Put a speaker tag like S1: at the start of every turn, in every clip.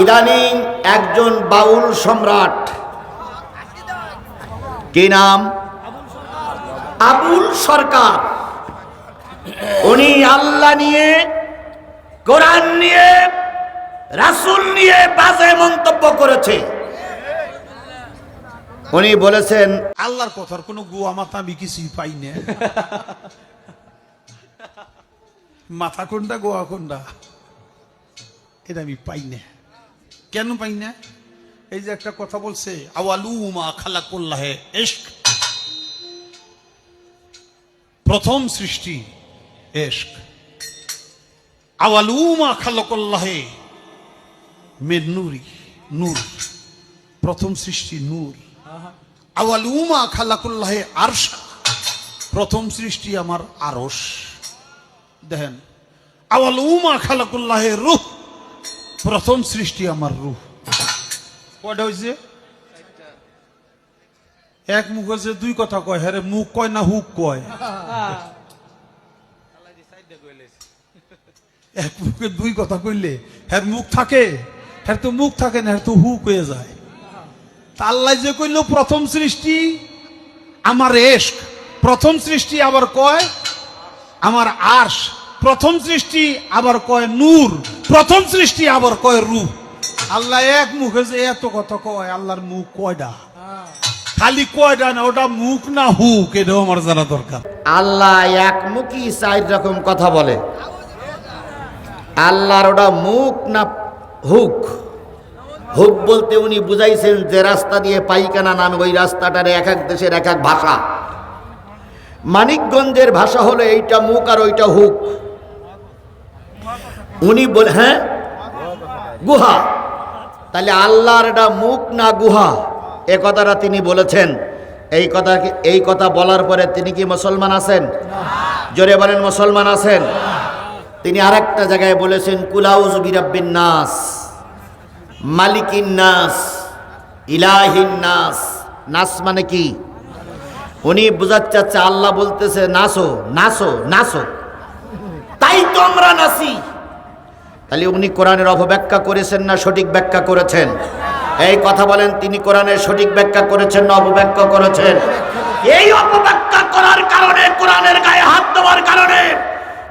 S1: ইদানিং একজন বাউল সম্রাট, কি নাম? আবুল সরকার। উনি আল্লাহ নিয়ে, কোরআন নিয়ে, রাসূল নিয়ে বাজে মন্তব্য করেছে। উনি বলেছেন
S2: আল্লাহর কথার কোনো গুয়া মাথা আমি কিছুই পাই না। মাথা কোনটা গোয়া কোনটা এটা আমি পাই না। কেন পাই না? এই যে একটা কথা বলছে, আওয়ালুমা খালাকুল্লাহে ইশক, প্রথম সৃষ্টি ইশক। আওয়ালুমা খালাকুল্লাহে মিন নূরি, নূর, প্রথম সৃষ্টি নূর। আওয়ালুমা খালাকুল্লাহে আরশ, প্রথম সৃষ্টি আমার আরশ। দেখেন, আওয়ালুমা খালাকুল্লাহে রূহ, প্রথম সৃষ্টি আমার রূহ। কয়টা হয়েছে? এক মুখ হয়েছে, দুই কথা কয়। হ্যাঁ, মুখ কয় না হুক কয়? এক মুখে দুই কথা কইলে হ্যাঁ মুখ থাকে, হ্যাঁ তো মুখ থাকে না, হ্যাঁ তো হুক হয়ে যায়। আল্লাহ যে কইল প্রথম সৃষ্টি আমার ইশক, প্রথম সৃষ্টি আবার কয় আমার আরশ, প্রথম সৃষ্টি আবার কয় নূর, প্রথম সৃষ্টি আবার কয় রূহ। আল্লাহ এক মুখে যে এত কথা কয়, আল্লাহর মুখ কয়টা? খালি কয়টা না, ওটা মুখ না হুক, এটাও আমার জানা দরকার।
S1: আল্লাহ একমুখী চার রকম কথা বলে। আল্লাহর ওটা মুখ না হুক? হুক বলতে উনি বুঝাইছেন যে রাস্তা দিয়ে পায়খানা নামে, ওই রাস্তাটার এক এক দেশের এক এক ভাষা। মানিকগঞ্জের ভাষা হলো এইটা মুখ আর ওইটা হুক। উনি বলে হ্যাঁ গুহা, তাহলে আল্লাহর এটা মুখ না গুহা, এ কথাটা তিনি বলেছেন। এই কথা বলার পরে তিনি কি মুসলমান আছেন? জোরে বলেন মুসলমান আছেন? তিনি আরেকটা জায়গায় বলেছেন কুলাউযু বিরাব্বিন নাস, মালিকিন নাস, ইলাহিন নাস। নাস মানে কি? উনি বুঝাতে চাচ্ছে আল্লাহ বলতেছে নাচো নাচো নাচো, তাই তো আমরা নাচি। তাহলে উনি কোরআনের অপব্যাখ্যা করেছেন না সঠিক ব্যাখ্যা করেছেন? এই কথা বলেন, তিনি কোরআনের সঠিক ব্যাখ্যা করেছেন না অপব্যাখ্যা করেছেন? এই অপব্যাখ্যা করার কারণে, কোরআনের গায়ে হাত দেওয়ার কারণে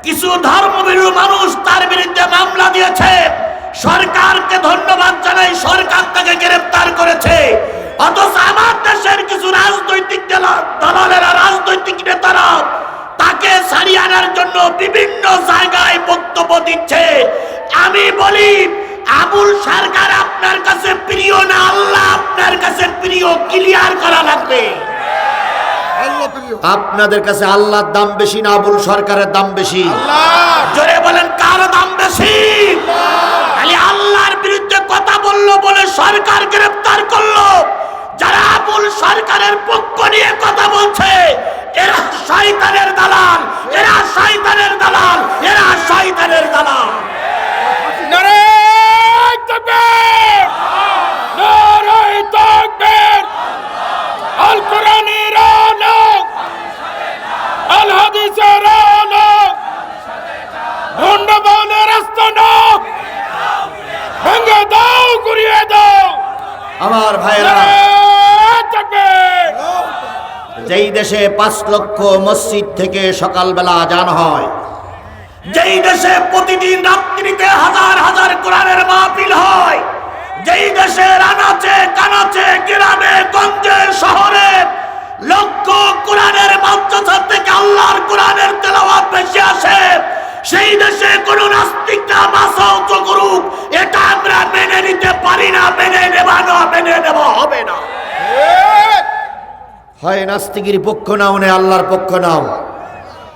S1: কিছু ধর্মভীরু মানুষ তার বিরুদ্ধে মামলা দিয়েছে। সরকারকে ধন্যবাদ জানাই, সরকার তাকে গ্রেফতার করেছে। অথচ আমার দেশের কিছু রাজনৈতিক দলেরা, রাজনৈতিক নেতারা তাকে ছাড়িয়ে আনার জন্য বিভিন্ন জায়গায় বক্তব্য দিচ্ছে। আমি বলি, আবুল সরকার আপনার কাছে প্রিয় না আল্লাহ আপনার কাছে প্রিয়? ক্লিয়ার করা লাগবে। আপনাদের কাছে আল্লাহর দাম বেশি না আবুল সরকারের দাম বেশি? জোরে বলেন, কার দাম বেশি? খালি আল্লাহর বিরুদ্ধে কথা বললো বলে সরকার গ্রেফতার করলো। যারা আবুল সরকারের পক্ষ নিয়ে কথা বলছে, এরা শয়তানের দালাল, এরা শয়তানের দালাল, এরা শয়তানের দালাল।
S3: নারে তাকবীর, নারে তাকবীর। আল কোরআনের আলোক, আল হাদিসের আলোক, ভণ্ড বাউলের আস্তানা ভেঙে দাও, ঘুরিয়ে দাও।
S1: আমার ভাইরা, যেই দেশে 5 লক্ষ মসজিদ থেকে সকালবেলা আজান হয়, যেই দেশে প্রতিদিন রাত্রিতে হাজার হাজার কোরআনের মাহফিল হয়, যেই দেশের আনাচে কানাচে গ্রামে গঞ্জে শহরে লক্ষ কোরআনের মাদ্রাসা থেকে আল্লাহর কোরআনের তেলাওয়াত বেশি আসে, সেই দেশে কোন নাস্তিকরা মাথা উঁচু করুক, এটা আমরা মেনে নিতে পারি না, মেনে নেওয়া হবে না। হয় নাস্তিকের পক্ষ নাও না আল্লাহর পক্ষ নাও,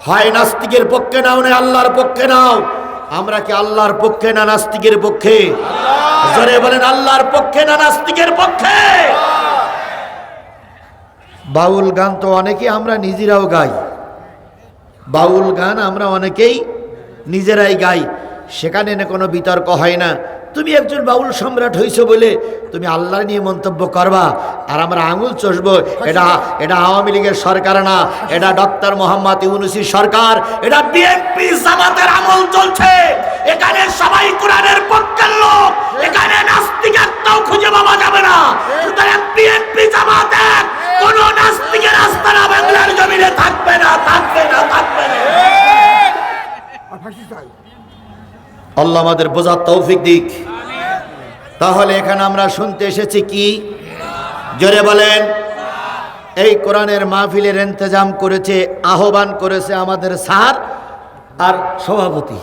S1: হয় নাস্তিকের পক্ষে নাও না আল্লাহর পক্ষে নাও। আমরা কি আল্লাহর পক্ষে না নাস্তিকের পক্ষে? জোরে বলেন, আল্লাহর পক্ষে না নাস্তিকের পক্ষে? বাউল গান তো অনেকেই আমরা নিজেরাও গাই, বাউল গান আমরা অনেকেই নিজেরাই গাই, সেখানে না কোনো বিতর্ক হয় না। তুমি একজন বাউল সম্রাট হইছো বলে তুমি আল্লাহ নিয়ে মন্তব্য করবা আর আমরা আঙুল চষবো, এটা আওয়ামী লীগের সরকার না, এটা ডক্টর মোহাম্মদ ইউনূসীর সরকার, এটা বিএনপি জামাতের আমল চলছে। এখানে সবাই কোরআনের পক্ষের লোক, এখানে আল্লাহ আমাদের বোঝার তৌফিক দিক। তাহলে এখানে আমরা শুনতে এসেছি কি? জোরে বলেন। এই কোরআনের মাহফিলের ইন্তজাম করেছে, আহ্বান করেছে আমাদের স্যার আর সভাপতি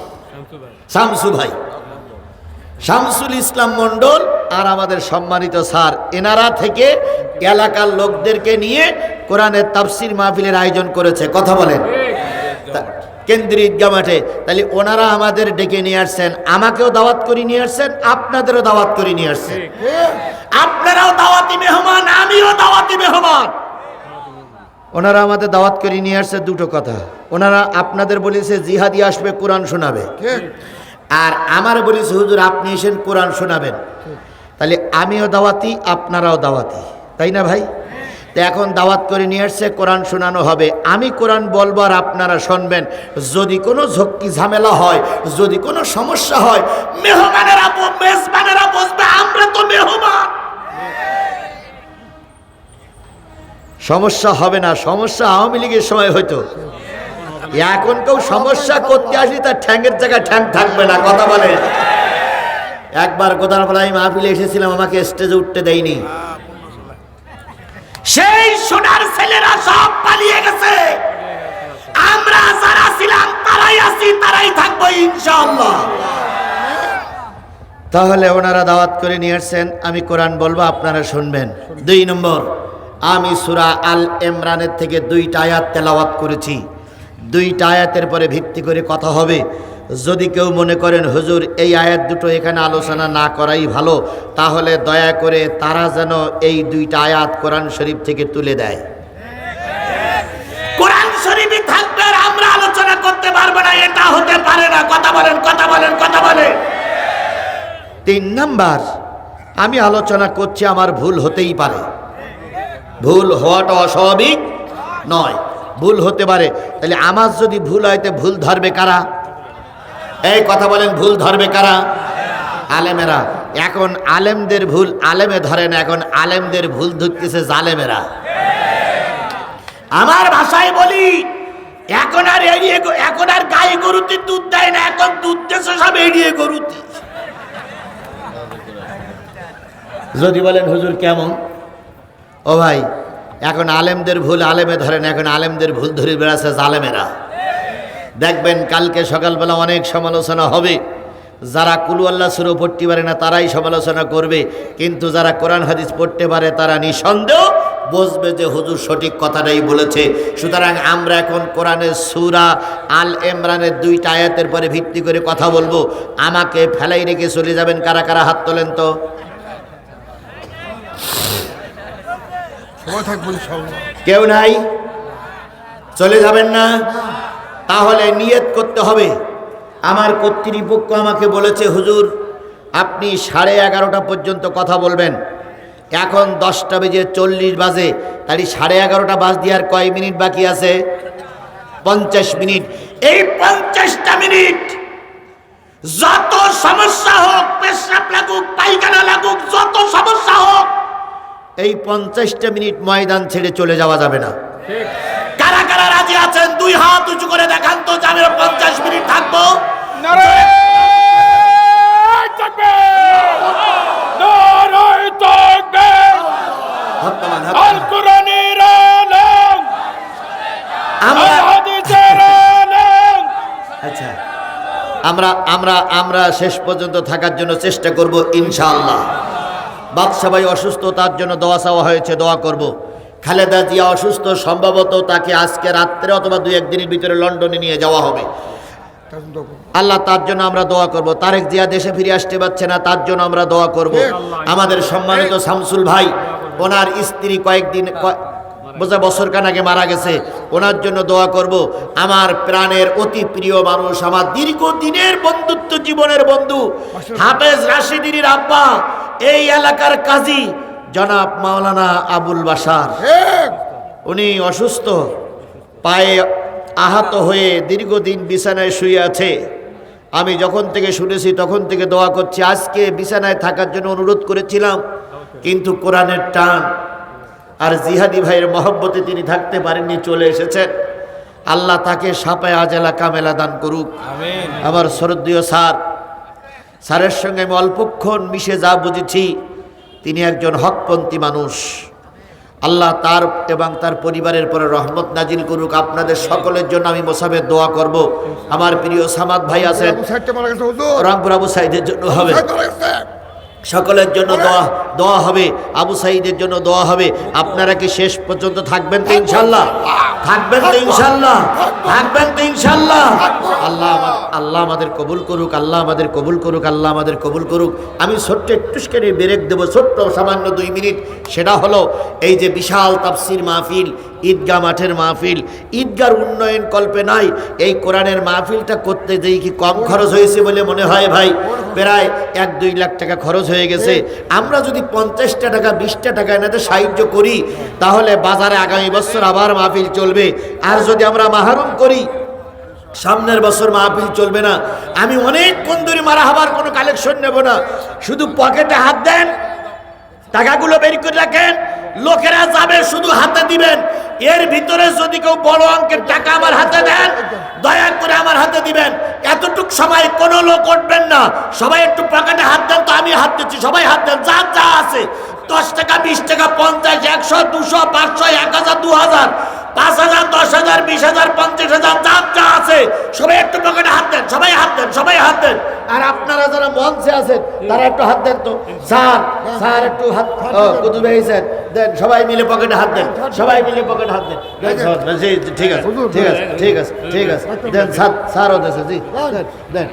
S1: শামসু ভাই, শামসুল ইসলাম মণ্ডল আর আমাদের সম্মানিত স্যার, এনারা থেকে এলাকার লোকদেরকে নিয়ে কোরআনের তাফসির মাহফিলের আয়োজন করেছে। কথা বলেন। কেন্দ্রীয় ঈদগাহ মাঠে। তাহলে ওনারা আমাদের ডেকে নিয়ে আসছেন, আমাকেও দাওয়াত করে নিয়ে আসছেন, আপনাদেরও দাওয়াত করে নিয়ে আসছেন। আপনারাও দাওয়াতি মেহমান, আমিও দাওয়াতি মেহমান। ওনারা আমাদের দাওয়াত করে নিয়ে আসছে দুটো কথা। ওনারা আপনাদের বলেছে জিহাদি আসবে, কোরআন শোনাবে, আর আমার বলেছে হুজুর আপনি এসেন কোরআন শোনাবেন। তাহলে আমিও দাওয়াতি, আপনারাও দাওয়াতি, তাই না ভাই? তো এখন দাওয়াত করে নিয়ে আসছে, কোরআন শোনানো হবে। আমি কোরআন বলবো আর আপনারা শুনবেন। যদি কোনো ঝক্কি ঝামেলা হয়, যদি কোনো সমস্যা হয়, মেহমানেরা মেজবানেরা বসবে, আমরা তো মেহমান। সমস্যা হবে না, সমস্যা আওয়ামী লীগের সময় হয়তো। এখন কেউ সমস্যা করতে আসলে তার ঠ্যাংয়ের জায়গায় ঠ্যাং থাকবে না। কথা বলে। একবার গোদারপাড়ায় মাহফিলে এসেছিলাম, আমাকে স্টেজে উঠতে দেয়নি। সেই সোনার ছেলেরা সব পালিয়ে গেছে, আমরা যারা ছিলাম তারাই আছি, তারাই থাকবো ইনশাআল্লাহ। তাহলে ওনারা দাওয়াত করে নিয়ে আসছেন, আমি কোরআন বলবো, আপনারা শুনবেন। 2 নম্বর, আমি সূরা আল ইমরানের থেকে 2টা আয়াত তেলাওয়াত করেছি। 2টা আয়াতের পরে ভিত্তি করে কথা হবে। যদি কেউ মনে করেন হুজুর এই আয়াত দুটো এখানে আলোচনা না করাই ভালো, তাহলে দয়া করে তারা যেন এই 2টা আয়াত কোরআন শরীফ থেকে তুলে দেয়। কোরআন শরীফই থাকবে আর আমরা আলোচনা করতে পারবো না, এটা হতে পারে না। কথা বলেন, কথা বলেন, কথা বলেন। 3 নাম্বার, আমি আলোচনা করছি, আমার ভুল হতেই পারে। ভুল হওয়াটা অস্বাভাবিক নয়, ভুল হতে পারে। তাহলে আমার যদি ভুল হয় তো ভুল ধরবে কারা? এই কথা বলেন, ভুল ধরবে কারা? আলেমেরা। এখন আলেমদের ভুল আলেমে ধরে না, এখন আলেমদের ভুল ধরতেছে জালেমেরা। আমার ভাষায় বলি, এখন আর গাই গরুতে দুধ দেয় না, এখন দুধ দেশে সব এড়িয়ে গরুতে। যদি বলেন হুজুর কেমন? ও ভাই, এখন আলেমদের ভুল আলেমে ধরেন, এখন আলেমদের ভুল ধরে বেড়াচ্ছে জালেমেরা। দেখবেন কালকে সকালবেলা অনেক সমালোচনা হবে। যারা কুলু আল্লাহ সূরা পড়তে পারে না তারাই সমালোচনা করবে, কিন্তু যারা কোরআন হাদিস পড়তে পারে তারা নিঃসন্দেহ বুঝবে যে হুজুর সঠিক কথাটাই বলেছে। সুতরাং আমরা এখন কোরআনের সূরা আল ইমরানের 2টা আয়াতের পরে ভিত্তি করে কথা বলবো। আমাকে ফেলাই রেখে চলে যাবেন কারা কারা? হাত তোলেন তো। কেউ নাই? চলে যাবেন না? তাহলে নিয়ত করতে হবে। আমার কর্তৃপক্ষ আমাকে বলেছে হুজুর আপনি 11:30 পর্যন্ত কথা বলবেন। এখন 10:40 বাজে, তাহলে 11:30 বাজতে আর কয় মিনিট বাকি আছে? 50 মিনিট। এই 50টা মিনিট যত সমস্যা হোক, পেশাব লাগুক, পায়খানা লাগুক, যত সমস্যা হোক, এই 50টা মিনিট ময়দান ছেড়ে চলে যাওয়া যাবে না। কারা কারা রাজি আছেন 2 হাত উঁচু করে দেখান তো, যে আমি 50 মিনিট থাকবো।
S3: নারে তাকবীর, নারে তাকবীর, আল কোরআনের আলম, আল হাদিসের আলম।
S1: আচ্ছা, আমরা শেষ পর্যন্ত থাকার জন্য চেষ্টা করব ইনশাআল্লাহ। বাদশা ভাই অসুস্থ, তার জন্য দোয়া চাওয়া হয়েছে, দোয়া করব। খালেদা জিয়া অসুস্থ, সম্ভবত তাকে আজকে রাত্রে অথবা 2-1 দিনের ভিতরে লন্ডনে নিয়ে যাওয়া হবে। আল্লাহ তার জন্য আমরা দোয়া করব। তারেক জিয়া দেশে ফিরে আসতে পারছে না, তার জন্য আমরা দোয়া করব। আমাদের সম্মানিত শামসুল ভাই, ওনার স্ত্রী কয়েকদিন বছরখান আগে মারা গেছে, ওনার জন্য দোয়া করব। আমার প্রাণের অতি প্রিয় মানুষ, আমার দীর্ঘদিনের বন্ধুত্ব জীবনের বন্ধু হাফেজ রাশিদীর আব্বা, এই এলাকার কাজী জনাব মাওলানা আবুল বাশার, উনি অসুস্থ, পায়ে আহত হয়ে দীর্ঘদিন বিছানায় শুয়ে আছে। আমি যখন থেকে শুনেছি তখন থেকে দোয়া করছি। আজকে বিছানায় থাকার জন্য অনুরোধ করেছিলাম, কিন্তু কোরআনের টান আর জিহাদি ভাইয়ের মহব্বতে তিনি থাকতে পারেননি, চলে এসেছেন। আল্লাহ তাকে সাপায় আজেলা কামেলা দান করুক। আমার শ্রদ্ধেয় স্যার স্যারের সঙ্গে আমি অল্পক্ষণ মিশে যা বুঝেছি, তিনি একজন হকপন্থী মানুষ। আল্লাহ তার এবং তার পরিবারের পরে রহমত নাজিল করুক। আপনাদের সকলের জন্য আমি মোসাফের দোয়া করব। আমার প্রিয় সামাদ ভাই আছেন, রংপুর আবু সাইদের জন্য হবে, সকলের জন্য দোয়া হবে, আবু সাইদের জন্য দোয়া হবে। আপনারা কি শেষ পর্যন্ত থাকবেন তো ইনশাল্লাহ? থাকবেন তো ইনশাল্লাহ? থাকবেন তো ইনশাল্লাহ? আল্লাহ আমাদের কবুল করুক, আল্লাহ আমাদের কবুল করুক, আল্লাহ আমাদের কবুল করুক। আমি ছোট্ট একটুখানি ব্রেক দেবো, ছোট্ট সামান্য 2 মিনিট। সেটা হলো এই যে বিশাল তাফসির মাহফিল, ঈদগাহ মাঠের মাহফিল, ঈদগার উন্নয়ন কল্পে নাই। এই কোরআনের মাহফিলটা করতে যেই কি কম খরচ হয়েছে বলে মনে হয় ভাই? প্রায় 1-2 লাখ টাকা খরচ হয়ে গেছে। আমরা যদি 50টা টাকা 20টা টাকা এনাদের সাহায্য করি, তাহলে বাজারে আগামী বছর আবার মাহফিল চলবে। আর যদি আমরা মাহরুম করি, সামনের বছর মাহফিল চলবে না। আমি অনেকক্ষণ ধরে মারা হবার কোনো কালেকশন নেব না, শুধু পকেটে হাত দেন, টাকাগুলো বের করে রাখেন, লোকেরা যাবে শুধু হাতে দিবেন। এর ভিতরে যদি কেউ বড় অঙ্কের টাকা আমার হাতে দেন, দয়া করে আমার হাতে দিবেন। এতটুক সময় কোনো লোক উঠবেন না, সবাই একটু পকেটে হাত দেন তো। আমি হাত দিচ্ছি, সবাই হাত দেন, যা যা আছে, 10 টাকা 20 টাকা 50 100 200 500 1000 2000 5000 10000 20000 50000 যা যা আছে, সবাই একটু পকেটে হাত দেন, সবাই হাত দেন, সবাই হাত দেন। আর আপনারা যারা মঞ্চে আছেন তারা একটু হাত দেন তো। স্যার একটু হাত, কুতুব ভাই স্যার দেন, সবাই মিলে পকেটে হাত দেন, সবাই মিলে পকেটে হাত দেন। ঠিক আছে, ঠিক আছে, ঠিক আছে, ঠিক আছে, দেন। স্যারও দেশে, জি দেন।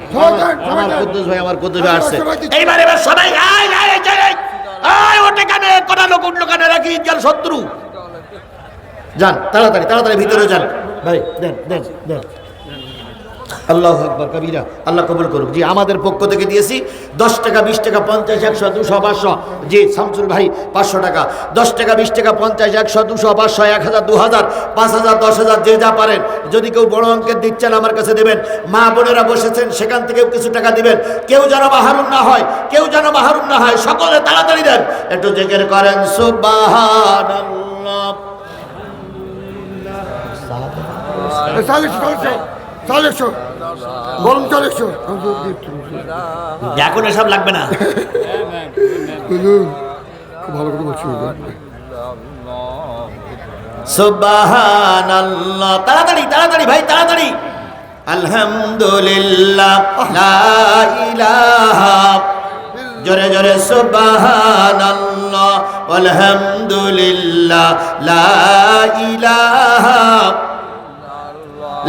S1: আমার কুদ্দুস ভাই আসছে। এইবার সবাই ওঠে কানে, কোন লোক উঠলো কানে, রাখি ঈদগার শত্রু। যান তাড়াতাড়ি, তাড়াতাড়ি ভিতরে যান ভাই, দেন দেন দেন। আল্লাহু আকবার কবিরা, আল্লাহ কবুল করুক। জি, আমাদের পক্ষ থেকে দিয়েছি 10 টাকা 20 টাকা 50 100 200 500। জি শামসুল ভাই 500 টাকা, 10 টাকা 20 টাকা 50 100 200 500 1000 2000 5000 10000 যে যা পারেন। যদি কেউ বড় অঙ্কের দিচ্ছেন আমার কাছে দেবেন। মা বোনেরা বসেছেন, সেখান থেকেও কিছু টাকা দিবেন। কেউ যেন মাহরুম না হয়, কেউ যেন মাহরুম না হয়। সকলে তাড়াতাড়ি দেন, একটু জিকির করেন সুবহানাল্লাহ। এখন এসব লাগবে না। সুবহানাল্লাহ, তাড়াতাড়ি তাড়াতাড়ি ভাই, তাড়াতাড়ি। আলহামদুলিল্লাহ, লা ইলাহা, জোরে জোরে সুবহানাল্লাহ, আলহামদুলিল্লাহ, লা ইলাহা,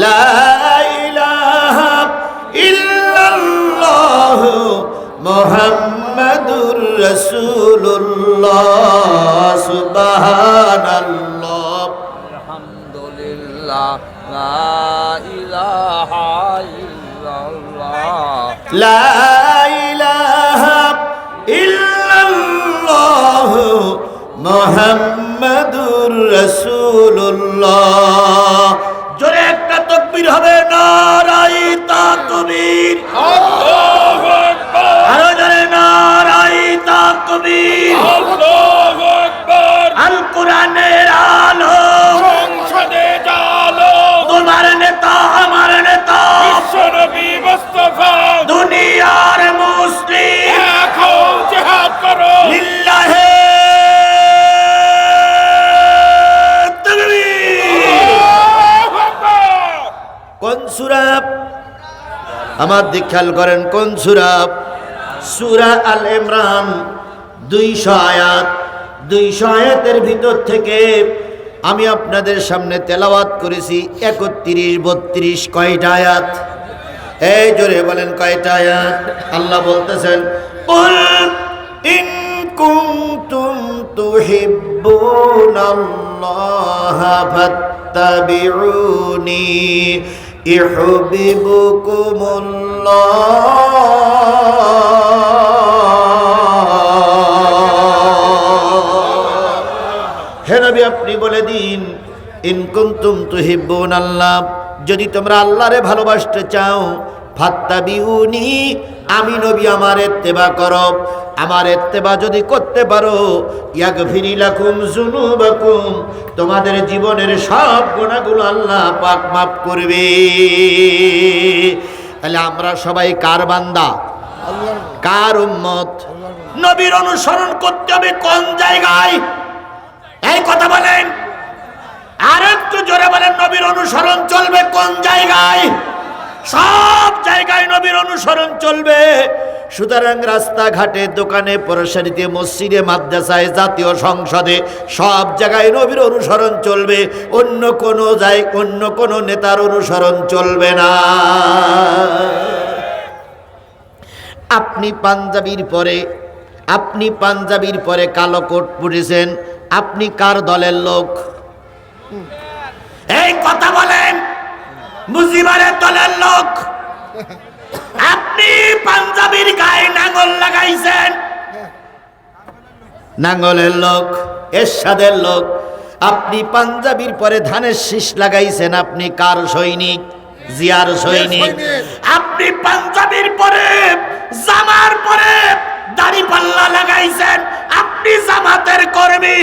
S1: লা ইলাহা ইল্লাল্লাহ মুহাম্মাদুর রাসূলুল্লাহ। সুবহানাল্লাহ,
S4: আলহামদুলিল্লাহ, লা ইলাহা ইল্লাল্লাহ,
S1: লা ইলাহা ইল্লাল্লাহ মুহাম্মাদুর রাসূলুল্লাহ। জোরে একটা তাকবীর হবে, নারায়ে তাকবীর,
S3: আল্লাহু আকবার,
S1: আরো জোরে নারায়ে তাকবীর,
S3: আল্লাহু আকবার।
S1: আল কোরআনের আলো,
S3: সংসদে জালো,
S1: তোমার নেতা আমার নেতা,
S3: বিশ্বনবী মুস্তাফা,
S1: দুনিয়ার মুসলিম,
S3: এখন জিহাদ করো,
S1: লিল্লাহে কোন সূরা? আমার দিক খেয়াল করেন, কোন সূরা? সূরা আল ইমরান 200 আয়াত। 200 আয়াতের ভিতর থেকে আমি আপনাদের সামনে তেলাওয়াত করেছি 31 32 কয়টা আয়াত? এই জোরে বলেন কয়টা আয়াত? আল্লাহ বলতেছেন, কুল ইন কুনতুম তুহিব্বুনাল্লাহা ফাত্তাবিউনি ইউহিব্বুকুমুল্লাহ। হে নবী, আপনি বলে দিন, ইন কুনতুম তুহিব্বুনাল্লাহ, যদি তোমরা আল্লাহরে ভালোবাসতে চাও, ফাত্তাবিউনি, আমি নবী আমার ইত্তেবা করো। আমার ইত্তেবা যদি করতে পারো, ইয়াগফিরি লাকুম যুনুবাকুম, তোমাদের জীবনের সব গুনাহগুলো আল্লাহ পাক মাফ করবে। তাহলে আমরা সবাই কার বান্দা? আল্লাহর। কার উম্মত? নবীর অনুসরণ করতে হবে কোন জায়গায়? এই কথা বলেন, আর একটু জোরে বলেন, নবীর অনুসরণ চলবে কোন জায়গায়? সব জায়গায় নবীর অনুসরণ চলবে। সুতরাং রাস্তাঘাটে, দোকানে, পরশারিতে, মসজিদে, মাদ্রাসায়, জাতীয় সংসদে, সব জায়গায় নবীর অনুসরণ চলবে। অন্য কোনো নেতার অনুসরণ চলবে না। আপনি পাঞ্জাবির পরে কালো কোট পরেছেন, আপনি কার দলের লোক? এই কথা বলেন, মুজিবের দলের লোক। আপনি পাঞ্জাবির গায়ে নাঙ্গল লাগাইছেন, নাঙ্গলের লোক, এরশাদের লোক। আপনি পাঞ্জাবির পরে ধানের শীষ লাগাইছেন, আপনি কার সৈনিক? জিয়ার সৈনিক। আপনি পাঞ্জাবির পরে, জামার পরে দাড়ি পাল্লা লাগাইছেন, আপনি জামাতের কর্মী।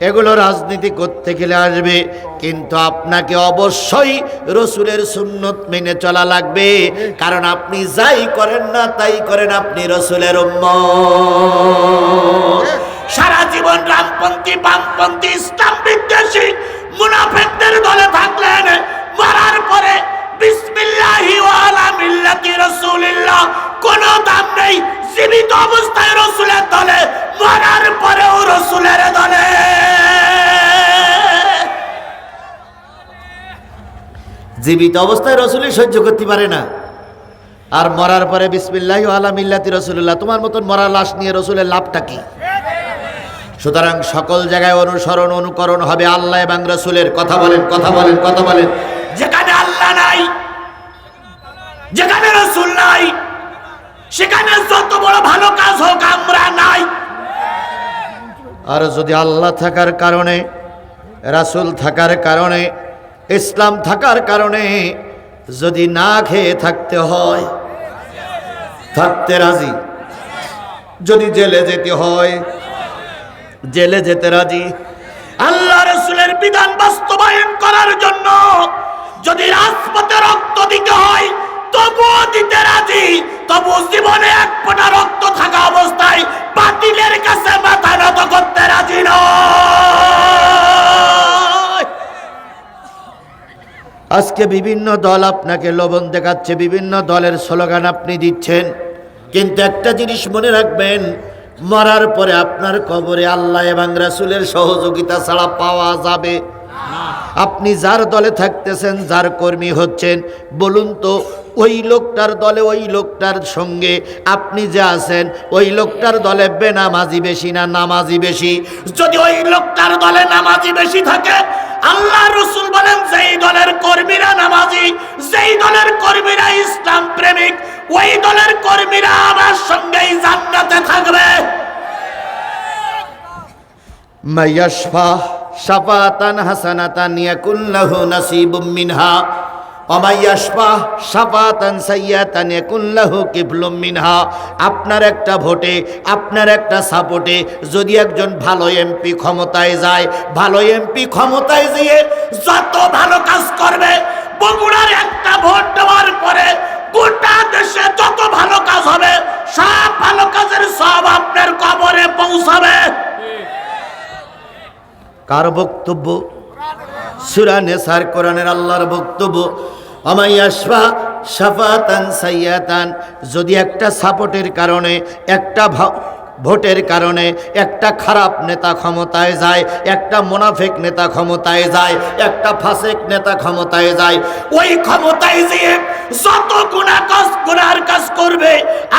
S1: এগুলো রাজনীতি করতে গেলে আসবে, কিন্তু আপনাকে অবশ্যই রসুলের সুন্নত মেনে চলা লাগবে। কারণ আপনি যাই করেন না তাই করেন, আপনি রসুলের উম্মত। সারা জীবন রামপন্থী, বামপন্থী, ইসলাম বিদ্বেষী মুনাফিকদের দলে থাকলেন, মরার পরে বিসমিল্লাহি ওয়া আলা মিল্লাতি রাসূলিল্লাহ কোনো দাম নেই। জীবিত অবস্থায় রসুলের দলে, মরার পরেও রসুলের দলে। জীবিত অবস্থায় রসুলই সহ্য করতে পারে না, আর মরার পরে বিসমিল্লাহি ওয়া আলা মিল্লাতি রাসূলিল্লাহ। তোমার মতন মরা লাশ নিয়ে রসুলের লাভটা কি? সুতরাং সকল জায়গায় অনুকরণ হবে আল্লাহ এবং রসুলের। কথা বলেন, কথা বলেন, কথা বলেন। যেখানে আল্লাহ নাই, যেখানে রসুল নাই, সেখানে যত বড় ভালো কাজ হোক আমরা নাই। আর যদি আল্লাহ থাকার কারণে, রাসূল থাকার কারণে, ইসলাম থাকার কারণে যদি না খেয়ে থাকতে হয়, থাকতে রাজি। যদি জেলে যেতে হয়, জেলে যেতে রাজি। আল্লাহ রাসূলের বিধান বাস্তবায়ন করার জন্য যদি রাজপথে রক্ত দিতে হয়, তবুও দিতে রাজি। তবু জীবনে এক ফোঁটা রক্ত থাকা অবস্থায় বাতিলের কাছে মাথা নত করতে রাজি নয়। আজকে বিভিন্ন দল আপনাকে লোভন দেখাচ্ছে, বিভিন্ন দলের স্লোগান আপনি দিচ্ছেন, কিন্তু একটা জিনিস মনে রাখবেন, মরার পরে আপনার কবরে আল্লাহ এবং রাসূলের সহযোগিতা ছাড়া পাওয়া যাবে না। আপনি যার দলে থাকতেছেন, যার কর্মী হচ্ছেন, বলুন তো ওই লোকটার দলে, ওই লোকটার সঙ্গে আপনি যে আছেন, ওই লোকটার দলে বেনামাজি বেশি না নামাজি বেশি? যদি ওই লোকটার দলে নামাজি বেশি থাকে, আল্লাহ রাসূল বলেন যেই দলের কর্মীরা নামাজি, যেই দলের কর্মীরা ইসলাম প্রেমিক, ওই দলের কর্মীরা আমার সঙ্গেই জান্নাতে থাকবে। মাইয়াশফা শাফাতান হাসানাতান ইয়াকুল লাহু নাসিবুম মিনহা ওয়া মাইয়াশফা শাফাতান সাইয়্যাতান ইয়াকুল লাহু কিফলুম মিনহা। আপনার একটা ভোটে, আপনার একটা সাপোর্টে যদি একজন ভালো এমপি ক্ষমতায় যায়, ভালো এমপি ক্ষমতায় গিয়ে যত ভালো কাজ করবে, বগুড়ার একটা ভোট দেওয়ার পরে গোটা দেশে যত ভালো কাজ হবে, সব ভালো কাজের সব আপনার কবরে পৌঁছাবে। কার বক্তব্য? সূরা নিসার কোরআনের আল্লাহর বক্তব্য। আমাইয়াশফা শাফাতান সাইয়্যাতান, যদি একটা সাপোর্টের কারণে, একটা ভোটের কারণে একটা খারাপ নেতা ক্ষমতায় যায়, একটা মুনাফিক নেতা ক্ষমতায় যায়, একটা ফাসিক নেতা ক্ষমতায় যায়, ওই ক্ষমতায় গিয়ে যত গুনার কাজ করবে,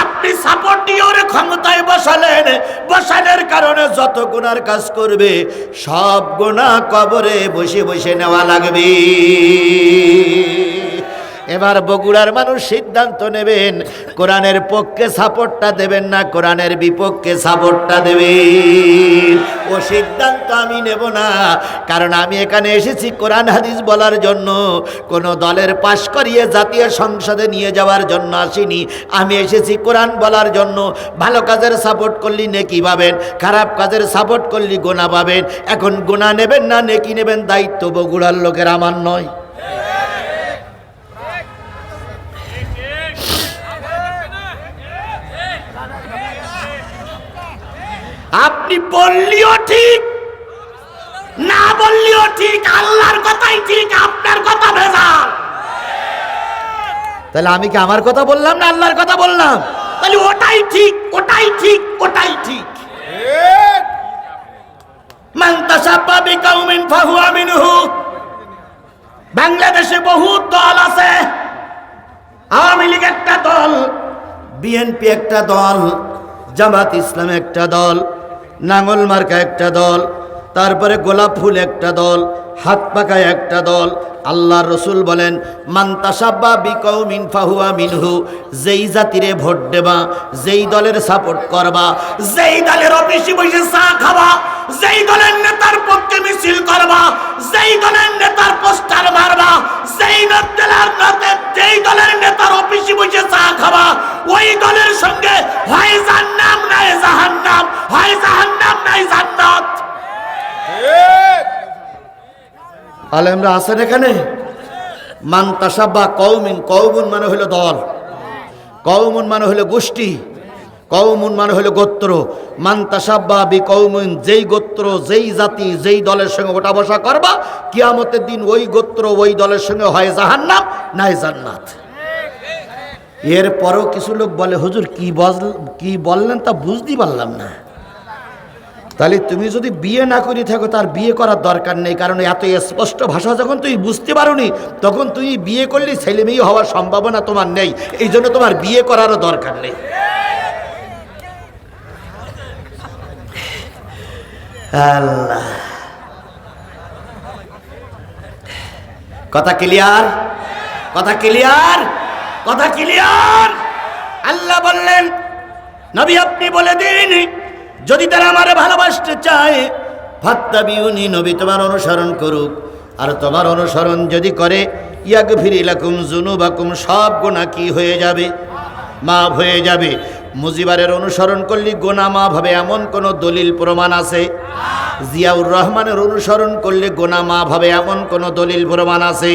S1: আপনি সাপোর্ট দিয়ে ওর ক্ষমতায় বসালেন, বসানোর কারণে যত গুনার কাজ করবে, সব গুনাহ কবরে বসে বসে নেওয়া লাগবে। এবার বগুড়ার মানুষ সিদ্ধান্ত নেবেন, কোরআনের পক্ষে সাপোর্টটা দেবেন না কোরআনের বিপক্ষে সাপোর্টটা দেবেন। ও সিদ্ধান্ত আমি নেব না, কারণ আমি এখানে এসেছি কোরআন হাদিস বলার জন্য, কোন দলের পাশ করিয়ে জাতীয় সংসদে নিয়ে যাওয়ার জন্য আসিনি। আমি এসেছি কোরআন বলার জন্য। ভালো কাজের সাপোর্ট করলে নেকি পাবেন, খারাপ কাজের সাপোর্ট করলে গুনাহ পাবেন। এখন গুনাহ নেবেন না নেকি নেবেন, দায়িত্ব বগুড়ার লোকের, আমার নয়। আপনি বললিও ঠিক, না বললিও ঠিক, আল্লাহর কথাই ঠিক, আপনার কথা ভেজাল। তাহলে আমি কি আমার কথা বললাম না আল্লাহর কথা বললাম? তাহলে ওটাই ঠিক, ওটাই ঠিক, ওটাই ঠিক। মান তাশাব্বা বিকাউমিন ফাহুয়া মিনহু। বাংলাদেশে বহুত দল আছে। আওয়ামী লীগ একটা দল, বিএনপি একটা দল, জামাত ইসলাম একটা দল, নাঙ্গল মার্কা একটা দল, তারপরে গোলাপ ফুল একটা দল, হাত পাকায় একটা দল। আল্লাহর রসুল বলেন মান তাশাব্বা বিকৌমিন ফাহুয়া মিনহু। যেই জাতিরে ভোট দেবা, যেই দলের সাপোর্ট করবা, যেই দলের অফিসে বসে চা খাবা, যেই দলের নেতার পক্ষে মিছিল করবা, যেই দলের নেতার পোস্টার মারবা, যেই দলের নেতার অফিসে বসে চা খাবা, ওই দলের সঙ্গে হয় জান্নাত নাই জাহান্নাম, হয় জাহান্নাম নাই জান্নাত। আলেমরা আছেন এখানে। মান তাশাব্বা কওমিন, কওমুন মানে হলো দল, কওমুন মানে হলো গোষ্ঠী, কওমুন মানে হলো গোত্র। মান তাশাব্বা বিকওমিন, যেই গোত্র, যেই জাতি, যেই দলের সঙ্গে ওঠা বসা করবা, কিয়ামতের দিন ওই গোত্র, ওই দলের সঙ্গে হয় জাহান্নাম নাই জান্নাত। এরপরও কিছু লোক বলে হুজুর কি বললেন তা বুঝতে পারলাম না। তাহলে তুমি যদি বিয়ে না করে থাকো তার বিয়ে করার দরকার নেই, কারণ এত স্পষ্ট ভাষা যখন তুমি বুঝতে পারোনি তখন তুমি বিয়ে করলে ছেলে মেয়ে হওয়ার সম্ভাবনা তোমার নেই, এই জন্য তোমার বিয়ে করারও দরকার নেই। আল্লাহ, কথা ক্লিয়ার, কথা ক্লিয়ার, কথা ক্লিয়ার। আল্লাহ বললেন নবী আপনি বলে দিন, যদি তারা আমারে ভালোবাসতে চায় ফাত্তাবিউনি, নবী তোমার অনুসরণ করুক। আর তোমার অনুসরণ যদি করে ইয়াগফির লাকুম যুনুবাকুম, সব গুনাহ কি হয়ে যাবে? মাফ হয়ে যাবে। মুজিবারের অনুসরণ করলে গুনাহ মাফ হবে এমন কোন দলিল প্রমাণ আছে? জিয়াউর রহমানের অনুসরণ করলে গুনাহ মাফ হবে এমন কোন দলিল প্রমাণ আছে?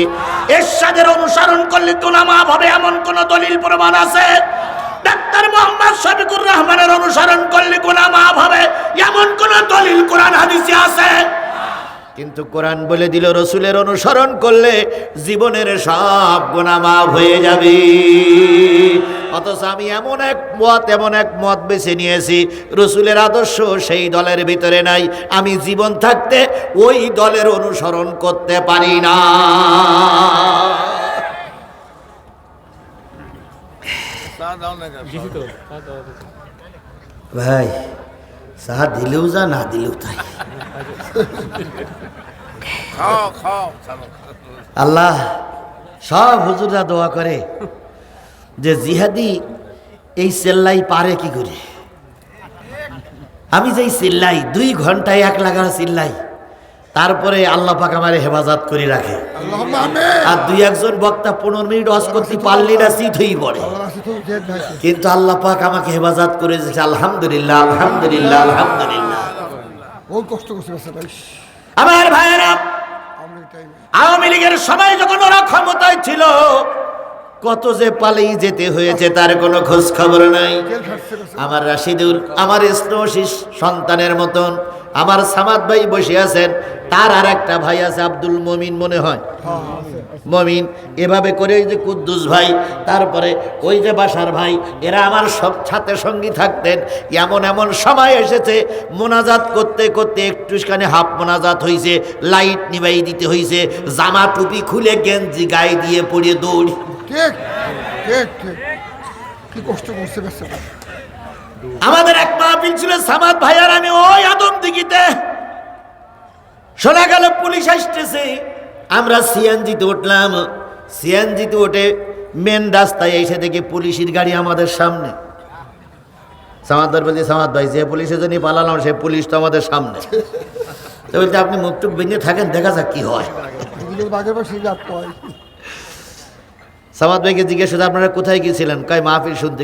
S1: এরশাদের অনুসরণ করলে গুনাহ মাফ হবে এমন কোন দলিল প্রমাণ আছে? ডাক্তার মোহাম্মদ শফিকুর রহমানের অনুসরণ করলে গুনাহ মাফ হবে এমন কোন দলিল কোরআন হাদিসে আছে? কিন্তু কোরআন বলে দিল রসুলের অনুসরণ করলে জীবনের সব গুনাহ মাফ হয়ে যাবে। অথচ আমি এমন এক মত বেছে নিয়েছি, রসুলের আদর্শ সেই দলের ভিতরে নাই, আমি জীবন থাকতে ওই দলের অনুসরণ করতে পারি না। ভাই চা দিলেও যা, না দিলেও তাই। আল্লাহ সব হুজুররা দোয়া করে যে জিহাদি এই চেল্লাই পারে কি করে। আমি যেই চিল্লাই 2 ঘন্টায় 1 লাগার চিল্লাই, তারপরে আল্লাহ পাক আমারে হেফাজত করে রাখে। আর 2-1 বক্তা 15 মিনিট ওয়াজ করতে পারলে না চিত হয়ে পড়ে, কিন্তু আল্লাহ পাক আমাকে হেফাজত করে দিয়েছে। আলহামদুলিল্লাহ, আলহামদুলিল্লাহ, আলহামদুলিল্লাহ। আমার ভাইয়েরা, আওয়ামী লীগের সময় যখন ওরা ক্ষমতায় ছিল কত যে পালিয়ে যেতে হয়েছে তার কোনো খোঁজ খবর নাই। আমার রাশিদুল, আমার স্নেহশীষ সন্তানের মতন আমার সামাদ ভাই বসে আছেন, তার আর একটা ভাই আছে আব্দুল মমিন মনে হয়, মমিন, এভাবে করে যে কুদ্দুস ভাই, তারপরে ওই যে বাসার ভাই, এরা আমার সব সাথে সঙ্গী থাকতেন। এমন সময় এসেছে মোনাজাত করতে করতে একটুখানি হাফ মোনাজাত হয়েছে, লাইট নিভাই দিতে হয়েছে, জামা টুপি খুলে গেঞ্জি গায়ে দিয়ে পড়ে দৌড়।
S5: ঠিক ঠিক ঠিক, কি কষ্ট করছে বেচারা।
S1: আমাদের এক মাহফিল ছিল সামাদ ভাই আর আমি, ওই আদম দিঘিতে শোনা গেল পুলিশ আসতেছে। আমরা সিএনজিতে উঠলাম, সিএনজিতে উঠে মেন রাস্তায় এসে দেখি পুলিশের গাড়ি আমাদের সামনে। সামাদ ভাই বলছি, সামাদ ভাই যে পুলিশের জন্য পালালাম সে পুলিশ তো আমাদের সামনে। তো বলতে আপনি মুখটুক ভেঙে থাকেন, দেখা যাক কি হয়। সামাদ ভাইকে জিজ্ঞেস করতে আপনারা কোথায় গিয়েছিলেন? কয় মাহফিল শুনতে।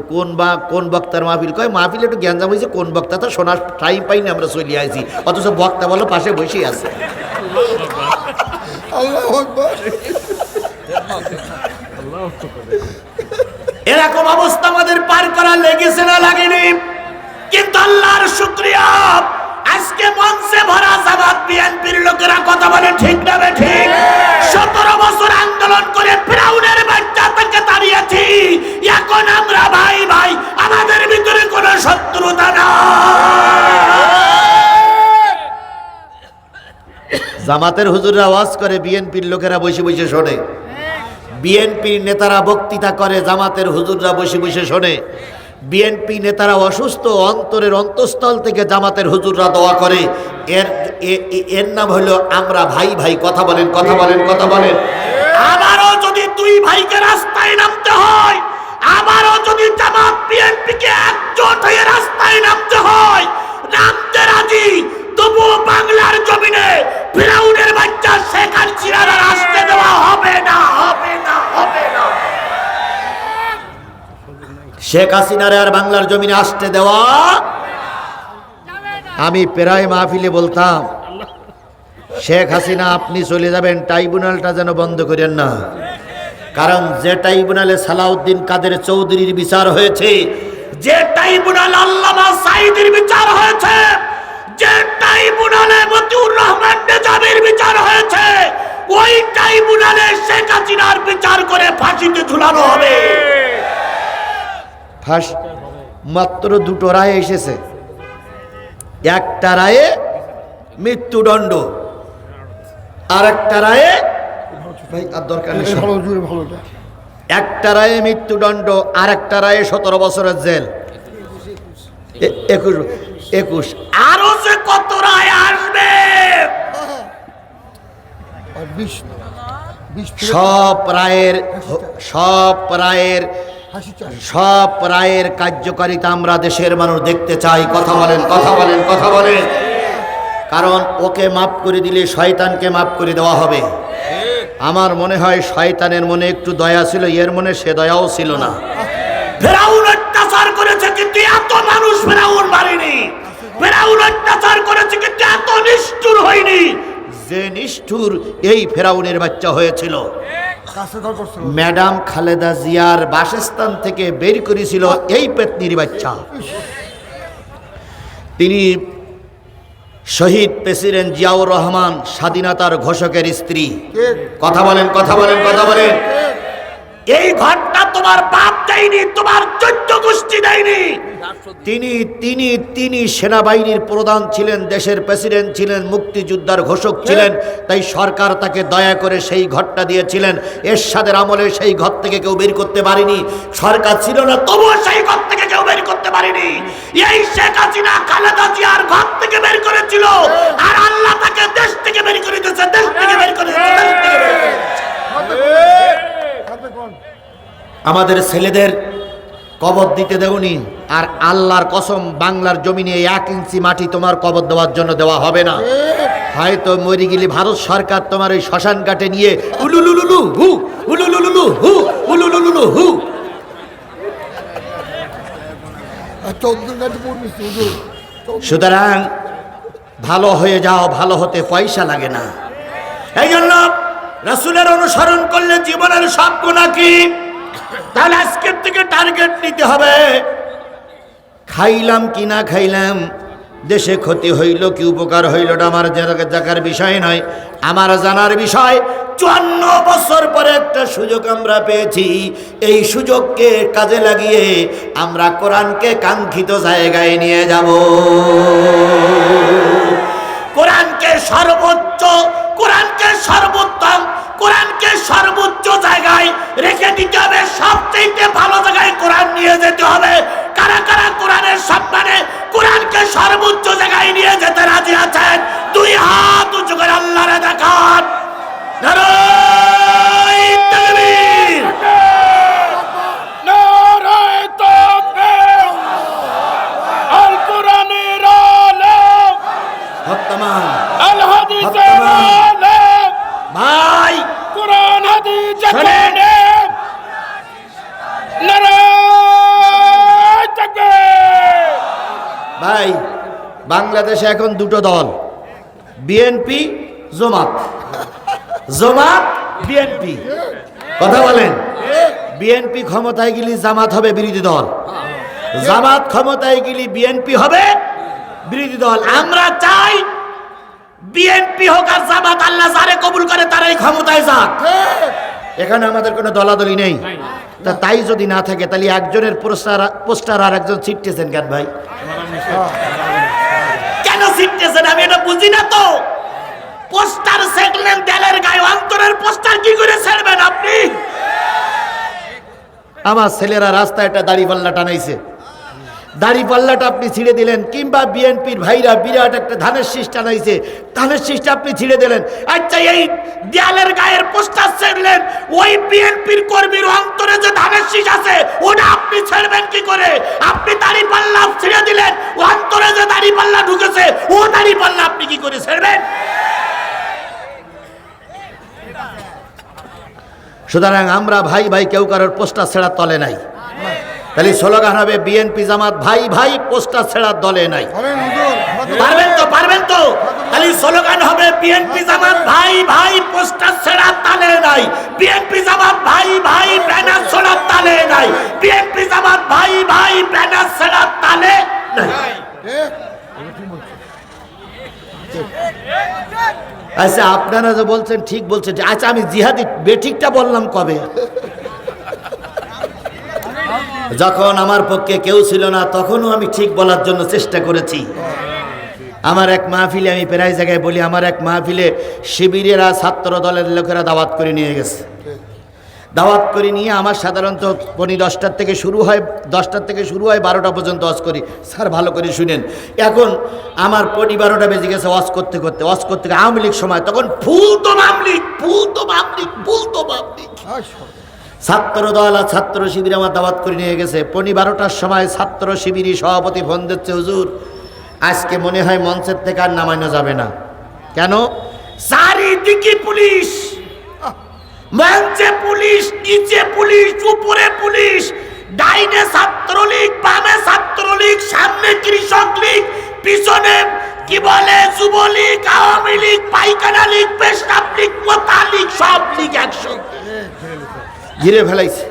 S1: কোন বক্তার মাহফিল? কয় মাহফিল একটু গ্যাঞ্জাম হয়েছে, কোন বক্তা তো শোনার টাইম পাইনি, আমরা চলে আসছি। অথচ বক্তা বলো পাশে বসেই আছে। এরকম অবস্থা আমাদের পার করা লেগেছে না লাগেনি? কিন্তু আল্লাহর শুকরিয়া, আজকে মঞ্চে ভরা জামাত বিএনপির লোকেরা কথা বলে ঠিক না ঠিক? 17 বছর আন্দোলন করে ফিরাউনের বাচ্চা থেকে তাড়িয়েছি, এখন আমরা ভাই ভাই, আমাদের ভিতরে কোনো শত্রুতা না। জামাতের হুজুররা ওয়াজ করে, বিএনপির লোকেরা বসে বসে শোনে। বিএনপির নেতারা বক্তৃতা করে, জামাতের হুজুররা বসে বসে শোনে। বিএনপি নেতারা অসুস্থ, অন্তরের অন্তঃস্থল থেকে জামাতের হুজুররা দোয়া করে। এর নাম হলো আমরা ভাই ভাই। কথা বলেন, কথা বলেন, কথা বলেন। আবারও যদি দুই ভাইকে রাস্তায় নামতে হয়, আবারও যদি জামাত বিএনপিকে একজোট হয়ে রাস্তায় নামতে হয়, নামতে রাজি। তবুও বাংলার জমিনে ফিরাউনের বাচ্চা শেখ হাসিনার আসতে দেওয়া হবে না, হবে না, হবে না। শেখ হাসিনার আর বাংলার জমিনে আসতে দেওয়া। আমি প্রায় মাহফিলে বলতাম, শেখ হাসিনা আপনি চলে যাবেন, ট্রাইব্যুনালটা যেন বন্ধ করেন না। কারণ যে ট্রাইব্যুনালে সালাউদ্দিন কাদের চৌধুরীর বিচার হয়েছে, যে ট্রাইব্যুনাল আল্লামা সাঈদীর বিচার হয়েছে, যে ট্রাইব্যুনালে মতিউর রহমান নেজামীর বিচার হয়েছে, ওই ট্রাইব্যুনালে শেখ হাসিনার বিচার করে ফাঁসিতে ঝুলানো হবে। মাত্র দুটো রায় এসেছে। একটা রায়ে মৃত্যুদণ্ড, আর একটা রায়ে ভাই আর দরকার নেই,
S5: ভালো জুড়ে ভালো।
S1: একটা রায়ে মৃত্যুদণ্ড, আর একটা রায়ে 17 বছরের জেল। 21 আরো যে কত রায় আসবে,
S5: আর 20
S1: সব রায়ের
S5: হাসি চাই।
S1: সব রায়ের কার্যকারিতা আমরা দেশের মানুষ দেখতে চাই। কথা বলেন, কথা বলেন, কথা বলেন। কারণ ওকে মাফ করে দিলে শয়তানকে মাফ করে দেওয়া হবে। আমার মনে হয় শয়তানের মনে একটু দয়া ছিল, এর মনে সে দয়াও ছিল না। ফেরাউন অত্যাচার করেছে কিন্তু এত মানুষ ফেরাউন মারেনি। ফেরাউন অত্যাচার করেছে কিন্তু এত নিষ্ঠুর হয়নি। যে নিষ্ঠুর এই ফেরাউনের বাচ্চা হয়েছিল।
S5: কাছে ঘর করছিল।
S1: ম্যাডাম খালেদা জিয়ার বাসস্থান থেকে বের করেছিল এই পেতনির বাচ্চা। তিনি শহীদ প্রেসিডেন্ট জিয়াউর রহমান, স্বাধীনতার ঘোষকের স্ত্রী। কথা বলেন, কথা বলেন, কথা বলেন। এই ঘরটা তোমার বাপ দেয়নি, তোমার 14 গোষ্ঠী দেয়নি। তিনি সেনাবাহিনীর প্রধান ছিলেন, দেশের প্রেসিডেন্ট ছিলেন, মুক্তিযোদ্ধার ঘোষক ছিলেন। তাই সরকার তাকে দয়া করে সেই ঘরটা দিয়েছিলেন। এরশাদের আমলে সেই ঘর থেকে কেউ বের করতে পারেনি। সরকার ছিল না, তবুও সেই ঘর থেকে কেউ বের করতে পারেনি। এই শেখ হাসিনা খালেদা জিয়ার ঘর থেকে বের করেছিল, আর আল্লাহ তাকে দেশ থেকে বের করে দিয়েছে, দেশ থেকে বের করে দিয়েছে, দেশ থেকে বের করে দিয়েছে। আমাদের ছেলেদের কবর দিতে দেওনি, আর আল্লাহর কসম বাংলার জমিনে 1 ইঞ্চি মাটি তোমার কবর দেওয়ার জন্য দেওয়া হবে না। হয়তো মরে গেলে ভারত সরকার তোমার ওই শ্মশান ঘাটে নিয়ে উলুলুলুলু হু, উলুলুলুলু হু, উলুলুলুলু হু।
S5: আর 14 গাড়ি পড়ছিস হুজুর।
S1: সুতরাং ভালো হয়ে যাও, ভালো হতে পয়সা লাগে না। এই জন্য রাসূলের অনুসরণ করলে জীবনের সব গুনাহ কি? তাহলে আজকের থেকে টার্গেট নিতে হবে। খাইলাম কি না খাইলাম, দেশে ক্ষতি হইল কি উপকার হইল, এটা আমার জানার বিষয় নয়, আমার জানার বিষয় 54 বছর পরে একটা সুযোগ আমরা পেয়েছি। এই সুযোগকে কাজে লাগিয়ে আমরা কোরআনকে কাঙ্ক্ষিত জায়গায় নিয়ে যাব। কোরআনকে সর্বোচ্চ, কোরআনকে সর্বোত্তম, কোরআনকে সর্বোচ্চ জায়গায় রেখে দিতে হবে। সবচেয়ে ভালো জায়গায় কোরআন নিয়ে যেতে হবে। কারা কারা কোরআনের সম্মানে কোরআনকে সর্বোচ্চ জায়গায় নিয়ে যেতে রাজি আছেন? 2 হাত উঁচু করে আল্লাহরে দেখান। নারায়ে তাকবীর,
S3: নারায়ে তাকবীর। আল কোরআনের আলেম,
S1: হত্তমান
S3: আল হাদিসের আলেম,
S1: ভাই
S3: কোরআন হাদিসের
S1: শোনেন।
S3: আলেম। নারায়ে তাকবীর।
S1: ভাই, বাংলাদেশে এখন দুটো দল, বিএনপি জামাত, জামাত বিএনপি। কথা বলেন। বিএনপি ক্ষমতায় গেলে জামাত হবে বিরোধী দল, জামাত ক্ষমতায় গেলে বিএনপি হবে বিরোধী দল। আমরা চাই বিএনপি হোক আর জামাত, আল্লাহ যারে কবুল করে তারাই ক্ষমতায় যাক। এখানে আমাদের কোনো দলাদলি নেই। তা তাই যদি না থাকে তাহলে একজনের পোস্টার আর একজন ছিটতেছেন কেন ভাই? কেন ছিটতেছেন আমি এটা বুঝি না তো। পোস্টার সেটলেন দেলের গায়ে, অন্তরের পোস্টার কি করে ছেড়বেন আপনি? আমার ছেলেরা রাস্তায় একটা দাড়ি পাল্লা টানাইছে, দাড়ি পাল্লাটা আপনি ছিঁড়ে দিলেন। কিংবা বিএনপির ভাইরা বিরাট একটা ধানের শীষ টানাইছে, ধানের শীষটা আপনি ছিঁড়ে দিলেন। আচ্ছা, এই দেয়ালের গায়ের পোস্টার ছেড়লেন, ওই বিএনপির কর্মীর অন্তরে যে ধানের শীষ আছে ওটা আপনি ছেড়বেন কি করে? আপনি দাড়ি পাল্লা ছিঁড়ে দিলেন, অন্তরে যে দাড়ি পাল্লা ঢুকেছে ও দাড়ি পাল্লা আপনি কি করে ছেড়বেন? সুতরাং আমরা ভাই ভাই কেউ কারোর পোস্টার ছেড়া তলে নাই। তাহলে স্লোগান হবে বিএনপি জামাত ভাই ভাই, পোস্টার ছেড়া দলে নাই। পারবেন তো? পারবেন তো? তাহলে স্লোগান হবে বিএনপি জামাত ভাই ভাই, পোস্টার ছেড়া তালে নাই। বিএনপি জামাত ভাই ভাই, ব্যানার ছেড়া তালে নাই। বিএনপি জামাত ভাই ভাই, ব্যানার ছেড়া তালে নাই। আচ্ছা, আপনারা যে বলছেন ঠিক বলছেন। আচ্ছা, আমি জিহাদি বেঠিকটা বললাম কবে? যখন আমার পক্ষে কেউ ছিল না তখনও আমি ঠিক বলার জন্য চেষ্টা করেছি। আমার এক মাহফিলে আমি প্রায় জায়গায় বলি, আমার এক মাহফিলে শিবিরেরা ছাত্র দলের লোকেরা দাওয়াত করে নিয়ে গেছে। দাওয়াত করে নিয়ে আমার সাধারণত 10টার থেকে শুরু হয়, 10টার থেকে শুরু হয় 12টা পর্যন্ত ওয়াজ করি। স্যার ভালো করে শুনেন, এখন আমার 12টা বেজে গেছে ওয়াজ করতে করতে আওয়ামী লীগ সময়, তখন ফুল তো মামলিক। ছাত্র দল আর ছাত্র শিবির আমার দাওয়াত করে নিয়ে গেছে। 12টার সময় ছাত্র শিবিরই সভাপতি ফোন দিচ্ছে, হুজুর আজকে মনে হয় মঞ্চের থেকে আর নামানো যাবে না। কেন? চারিদিকে পুলিশ, মঞ্চে পুলিশ, নিচে পুলিশ, উপরে পুলিশ, ডাইনে ছাত্রলীগ, বামে ছাত্রলীগ, সামনে কৃষক লীগ, পিছনে কি বলে যুবলীগ, আওয়ামী লীগ, পাইকানা লীগ, পেশাব লীগ, মোতা লীগ, সব লীগ একসঙ্গে ঘিরে ফেলাইছে।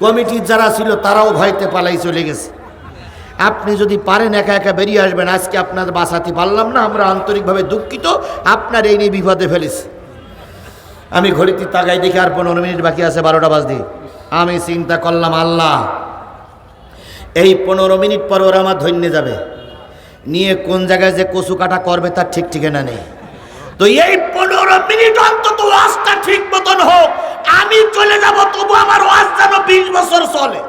S1: কমিটির যারা ছিল তারাও ভয়তে পালাই চলে গেছে। আপনি যদি পারেন একা একা বেরিয়ে আসবেন। আজকে আপনার বাঁচাতে পারলাম না, আমরা আন্তরিকভাবে দুঃখিত, আপনার এই নিয়ে বিপদে ফেলেছি। আমি ঘড়িতে তাকাই দেখি আর 15 মিনিট বাকি আছে 12টা বাজতে। আমি চিন্তা করলাম, আল্লাহ এই 15 মিনিট পর ওরা আমার ধন্যে যাবে, নিয়ে কোন জায়গায় যে কচু কাটা করবে তার ঠিক ঠিকানা নেই। তো এই 15 মিনিট অন্তত ওয়াজটা ঠিক মতন হোক। আমি চলে যাব, তবু আমার ওয়াজ যেন 20 বছর চলে।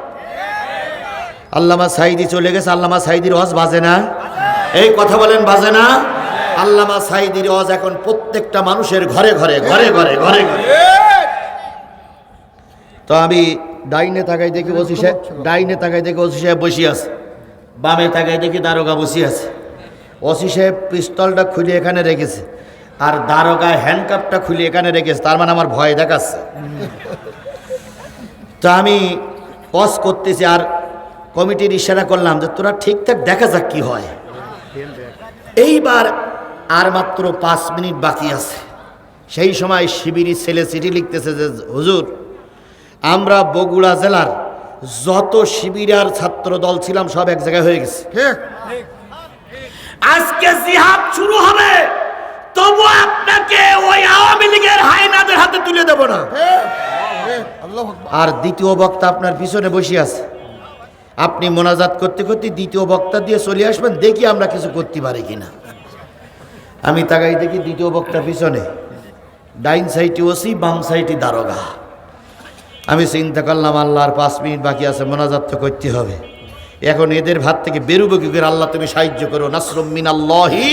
S1: আল্লামা সাইদি চলে গেছে, আল্লামা সাইদির ওয়াজ বাজে না? এই কথা বলেন, বাজে না? আল্লামা সাইদির ওয়াজ এখন প্রত্যেকটা মানুষের ঘরে ঘরে ঘরে ঘরে ঘরে ঘরে। তো আমি ডাইনে তাকাই দেখি ওসি সাহেব বসে আছে, বামে তাকাই দেখি দারোগা বসে আছে। ওসি সাহেব পিস্তলটা খুলে এখানে রেখেছে, আর দারোগা হ্যান্ডকাপটা খুলে এখানে রেখেছে। তার মানে আমার ভয় দেখাচ্ছে। তো আমি পজ করতেছি আর কমিটির ইশারা করলাম যে তোরা ঠিকঠাক দেখা যাক কি হয়। এইবার আর মাত্র 5 মিনিট বাকি আছে। সেই সময় শিবিরি ছেলে চিঠি লিখতেছে যে হুজুর, আমরা বগুড়া জেলার যত শিবির আর ছাত্র দল ছিলাম সব এক জায়গায় হয়ে গেছে। আজকে জিহাদ শুরু হবে, তবু আপনাকে ওই আওয়ামী লীগের হায়নাদের হাতে তুলে দেব না। আর দ্বিতীয় বক্তা আপনার পিছনে বসে আছে, আপনি মোনাজাত করতে করতে দ্বিতীয় বক্তা দিয়ে চলে আসবেন, দেখি আমরা কিছু করতে পারি কিনা। আমি তাকাই দেখি দ্বিতীয় বক্তা পিছনে, ডাইন সাইডে ওসি, বাম সাইডে দারোগা। আমি চিন্তা করলাম, আল্লাহর 5 মিনিট বাকি আছে, মোনাজাত তো করতে হবে। এখন এদের ভাত থেকে বেরোবো কি করে? আল্লাহ তুমি সাহায্য করো। নাসরুম মিনাল্লাহি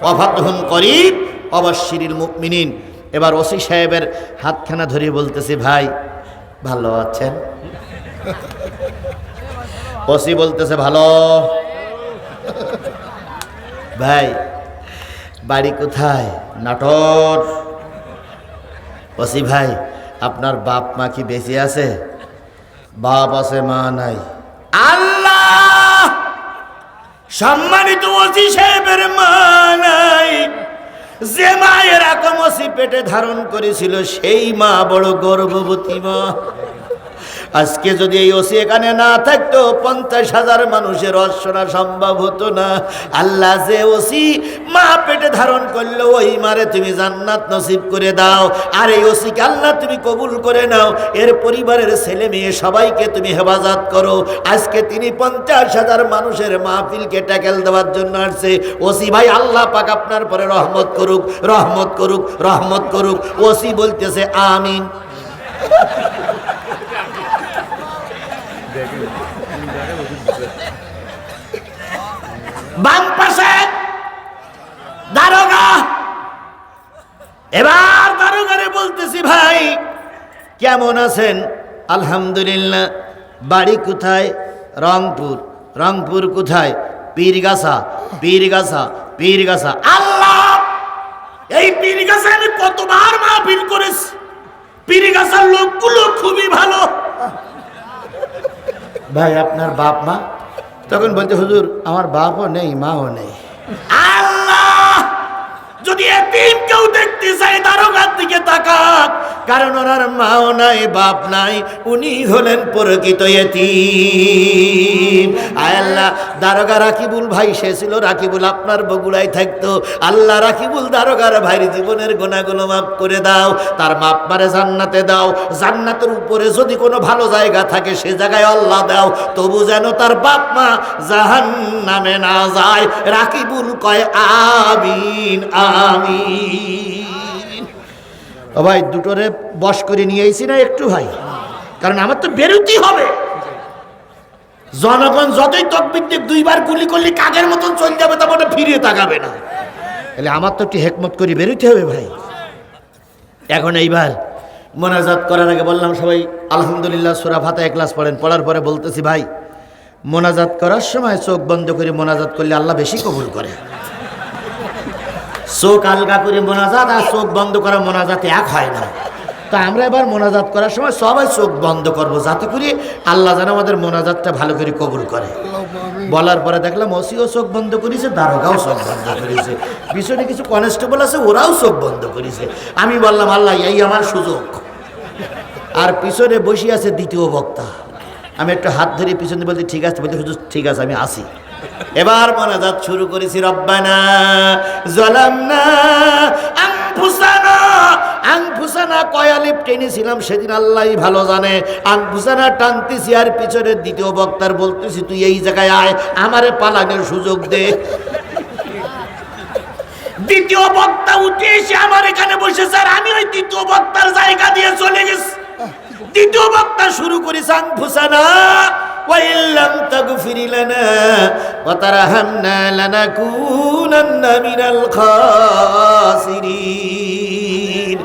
S1: ওয়া ফাতহুন করিব ওয়াবাশশিরিল মুমিনিন। এবার ওসি সাহেবের হাতখানা ধরে বলতেছে, ভাই ভালো আছেন? ওসি বলতেছে, ভালো। ভাই বাড়ি কোথায়? নাটোর। ওসি ভাই আপনার বাপ মা কি বেঁচে আছে? বাপ আছে, মা নাই। আল্লাহ, সম্মানিত ওসি সাহেবের মা নাই। যে মা এরকম ওসি পেটে ধারণ করেছিল সেই মা বড় গর্ভবতী মা। আজকে যদি এই ওসি এখানে না থাকতো 50,000 মানুষের রস শোনা সম্ভব হতো না। আল্লাহ যে ওসি মা পেটে ধারণ করলো ওই মারে তুমি জান্নাত নসিব করে দাও, আর এই ওসিকে আল্লাহ তুমি কবুল করে নাও, এর পরিবারের ছেলে মেয়ে সবাইকে তুমি হেফাজত করো। আজকে তিনি 50,000 মানুষের মাহফিলকে ট্যাকেল দেওয়ার জন্য আসছে। ওসি ভাই আল্লাহ পাক আপনার পরে রহমত করুক, রহমত করুক, রহমত করুক। ওসি বলতেছে আমিন। বাম পাশে দারোগা, এবার দারোগারে বলতেছি ভাই কেমন আছেন? আলহামদুলিল্লাহ। বাড়ি কোথায়? রংপুর। রংপুর কোথায়? পীরগাছা। পীরগাছা, পীরগাছা। আল্লাহ, এই পীরগাছা আমি কতবার মাহফিল করেছি, পীরগাছার লোকগুলো খুবই ভালো। ভাই আপনার বাপ মা? তখন বলতে হুজুর আমার বাপও নেই মাও নেই। আল্লাহ, যদি এতিম কেউ দেখতে চাই দারোগার দিকে তাকাক, কারণ ওনার মাও নাই বাপ নাই, উনি হলেন প্রকৃত এতিম। আয় আল্লাহ, দারোগা রাকিবুল ভাই সে ছিল রাকিবুল আপনার বগুড়ায় থাকতো। আল্লাহ রাকিবুল দারোগার ভাইয়ের জীবনের গুনাহগুলো মাফ করে দাও, তার বাপ মারে জান্নাতে দাও। জান্নাতের উপরে যদি কোনো ভালো জায়গা থাকে সে জায়গায় আল্লাহ দাও, তবু যেন তার বাপ মা জাহান্নামে না যায়। রাকিবুল কয় আমিন আমিন। ও ভাই দুটোরে বশ করে নিয়ে আইছি না একটু ভাই, কারণ আমার তো বেরোতেই হবে। জনগণ যতই তকবীর দিয়ে দুইবার গুলি করলে কাগের মতন চলে যাবে, তা মানে ফিরিয়ে তাকাবে না। তাহলে আমার তো একটু হেকমত করে বেরোতে হবে ভাই। এখন এইবার মোনাজাত করার আগে বললাম সবাই আলহামদুলিল্লাহ সূরা ফাতিহা ইখলাস পড়েন। পড়ার পরে বলতেছি ভাই মোনাজাত করার সময় চোখ বন্ধ করে মোনাজাত করলে আল্লাহ বেশি কবুল করে। চোখ আলগা করে মোনাজাত আর চোখ বন্ধ করা মোনাজাতে এক হয় না। তা আমরা এবার মোনাজাত করার সময় সবাই চোখ বন্ধ করবো, যাতে করে আল্লাহ যেন আমাদের মোনাজাতটা ভালো করে কবুল করে। বলার পরে দেখলাম ওসিও চোখ বন্ধ করেছে, দারোগাও চোখ বন্ধ করেছে, পিছনে কিছু কনস্টেবল আছে ওরাও চোখ বন্ধ করেছে। আমি বললাম আল্লাহ এই আমার সুযোগ। আর পিছনে বসে আছে দ্বিতীয় বক্তা। আমি একটু হাত ধরে পিছনে বলছি ঠিক আছে, বলতে হুজুর ঠিক আছে আমি আসি। এবার মোনাজাত শুরু করেছি। রব্বানা যালামনা আনফুসানা। আনফুসানা কয়ালিপ টেনেছিলাম সেদিন আল্লাহই ভালো জানে। আনফুসানা টানতেছি আর পিছনের দ্বিতীয় বক্তার বলতেছি তুই এই জায়গায় আয়, আমারে পালানোর সুযোগ দে। দ্বিতীয় বক্তা উঠে এসে আমার এখানে বসেছে আর আমি ওই দ্বিতীয় বক্তার জায়গা দিয়ে চলে গেছি। দ্বিতীয় বক্তা শুরু করেছে আনফুসানা وإن لم تغفر لنا وترحمنا لنكونن من الخاسرين।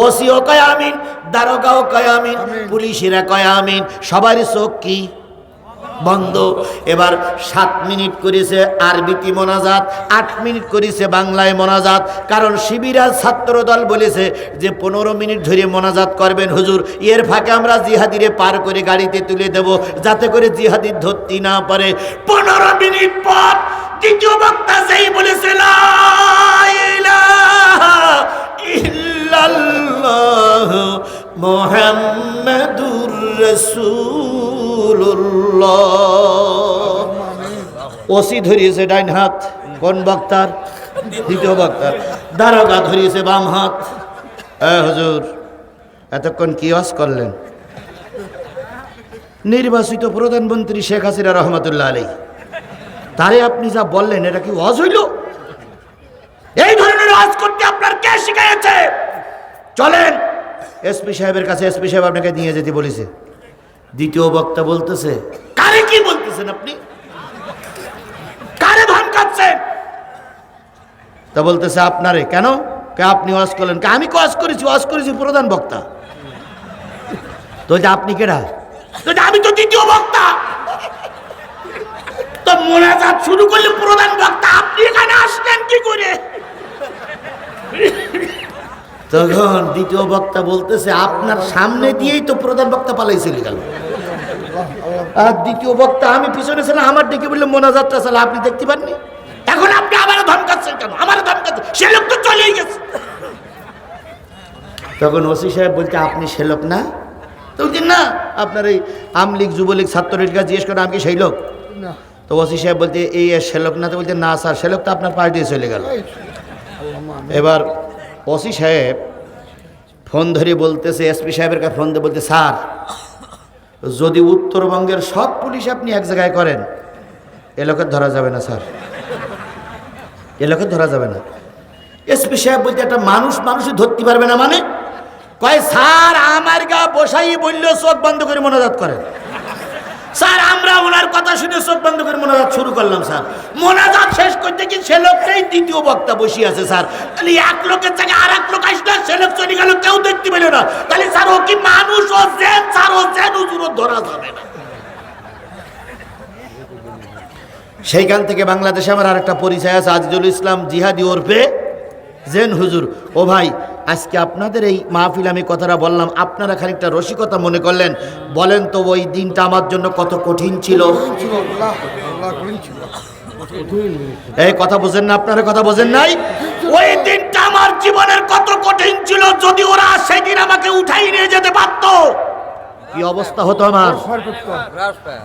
S1: ওসিও কয় আমিন, দারোগাও কয় আমিন, পুলিশেরা কয় আমিন, সবারই চোখ কি বন্ধ। এবার 7 মিনিট করেছে আরবিতে মোনাজাত, 8 মিনিট করেছে বাংলায় মোনাজাত। কারণ শিবিরাজ ছাত্র দল বলেছে যে 15 মিনিট ধরে মোনাজাত করবেন হুজুর, এর ফাঁকে আমরা জিহাদিরে পার করে গাড়িতে তুলে দেব, যাতে করে জিহাদির ধরতে না পারে। 15 মিনিট পর দ্বিতীয় বক্তা যেই বলেছে লা ইলাহা ইল্লাল্লাহ মুহাম্মাদুর রাসূলুল্লাহ। ওসি ধরিয়েছে ডাইন হাত, কোন বক্তার? দ্বিতীয় বক্তার। দারোগা ধরিয়েছে বাম হাত। হুজুর এতক্ষণ কি ওয়াজ করলেন? নির্বাচিত প্রধানমন্ত্রী শেখ হাসিনা রহমতুল্লাহ আলাইহি, তারে আপনি যা বললেন এটা কি ওয়াজ হইল? এই ধরনের ওয়াজ করতে আপনার কে শিখিয়েছে? চলেন এসপি সাহেবের কাছে, এসপি সাহেব আপনাকে নিয়ে যেতে বলেছে। দ্বিতীয় বক্তা বলতেছে কারে কি বলতেছেন আপনি, কারে ধমকাচ্ছেন? তা বলতেছে আপনারে। কেন? আপনি ওয়াজ করলেন? আমি ওয়াজ করেছি, ওয়াজ করেছি প্রধান বক্তা। তো যে আপনি কেডা? তো আমি তো দ্বিতীয় বক্তা। তো মোনাজাত শুরু করলে প্রধান বক্তা, আপনি এখানে আসলেন কি করে? তখন দ্বিতীয় বক্তা বলতেছে আপনার সামনে দিয়েই তো প্রধান বক্তা পালাইছিল গেল। আর দ্বিতীয় বক্তা আমি পিছনে ছিলাম, আমার ডেকে বললে মোনাজাতটা চালা, আপনি দেখতে পাননি? এখন আপনি আবারও ধমকাচ্ছেন কেন? আমার ধমকাচ্ছেন, সে লোক তো চলেই গেছে। তখন ওসি সাহেব বলছে আপনি সে লোক না, তো বলছেন না আপনার এই আমলিগ যুবলীগ ছাত্রলীগ জিজ্ঞেস করে আমি কি সেই লোক?
S5: না
S1: তো ওসি সাহেব বলতে এই সে লোক না, তো বলছে না স্যার সে লোক তো আপনার পাশ দিয়ে চলে গেল। এবার ওসি সাহেব ফোন ধরে বলতেছে, এসপি সাহেবের কাছে ফোন দিয়ে বলতে, স্যার যদি উত্তরবঙ্গের সব পুলিশ আপনি এক জায়গায় করেন এ লোকের ধরা যাবে না স্যার, এ লোকের ধরা যাবে না। এসপি সাহেব বলতে একটা মানুষই ধরতে পারবে না মানে? কয় স্যার আমার গা বসাই বললেও চোখ বন্ধ করে মোনাজাত করেন। স্যার আমরা ওনার কথা শুনে চোখ বন্ধ করে মোনাজাত শুরু করলাম। স্যার মোনাজাত শেষ করতে কি সে লোকটাই দ্বিতীয় বক্তা বসে আছে। স্যার তাহলে এক লোকের জায়গায় আর এক লোক আসলে সে লোক চলে গেল, কেউ দেখতে পেল না। তাহলে স্যার ও কি মানুষ? ও জেন স্যার, ও জেন হুজুর, ধরা যাবে না। সেইখান থেকে বাংলাদেশে আমার আরেকটা পরিচয় আছে, আজিজুল ইসলাম জিহাদি ওরফে জেন হুজুর। ও ভাই আজকে আপনাদের এই মাহফিল আমি কথাটা বললাম, আপনারা খানিকটা রসিকতা মনে করলেন। বলেন তো ওই দিনটা আমার জন্য কত কঠিন ছিল।
S5: আল্লাহ কঠিন ছিল।
S1: এই কথা বোঝেন না, আপনারা কথা বোঝেন নাই? ওই দিনটা আমার জীবনের কত কঠিন ছিল। যদি ওরা সেদিন আমাকে উঠাই নিয়ে যেতে পারত কি অবস্থা হতো আমার?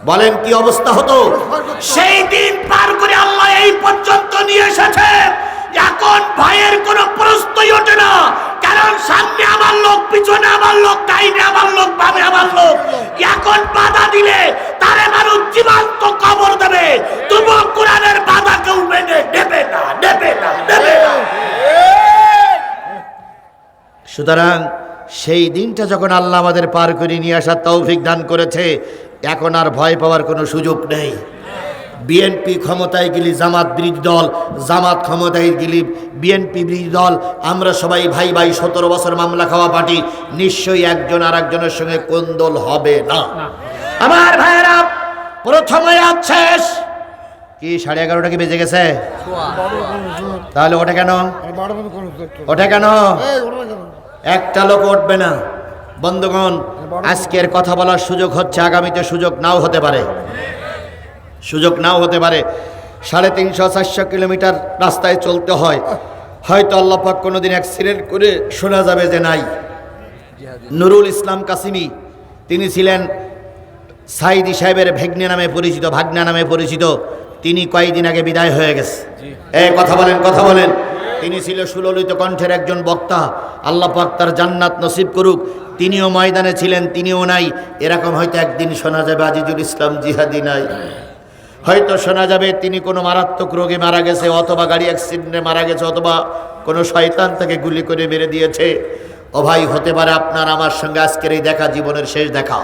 S1: বলেন কি অবস্থা হতো? সেই দিন পার করে আল্লাহ এই পর্যন্ত নিয়ে এসেছে। এখন ভয়ের কোনো প্রশ্নই ওঠে না, কারণ সামনে আমার লোক, পিছনে আমার লোক, ডাইনে আমার লোক, বামে আমার লোক। এখন বাধা দিলে তারে মানুষ জীবন্ত কবর দেবে। তবু কোরআনের বাধা কেউ মেনে নেবে না, নেবে না, নেবে না। সুতরাং সেই দিনটা যখন আল্লাহ আমাদের পার করে নিয়ে আসার তৌফিক দান করেছে, এখন আর ভয় পাওয়ার কোনো সুযোগ নেই। বিএনপি ক্ষমতায় গেলি জামাত বিরোধী দল, জামাত ক্ষমতায় গেলি বিএনপি বিরোধী দল। আমরা সবাই ভাই ভাই, 17 বছর মামলা খাওয়া পার্টি। নিশ্চয়ই একজন আর একজনের সঙ্গে কোন্দল হবে না। আমার ভাইয়েরা, প্রথম আয়াত শেষ। কি 11:30 কি বেজে গেছে? তাহলে ওটা কেন? ওটা কেন? একটা লোক উঠবে না। বন্ধুগণ, আজকের কথা বলার সুযোগ হচ্ছে, আগামীতে সুযোগ নাও হতে পারে, সুযোগ নাও হতে পারে। 350-400 কিলোমিটার রাস্তায় চলতে হয়। হয়তো আল্লাহ পাক কোনোদিন অ্যাক্সিডেন্ট করে শোনা যাবে যে নাই। নুরুল ইসলাম কাসিমি, তিনি ছিলেন সাইদি সাহেবের ভাগ্নে নামে পরিচিত। তিনি কয়েকদিন আগে বিদায় হয়ে গেছে। কথা বলেন, কথা বলেন। তিনি ছিল সুললিত কণ্ঠের একজন বক্তা। আল্লাহ পাক তার জান্নাত নসিব করুক। তিনিও ময়দানে ছিলেন, তিনিও নাই। এরকম হয়তো একদিন শোনা যাবে আজিজুল ইসলাম জিহাদি নাই। হয়তো শোনা যাবে তিনি কোনো মারাত্মক রোগে মারা গেছে, অথবা গাড়ি অ্যাক্সিডেন্টে মারা গেছে, অথবা কোনো শয়তান তাকে গুলি করে মেরে দিয়েছে। ও ভাই, হতে পারে আপনার আমার সঙ্গে আজকের এই দেখা জীবনের শেষ দেখা,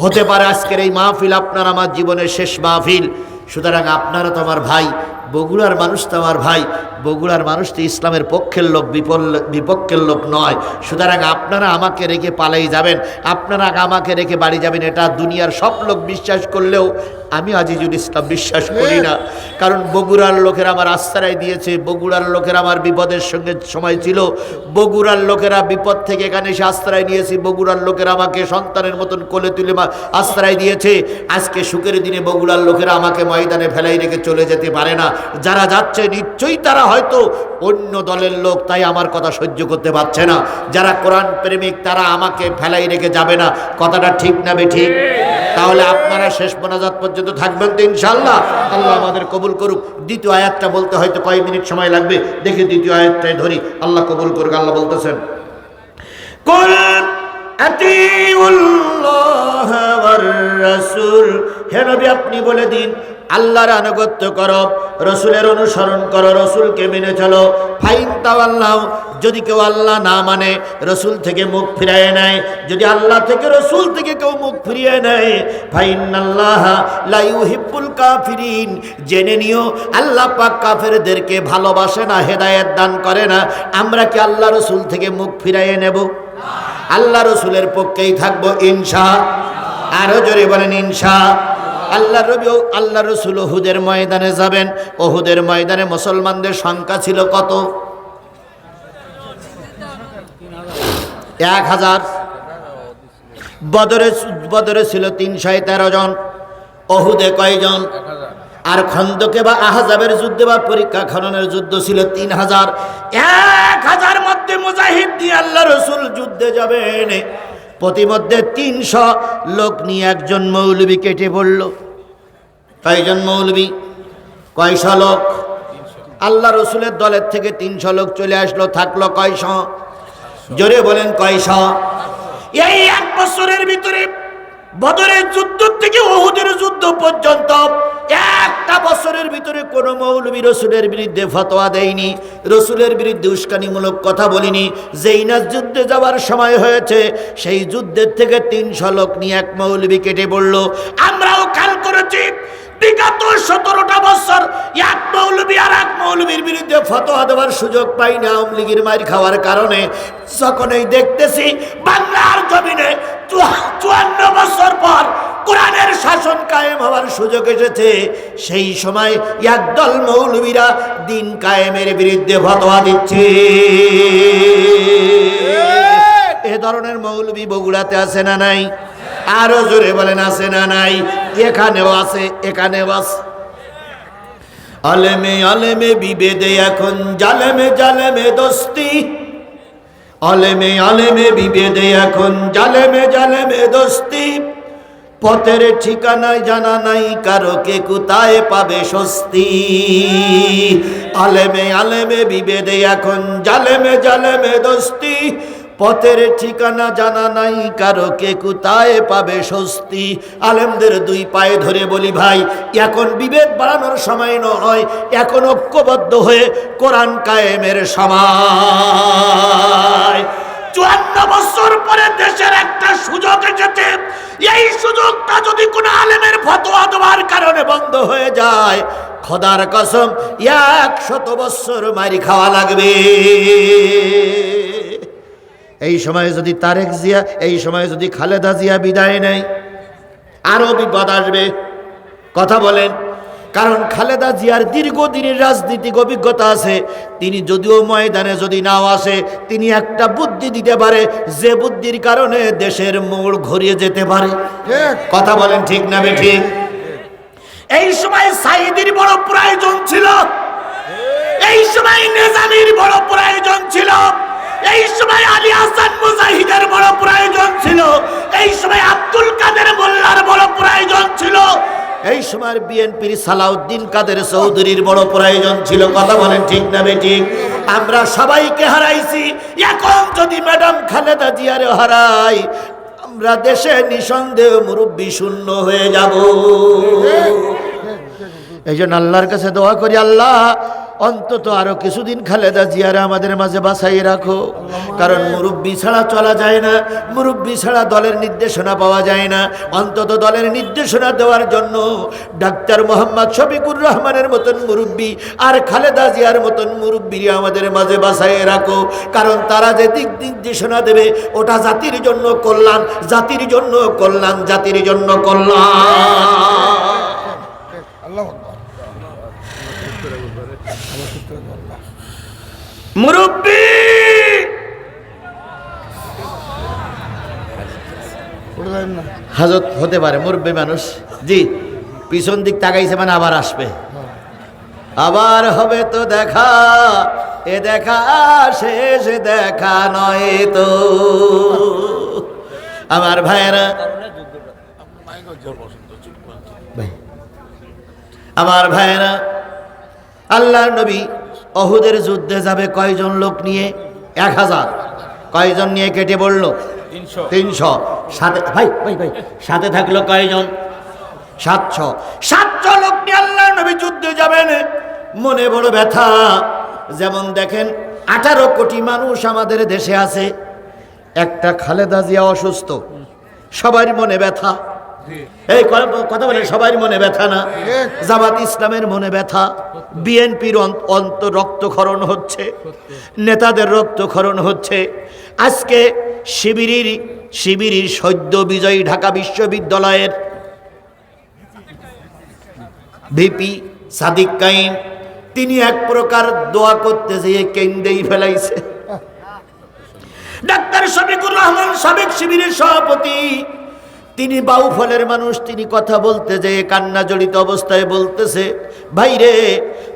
S1: হতে পারে আজকের এই মাহফিল আপনার আমার জীবনের শেষ মাহফিল। সুতরাং আপনারা তো আমার ভাই, বগুড়ার মানুষ তো আমার ভাই। বগুড়ার মানুষ তো ইসলামের পক্ষের লোক, বিপক্ষের লোক নয়। সুতরাং আপনারা আমাকে রেখে পালাই যাবেন, আপনারা আমাকে রেখে বাড়ি যাবেন, এটা দুনিয়ার সব লোক বিশ্বাস করলেও আমি আজিজুল ইসলাম বিশ্বাস করি না। কারণ বগুড়ার লোকেরা আমার আশ্রয় দিয়েছে, বগুড়ার লোকেরা আমার বিপদের সঙ্গে সময় ছিল, বগুড়ার লোকেরা বিপদ থেকে এখানে এসে আশ্রয় নিয়েছি, বগুড়ার লোকেরা আমাকে সন্তানের মতন কোলে তুলে আশ্রয় দিয়েছে। আজকে সুখের দিনে বগুড়ার লোকেরা আমাকে ময়দানে ফেলাই রেখে চলে যেতে পারে না। যারা যাচ্ছে নিশ্চয়ই তারা হয়তো অন্য দলের লোক, তাই আমার কথা সহ্য করতে পারছে না। যারা কোরআন প্রেমিক তারা আমাকে ফেলাই রেখে যাবে না। কথাটা ঠিক না বেঠিক? তাহলে আপনারা শেষ মোনাজাত পর্যন্ত থাকবেন তো ইনশাআল্লাহ? আল্লাহ আমাদের কবুল করুক। দ্বিতীয় আয়াতটা বলতে হয়তো কয়েক মিনিট সময় লাগবে, দেখে দ্বিতীয় আয়াতটাই ধরি। আল্লাহ কবুল করুক। আল্লাহ বলতেছেন, কুল আতিউল্লাহ ওয়ার রাসূল, হে নবী আপনি বলে দিন আল্লাহর আনুগত্য করো, রসুলের অনুসরণ করো, রসুলকে মেনে চলো। ফাইন তাওয়াল্লাহু, যদি কেউ আল্লাহ না মানে, রসুল থেকে মুখ ফিরিয়ে নেয়, যদি আল্লাহ থেকে রসুল থেকে কেউ মুখ ফিরিয়ে নেয়, ফাইনাল্লাহা লা ইউহিব্বুল কাফিরিন, জেনে নিও আল্লাহ পাক কাফেরদেরকে ভালোবাসে না, হেদায়েত দান করে না। আমরা কি আল্লাহ রসুল থেকে মুখ ফিরিয়ে নেব? আল্লাহ রসুলের পক্ষেই থাকবো ইনশাআল্লাহ। আরো জোরে বলেন ইনশাআল্লাহ। আল্লাহ রবি আল্লাহ রসুল ওহুদের ময়দানে যাবেন। ওহুদের ময়দানে মুসলমানদের সংখ্যা ছিল কত? 1000। বদরে ছিল 313 জন। ওহুদে কয়জন? আর খন্দকে বা আহজাবের যুদ্ধে বা পরীক্ষা খননের যুদ্ধ ছিল 3000। 1000 মধ্যে মুজাহিদ দিয়ে আল্লাহ রসুল যুদ্ধে যাবেন। প্রতিমধ্যে 300 লোক নিয়ে একজন মৌলবি কেটে পড়ল। কয়জন মৌলবি? কয়শো লোক? আল্লাহ রসুলের দলের থেকে 300 লোক চলে আসলো, থাকলো কয়শো? জোরে বলেন কয়শো? এই 1 বছরের ভিতরে বদরের যুদ্ধ থেকে উহুদের যুদ্ধ পর্যন্ত একটা বছরের ভিতরে কোন মৌলবী রসুলের বিরুদ্ধে ফতোয়া দেয়নি, রসুলের বিরুদ্ধে উস্কানিমূলক কথা বলিনি। যেই না যুদ্ধে যাওয়ার সময় হয়েছে, সেই যুদ্ধের থেকে 300 লোক নিয়ে এক মৌলবী কেটে পড়ল। আমরাও খেয়াল করেছি বিগত 17টা বছর এক মৌলবী আর এক মৌলবীর বিরুদ্ধে ফতোয়া দেওয়ার সুযোগ পাই না, আওয়ামী লীগের মার খাওয়ার কারণে। যখনই দেখতেছি বাংলার জমিনে 54 বছর পর কোরআনের শাসন কায়েম হওয়ার সুযোগ এসেছে, সেই সময় একদল মৌলবীরা দিন কায়েমের বিরুদ্ধে ফতোয়া দিচ্ছে। এ ধরনের মৌলবী বগুড়াতে আছে না নাই? আরো জোরে বলেন আছে না নাই? এখানেও আছে, এখানেও আছে। আলেমে আলেমে বিভেদে এখন জালেমে জালেমে দোস্তি, আলেমে আলেমে বিভেদে এখন জালেমে জালেমে দোস্তি। পথের ঠিকানায় জানা নাই কারো, কে কোথায় পাবে স্বস্তি। আলেমে আলেমে বিভেদে এখন জালেমে জালেমে দোস্তি। পথের ঠিকানা জানা নাই কারো, কে কোথায় পাবে স্বস্তি। আলেমদের 2 পায়ে ধরে বলি ভাই, এখন বিভেদ বাড়ানোর সময় নয়, এখন ঐক্যবদ্ধ হয়ে কোরআন কায়েমের সময়। 54 বছর পরে দেশের একটা সুযোগ এসেছে, এই সুযোগটা যদি কোনো আলেমের ফতোয়া দেওয়ার কারণে বন্ধ হয়ে যায়, খোদার কসম 100 বছর মারি খাওয়া লাগবে। এই সময়ে যদি তারেক জিয়া, এই সময়ে যদি খালেদা জিয়া বিদায় নেয়, আরো বিপদ আসবে। কথা বলেন। কারণ খালেদা জিয়ার দীর্ঘদিনের রাজনৈতিক অভিজ্ঞতা আছে। তিনি যদিও ময়দানে যদি নাও আসে, তিনি একটা বুদ্ধি দিতে পারে, যে বুদ্ধির কারণে দেশের মোড় ঘুরিয়ে যেতে পারে। কথা বলেন ঠিক না বেঠিক? এই সময় সাইদির বড় প্রয়োজন ছিল, এই সময় নিজামীর বড় প্রয়োজন ছিল, এই সময় আলী হাসান মুজাহিদের বড় প্রয়োজন ছিল, এই সময় আব্দুল কাদের মোল্লার বড় প্রয়োজন ছিল, এই সময় বিএনপির সালাউদ্দিন কাদের চৌধুরীর বড় প্রয়োজন ছিল। কথা বলেন ঠিক না বেঠিক? আমরা সবাইকে হারাইছি। এখন যদি ম্যাডাম খালেদা জিয়ারে হারাই, আমরা দেশে নিঃসন্দেহ মুরব্বী শূন্য হয়ে যাব। এই জন্য আল্লাহর কাছে দোয়া করি, আল্লাহ অন্তত আরো কিছুদিন খালেদা জিয়ারা আমাদের মাঝে বাঁচাই রাখো। কারণ মুরব্বী ছাড়া চলা যায় না, মুরব্বী ছাড়া দলের নির্দেশনা পাওয়া যায় না। অন্তত দলের নির্দেশনা দেওয়ার জন্য ডাক্তার মোহাম্মদ শফিকুর রহমানের মতন মুরব্বী আর খালেদা জিয়ার মতন মুরব্বী আমাদের মাঝে বাঁচাই রাখো। কারণ তারা যে দিক নির্দেশনা দেবে, ওটা জাতির জন্য কল্যাণ, জাতির জন্য কল্যাণ, জাতির জন্য কল্যাণ। মুরব্বী হাজত হতে পারে, মুরব্বী মানুষ। জি, পিছন দিক তাকাইছে মানে আবার আসবে, আবার হবে তো দেখা। এ দেখা শেষ দেখা নয় তো। আমার ভাইয়েরা, আমার ভাইয়েরা, আল্লাহর নবী অহুদের যুদ্ধে যাবে কয়জন লোক নিয়ে? 1000। কয়জন নিয়ে কেটে পড়ল? 300। সাথে ভাই ভাই ভাই সাথে থাকলো কয়জন? 700। 700 লোক নিয়ে আল্লাহর নবী যুদ্ধে যাবেন। মনে বড় ব্যথা। যেমন দেখেন 18 কোটি মানুষ আমাদের দেশে আছে, একটা খালেদা জিয়া অসুস্থ, সবার মনে ব্যথা। এই কথা বলে সবার মনে ব্যথা না? জামাত ইসলামের মনে ব্যথা, বিএনপির রক্তক্ষরণ হচ্ছে, নেতাদের রক্তক্ষরণ হচ্ছে। আজকে শিবিরের সদ্য বিজয়ী ঢাকা বিশ্ববিদ্যালয়ের ভিপি সাদিক কাইম, তিনি এক প্রকার দোয়া করতে যেয়ে কেন্দ্রেই ফেলাইছে। ডাক্তার শফিকুর রহমান সাবেক শিবিরের সভাপতি, তিনি বাউফলের মানুষ, তিনি কথা বলতে যেয়ে কান্না জড়িত অবস্থায় বলতেছে, ভাইরে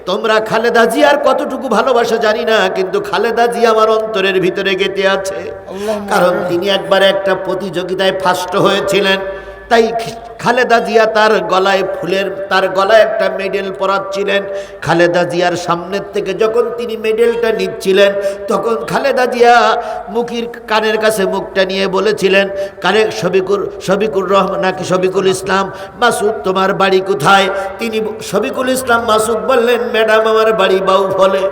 S1: তোমরা খালেদা জিয়ার কতটুকু ভালোবাসা জানি না, কিন্তু খালেদা জিয়া আমার অন্তরের ভিতরে গেঁথে আছে। কারণ তিনি একবার একটা প্রতিযোগিতায় ফার্স্ট হয়েছিলেন, তাই খালেদা জিয়া তার গলায় একটা মেডেল পরাচ্ছিলেন। খালেদা জিয়ার সামনের থেকে যখন তিনি মেডেলটা নিচ্ছিলেন, তখন খালেদা জিয়া কানের কাছে মুখটা নিয়ে বলেছিলেন, কানে শফিকুর রহমান নাকি শফিকুল ইসলাম মাসুদ, তোমার বাড়ি কোথায়? তিনি শফিকুল ইসলাম মাসুদ বললেন, ম্যাডাম আমার বাড়ি বাউফলে।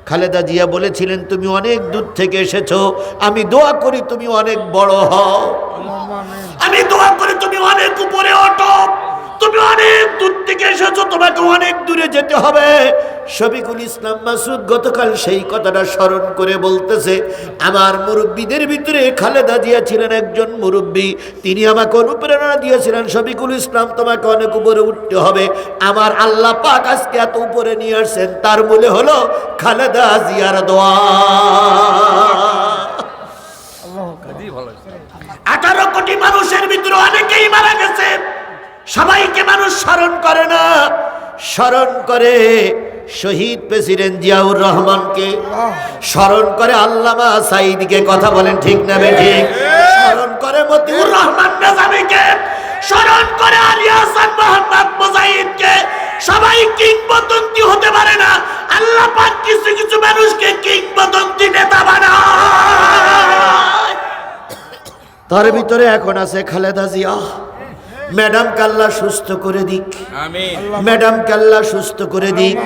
S1: খালেদা জিয়া বলেছিলেন, তুমি অনেক দূর থেকে এসেছো, আমি দোয়া করি তুমি অনেক বড় হও, আমি দোয়া করি তুমি অনেক উপরে ওঠো, তুমি অনেক দূর থেকে এসেছো, তোমাকে অনেক দূরে যেতে হবে। শফিকুল ইসলাম মাসুদ গতকাল সেই কথাটা স্মরণ করে বলতেছে, আমার মুরব্বীদের ভিতরে খালেদা জিয়া ছিলেন একজন মুরব্বী, তিনি আমাকে অনুপ্রেরণা দিয়েছিলেন, শফিকুল ইসলাম তোমাকে অনেক উপরে উঠতে হবে। আমার আল্লাহ পাক আজকে এত উপরে নিয়ে আসছেন, তার মূলে হলো খালেদা জিয়ার দোয়া। 18 কোটি মানুষের ভিতরে অনেকেই মারা গেছে, সবাইকে মানুষ স্মরণ করে না, স্মরণ করে শহীদ প্রেসিডেন্ট জিয়াউর রহমানকে, স্মরণ করে আল্লামা সাঈদীকে, কথা বলেন ঠিক না বেঠিক, স্মরণ করে মতিউর রহমান নিজামীকে, স্মরণ করে আলী হাসান মোহাম্মদ মুজাহিদকে। সবাই কিংবদন্তি হতে পারে না, আল্লাহ পাক কিছু কিছু মানুষকে কিংবদন্তি নেতা বানায়। তার ভিতরে এখন আছে খালেদা জিয়া। ম্যাডাম কাল্লা সুস্থ করে দিক, ম্যাডাম কাল্লা সুস্থ করে দিক,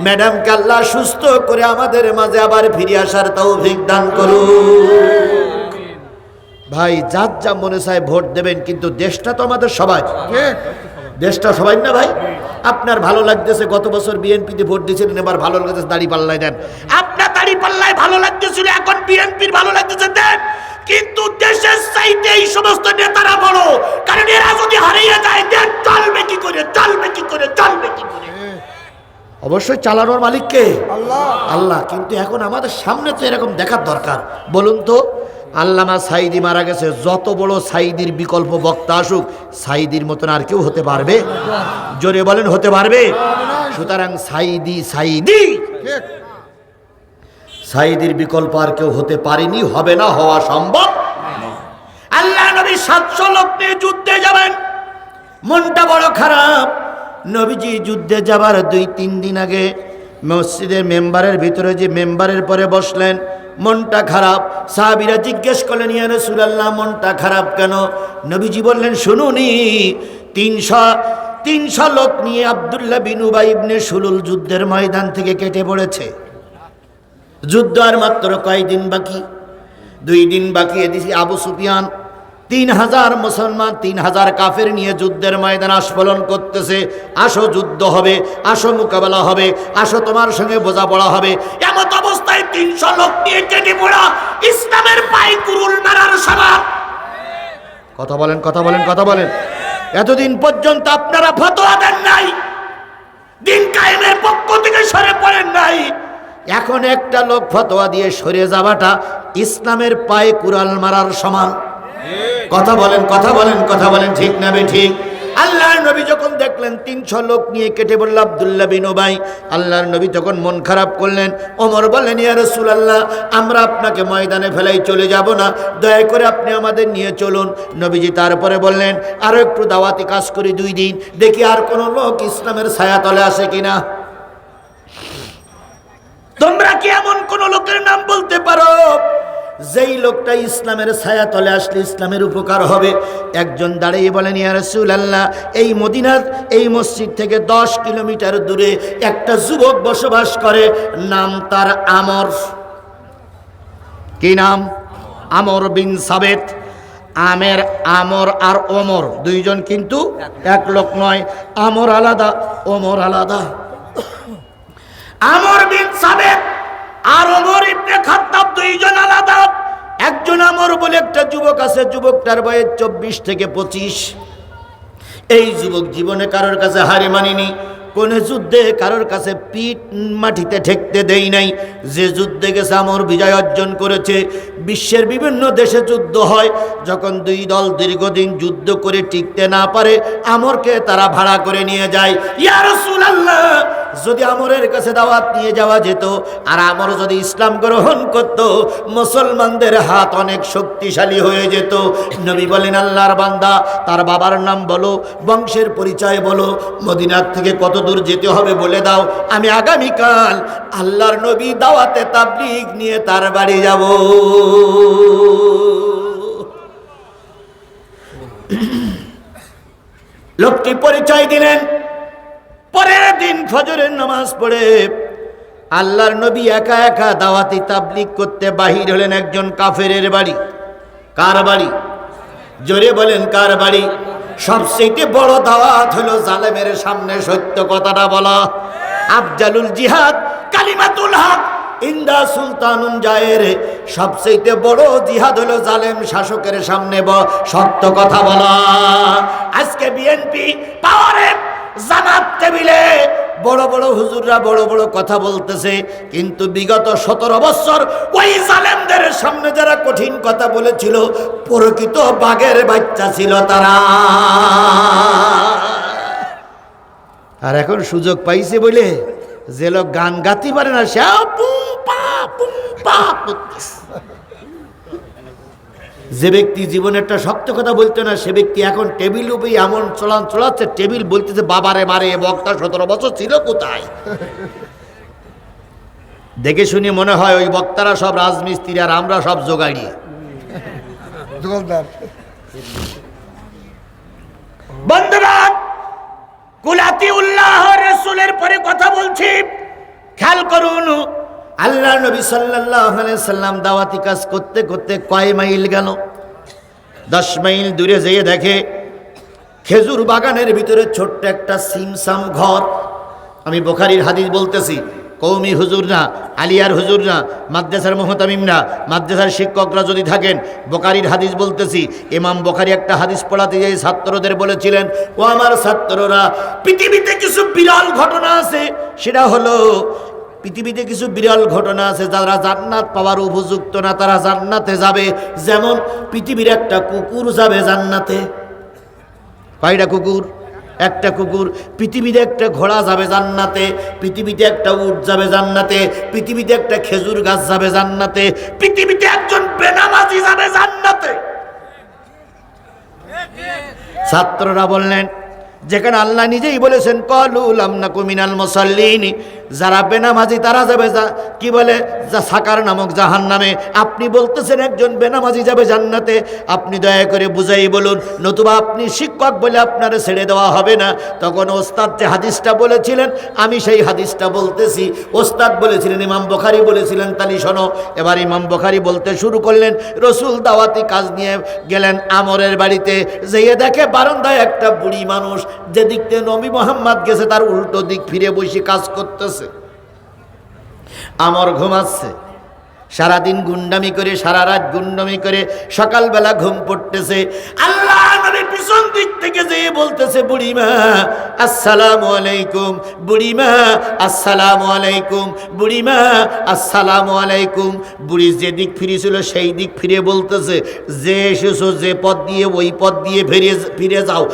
S1: ম্যাডাম কাল্লা সুস্থ করে আমাদের মাঝে আবার ফিরে আসার তৌফিক দান করুন। ভাই যার যা মনে চায় ভোট দেবেন, কিন্তু দেশটা তো আমাদের সবাই, দেশটা সবাই না ভাই। আপনার ভালো লাগতেছে গত বছর বিএনপিতে ভোট দিয়েছিলেন, এবার ভালো লাগতেছে দাড়ি পাল্লায় দেন। আপনার দাড়ি পাল্লায় ভালো লাগতেছিল, এখন বিএনপির ভালো লাগতেছে দেন, কিন্তু দেশের চাইতে এই সমস্ত নেতারা বড়, কারণ এরা যদি হারিয়ে যায় দেন চলবে কি করে, চলবে কি করে, চলবে কি করে? অবশ্যই চালানোর মালিক কে? আল্লাহ। কিন্তু এখন আমাদের সামনে তো এরকম দেখার দরকার। বলুন তো, আল্লামা সাঈদী মারা গেছে, যত বড় সাঈদীর বিকল্প বক্তা আসুক, সাঈদীর মতন আর কেউ হতে পারবে? জোরে বলেন, হতে পারবে? সুতরাং সাঈদী সাঈদীর বিকল্প আর কেউ হতে পারেনি, হবে না, হওয়া সম্ভব। আল্লাহ নবী 700 লোক নিয়ে যুদ্ধে যাবেন, মনটা বড় খারাপ। নবীজি যুদ্ধে যাবার 2-3 দিন আগে মসজিদের মেম্বারের ভিতরে যে মেম্বারের পরে বসলেন, মনটা খারাপ। সাহাবীরা জিজ্ঞেস করলেন, ইয়া রাসূলুল্লাহ মনটা খারাপ কেন? নবীজি বললেন, শুনুনি, 300 লোক নিয়ে আব্দুল্লাহ বিন উবাই ইবনে সুলুল যুদ্ধের ময়দান থেকে কেটে পড়েছে। যুদ্ধ আর মাত্র কয়দিন বাকি? 2 দিন বাকি। এদিকে আবু সুফিয়ান 3000 মুসলমান 3000 কাফের নিয়ে যুদ্ধের ময়দান আস্ফলন করতেছে। আসো যুদ্ধ হবে, আসো মোকাবেলা হবে, আসো তোমার সঙ্গে বোঝাপড়া হবে। এমন অবস্থায় 300 লোক নিয়ে কেটে পড়া ইসলামের পায়ে কুরুল মারার স্বভাব। কথা বলেন, কথা বলেন, কথা বলেন। এতদিন পর্যন্ত আপনারা ফতোয়া দেন নাই, দিন কায়েমের পক্ষ থেকে সরে পড়েন নাই। এখন একটা লোক ফতোয়া দিয়ে সরে যাওয়াটা ইসলামের পায়ে কুড়াল মারার সমান। কথা বলেন, কথা বলেন, কথা বলেন, ঠিক না বেঠিক? আল্লাহর নবী যখন দেখলেন 300 লোক নিয়ে কেটে পড়ল আব্দুল্লাহ বিন উবাই, আল্লাহর নবী তখন মন খারাপ করলেন। ওমর বললেন, ইয়া রাসূলুল্লাহ আমরা আপনাকে ময়দানে ফেলাই চলে যাব না, দয়া করে আপনি আমাদের নিয়ে চলুন। নবীজি তারপরে বললেন, আরো একটু দাওয়াতি কাজ করি 2 দিন, দেখি আর কোন লোক ইসলামের ছায়াতলে আসে কিনা। তোমরা কি এমন কোন লোকের নাম বলতে পারো যেই লোকটা ইসলামের ছায়াতলে আসলে ইসলামের উপকার হবে? একজন দাঁড়িয়ে বলেন, ইয়া রাসূলুল্লাহ এই মদিনার এই মসজিদ থেকে 10 কিলোমিটার দূরে একটা যুবক বসবাস করে, নাম তার আমর। কি নাম? আমর বিন সাবেত। আমর আর ওমর 2 জন কিন্তু এক লোক নয়, আমর আলাদা, ওমর আলাদা। আমর বিন সাবেত আর ওমর ইবনে খাত্তাব 2 জন আলাদা। একজন আমর বলে একটা যুবক আছে, যুবকটার বয়স 24 থেকে 25। এই যুবক জীবনে কারোর কাছে হারি মানিনি, কোন যুদ্ধে কারোর কাছে পিঠ মাটিতে ঠেকতে দেই নাই। যে যুদ্ধে গেছে আমর বিজয় অর্জন করেছে। বিশ্বের বিভিন্ন দেশে যুদ্ধ হয়, যখন দুই দল দীর্ঘদিন যুদ্ধ করে টিকতে না পারে আমরকে তারা ভাড়া করে নিয়ে যায়। ইয়া রাসূলুল্লাহ, যদি আমরের কাছে দাওয়াত নিয়ে যাওয়া যেত আর আমর যদি ইসলাম গ্রহণ করত, মুসলমানদের হাত অনেক শক্তিশালী হয়ে যেত। নবী বলেন, আল্লাহর বান্দা, তার বাবার নাম বলো, বংশের পরিচয় বলো, মদিনার থেকে কত দূর যেতে হবে বলে দাও, আমি আগামীকাল আল্লাহর নবী দাওয়াতে তাবলীগ নিয়ে তার বাড়ি যাব। লোকটি পরিচয় দিলেন। পরের দিন ফজরের নামাজ পড়ে আল্লাহর নবী একা একা দাওয়াতি তাবলীগ করতে বাহির হলেন একজন কাফেরের বাড়ি। কার বাড়ি? জোরে বলেন, কার বাড়ি? সবচেয়ে বড় দাওয়াত হলো জালেমের সামনে সত্য কথাটা বলা। আফজালুল জিহাদ কালিমাতুল হক ইন্দা সুলতানুন জায়ের। সবচেয়ে বড় জিহাদ হলো জালেম শাসকের সামনে সত্য কথা বলা। আজকে বিএনপি পাওয়ারে, জামাত টেবিলে বড় বড় হুজুররা বড় বড় কথা বলতেছে, কিন্তু বিগত 17 বছর ওই জালেমদের সামনে যারা কঠিন কথা বলেছিল প্রকৃত বাঘের বাচ্চা ছিল তারা। আর এখন সুযোগ পাইছে বলে যে লোক গান গাতে পারে না সে যে ব্যক্তি জীবনে একটা শক্ত কথা বলতো না সে ব্যক্তি এখন টেবিল উপরে এমন চলাচ্ছে, টেবিল বলতেছে বাবারে মারে, বক্তা 17 বছর ছিল কোথায়? দেখে শুনে মনে হয় ওই বক্তারা সব রাজমিস্ত্রি আর আমরা সব জোগাড়ি। বন্ধুগণ, কুলাতি উল্লাহ রাসূলের পরে কথা বলছি, খেয়াল করুন। আল্লাহ নবী সাল্লাল্লাহু আলাইহি সাল্লাম দাওয়াতি কাজ করতে করতে কয় মাইল গেল? 10 মাইল দূরে যেয়ে দেখে খেজুর বাগানের ভিতরে ছোট্ট একটা সিমসাম ঘর। আমি বুখারীর হাদিস বলতেছি, কওমি হুজুর না, আলিয়ার হুজুর না, মাদ্রাসার মুহতামিম না, মাদ্রাসার শিক্ষকরা যদি থাকেন, বুখারীর হাদিস বলতেছি। ইমাম বুখারী একটা হাদিস পড়াতে গিয়ে ছাত্রদের বলেছিলেন, ও আমার ছাত্ররা, পৃথিবীতে কিছু বিরল ঘটনা আছে, সেটা হলো পৃথিবীতে কিছু বিরল ঘটনা আছে, যারা জান্নাত পাওয়ার উপযুক্ত না তারা জান্নাতে যাবে। যেমন পৃথিবীর একটা কুকুর যাবে জান্নাতে। কয়টা কুকুর? একটা কুকুর। পৃথিবীতে একটা ঘোড়া যাবে জান্নাতে, পৃথিবীতে একটা উট যাবে জান্নাতে, পৃথিবীতে একটা খেজুর গাছ যাবে জান্নাতে, পৃথিবীতে একজন বেনামাজি যাবে জান্নাতে। ছাত্ররা বললেন, যেখানে আল্লাহ নিজেই বলেছেন ক্বালু লাম নাকু মিনাল মুসাল্লিন, যারা বেনামাজি তারা যাবে কি বলে সাকার নামক জাহান্নামে। আপনি বলতেছেন একজন বেনামাজি যাবে জান্নাতে, আপনি দয়া করে বুঝাই বলুন, নতুবা আপনি শিক্ষক বলে আপনারে ছেড়ে দেওয়া হবে না। তখন ওস্তাদ যে হাদিসটা বলেছিলেন আমি সেই হাদিসটা বলতেছি। ওস্তাদ বলেছিলেন, ইমাম বুখারী বলেছিলেন, তালি শোনো। এবার ইমাম বুখারী বলতে শুরু করলেন, রসুল দাওয়াতি কাজ নিয়ে গেলেন আমরের বাড়িতে, যেয়ে দেখে বারান্দায় একটা বুড়ি মানুষ, যে দিক থেকে নবী মোহাম্মদ গেছে তার উল্টো দিক ফিরে বসে কাজ করতেছে। আমর ঘুমাচ্ছে, সারাদিন গুন্ডামি করে, সারা রাত গুন্ডামি করে, সকালবেলা ঘুম পড়তেছে। আল্লাহ নবী পিছন দিক থেকে যেয়ে বলতেছে, বুড়িমা আসসালামু আলাইকুম, বুড়িমা আসসালামু আলাইকুম, বুড়িমা আসসালামু আলাইকুম। বুড়ি যে দিক ফিরেছিল সেই দিক ফিরে বলতেছে, যে এসেছো যে পথ দিয়ে ওই পথ দিয়ে ফিরে যাও।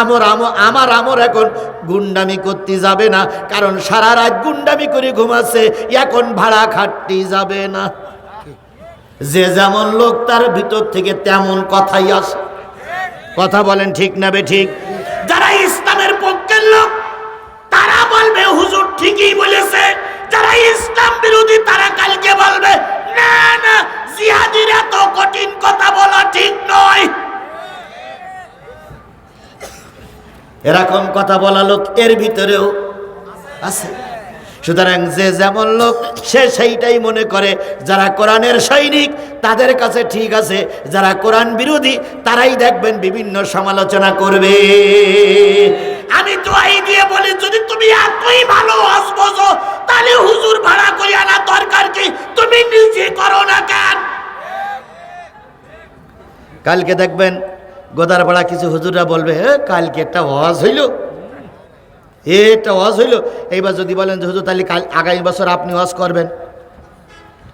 S1: আমার আমর এখন গুন্ডামি করতে যাবে না, কারণ সারা রাত গুন্ডামি করে ঘুমাচ্ছে, এখন ভাড়া খাটতে যাবে না। যে যেমন লোক তার ভিতর থেকে তেমন কথাই আসে। কথা বলেন ঠিক না বে ঠিক? যারা ইসলামের পক্ষের লোক তারা বলবে হুজুর ঠিকই বলেছে, যারা ইসলাম বিরোধী তারা কালকে বলবে না না জিহাদিরা তো কঠিন কথা বলা ঠিক নয়। এরকম কথা বলা লোক এর ভিতরেও আছে। সুতরাং যে যেমন লোক সে সেইটাই মনে করে। যারা কোরআনের সৈনিক তাদের কাছে ঠিক আছে, যারা কোরআন বিরোধী তারাই দেখবেন বিভিন্ন সমালোচনা করবে। আমি তো এই দিয়ে বলি, যদি তুমি এতই ভালো বোঝো তাহলে হুজুর ভাড়া করে আনা দরকার কি? তুমি নিজে করো না কেন? কালকে দেখবেন গোদারপাড়া কিছু হুজুররা বলবে, কালকে একটা ওয়াজ হইল, এটা ওয়াজ হইল। এইবার যদি বলেন যে হুজুর তাহলে কাল আগামী বছর আপনি ওয়াজ করবেন,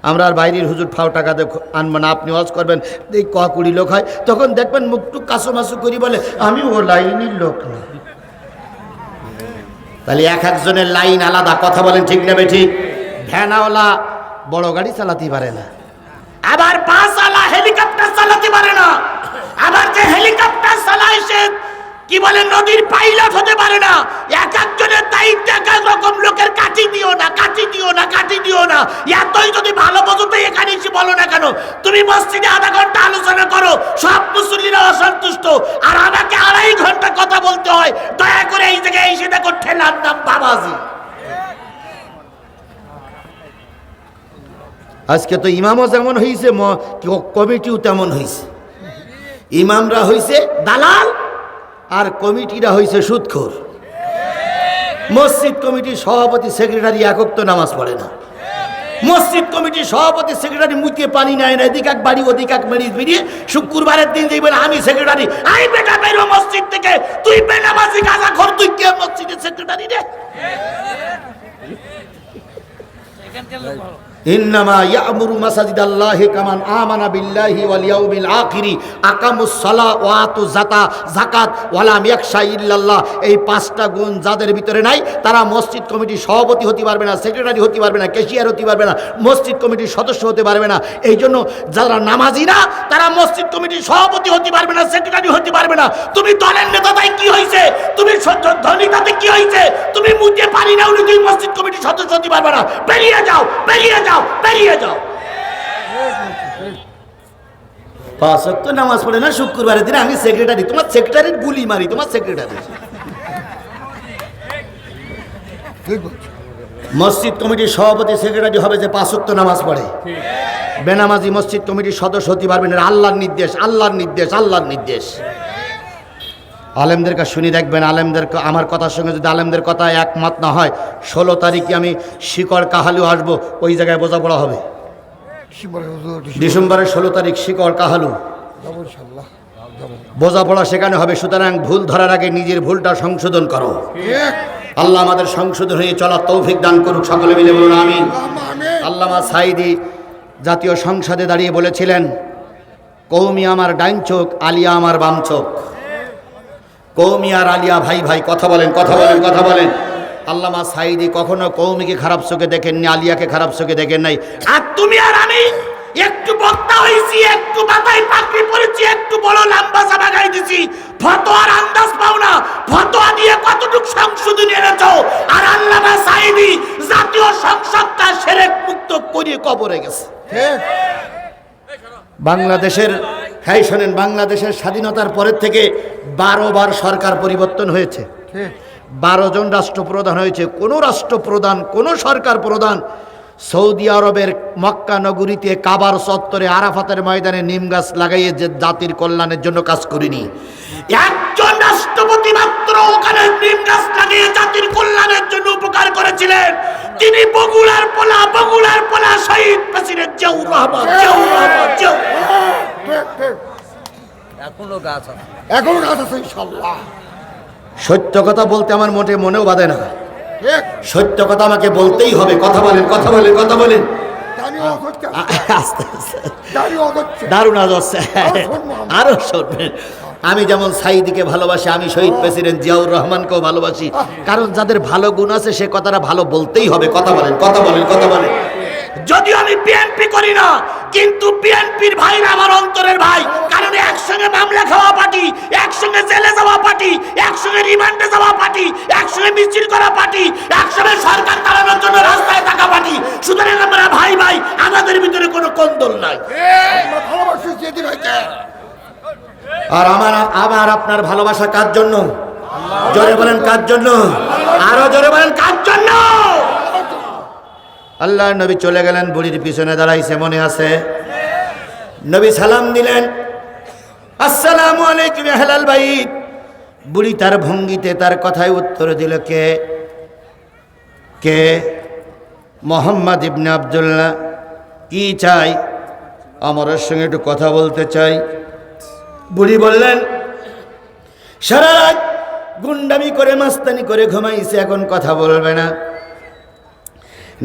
S1: আমরা আর বাইরের হুজুর ফাও টাকা আনবো না, আপনি ওয়াজ করবেন, এই কুড়ি লোক হয়, তখন দেখবেন মুখটুক কাসু মাসু করি বলে আমি ও লাইনের লোক না। তাহলে এক একজনের লাইন আলাদা। কথা বলেন ঠিক না বেঠিক? ভ্যানওয়ালা বড় গাড়ি চালাতে পারে না, আবার বাসওয়ালা হেলিকপ্টার চালাতে পারে না, আবার যে হেলিকপ্টার চালায় সে কি বলে নদীর পাইলট হতে পারে না। এক একজনের দায়িত্ব এক এক রকম। লোকের কাটি দিও না, কাটি দিও না, কাটি দিও না। এতই যদি ভালো বোঝো তো এখানে এসে বলো না কেন? তুমি মসজিদে আধা ঘন্টা আলোচনা করো, সব মুসল্লিরা অসন্তুষ্ট, আর আমাকে 2.5 ঘন্টা কথা বলতে হয়। দয়া করে এই জায়গায় এসে দেখো ঠেলার নাম বাবাজি। আজকে তো ইমামও যেমন হয়েছে, কমিটিও তেমন হয়েছে। ইমামরা হয়েছে দালাল আর কমিটিরা হয়েছে সুদখোর। মসজিদ কমিটির সভাপতি সেক্রেটারি একক তো নামাজ পড়ে না। মসজিদ কমিটির সভাপতি সেক্রেটারি মুখে পানি নেয় না, এদিক এক বাড়ি ওদিক এক মেরিজ বেরিয়ে শুক্রবারের দিন যেই বলে আমি সেক্রেটারি, আই বেটা বেরো মসজিদ থেকে, তুই বেনামাজি গাঁজাখোর, তুই কে মসজিদের সেক্রেটারি রে? ইন্নামা ইয়ামুরু মাসাজিদাল্লাহি কামান আমানা বিল্লাহি ওয়াল ইয়াউমিল আখিরি আকামুস সালাহ ওয়া আতুজ যাকাত ওয়া লাম ইয়াখশা ইল্লাল্লাহ। এই 5টা গুণ যাদের ভিতরে নাই তারা মসজিদ কমিটির সভাপতি হতে পারবে না, সেক্রেটারি হতে পারবে না, ক্যাশিয়ার হতে পারবে না, মসজিদ কমিটির সদস্য হতে পারবে না। এই জন্য যারা নামাজি না তারা মসজিদ কমিটির সভাপতি হতে পারবে না, সেক্রেটারি হতে পারবে না। তুমি দলের নেতা তাই কি হয়েছে, তুমি ধনী তাতে কি হয়েছে, তুমি মুখে পানি না উনি তুই মসজিদ কমিটির সদস্য হতে পারবে না। বেরিয়ে যাও, বেরিয়ে যাও, বেরিয়ে যাও। 5 ওয়াক্ত নামাজ পড়ে না শুক্রবারের দিন, আমি সেক্রেটারি, তোমার সেক্রেটারির গুলি মারি, তোমার সেক্রেটারি। মসজিদ কমিটির সভাপতি সেক্রেটারি হবে যে 5 ওয়াক্ত নামাজ পড়ে। বেনামাজি মসজিদ কমিটির সদস্য হতে পারবে না। আল্লাহর নির্দেশ, আল্লাহর নির্দেশ, আল্লাহর নির্দেশ। আলেমদের কাছে শুনি দেখবেন, আলেমদের আমার কথার সঙ্গে যদি আলেমদের কথা একমত না হয়, 16 তারিখে আমি শিকড় কাহালু আসবো, ওই জায়গায় বোঝাপড়া হবে। ডিসেম্বরের 16 তারিখ শিকড় কাহালু বোঝাপড়া সেখানে হবে। সুতরাং ভুল ধরার আগে নিজের ভুলটা সংশোধন করো। আল্লাহ আমাদের সংশোধন হয়ে চলার তৌফিক দান করুক, সকলে মিলে বলুন আমিন। আল্লামা সাঈদী জাতীয় সংসদে দাঁড়িয়ে বলেছিলেন, কৌমি আমার ডাইন চোখ, আলিয়া আমার বাম চোখ। কৌমি আর আলিয়া ভাই ভাই। কথা বলেন, কথা বলেন, কথা বলেন। আল্লামা সাঈদী কখনো কৌমিকে খারাপ চোখে দেখেননি, আলিয়াকে খারাপ চোখে দেখেন নাই। আর তুমি আর আমি একটু বক্তা হয়েছি, একটু মাথায় পাগড়ি পরেছি, একটু বড় লম্বা জামা গায়ে দিছি, ফতোয়ার আন্দাজ পাও না। ফতোয়া দিয়ে কতটুকু সংশোধনী এনেছো? আর আল্লামা সাঈদী জাতীয় সংসদটা শিরক মুক্ত করে কবরে গেছে। বাংলাদেশের, হ্যাঁ শোনেন, বাংলাদেশের স্বাধীনতার পরের থেকে 12 বার সরকার পরিবর্তন হয়েছে, 12 জন রাষ্ট্রপ্রধান হয়েছে। কোন রাষ্ট্রপ্রধান, কোন সরকার প্রধান সৌদি আরবের মক্কা নগরীতে কাবার চত্বরে আরাফাতের ময়দানে নিম গাছ লাগাইয়ে যে জাতির কল্যাণের জন্য কাজ করিনি। একজন রাষ্ট্রপতি মাত্র ওখানে নিম গাছ লাগিয়ে জাতির কল্যাণের জন্য উপকার করেছিলেন। তিনি বগুড়ার পোলা শহীদ প্রেসিডেন্ট জিয়াউর রহমান।
S4: এখনো গাছ আছে,
S5: এখনো গাছ আছে ইনশাআল্লাহ।
S1: সত্য কথা বলতে আমার মনেও বাধে না, সত্য কথা আমাকে বলতেই হবে। কথা বলেন, কথা বলেন, কথা বলেন। আস্তে আস্তে দারুণ আজ হচ্ছে। আরো শুনবেন, আমি যেমন সাঈদীকে ভালোবাসি, আমি শহীদ প্রেসিডেন্ট জিয়াউর রহমানকেও ভালোবাসি। কারণ যাদের ভালো গুণ আছে সে কথাটা ভালো বলতেই হবে। কথা বলেন, কথা বলেন, কথা বলেন। যদিও আমি বিএনপি করি না, কিন্তু বিএনপির ভাইরা আমার অন্তরের ভাই। কারণ একসঙ্গে মামলা খাওয়া পার্টি, একসঙ্গে জেলে যাওয়া পার্টি, একসঙ্গে রিমান্ডে যাওয়া পার্টি, একসঙ্গে মিছিল করা পার্টি, একসঙ্গে সরকার চালানোর জন্য রাস্তায় থাকা পার্টি। সুতরাং আমরা ভাই ভাই, আমাদের ভিতরে কোনো কোন্দল নাই। আর আমার আপনার ভালোবাসা কার জন্য? জোরে বলেন কার জন্য? আরো জোরে বলেন কার জন্য? আল্লাহ নবী চলে গেলেন, বুড়ির পিছনে দাঁড়াইছে, মনে আছে? নবী সালাম দিলেন, আসসালামু আলাইকুম আহলাল বাইত। বুড়ি তার ভঙ্গিতে তার কথায় উত্তর দিল, কে? কে? মোহাম্মদ ইবনে আব্দুল্লাহ। কি চাই? আমার সঙ্গে একটু কথা বলতে চাই। বুড়ি বললেন, সারা রাত গুন্ডামি করে মাস্তানি করে ঘুমাইছে, এখন কথা বলবে না।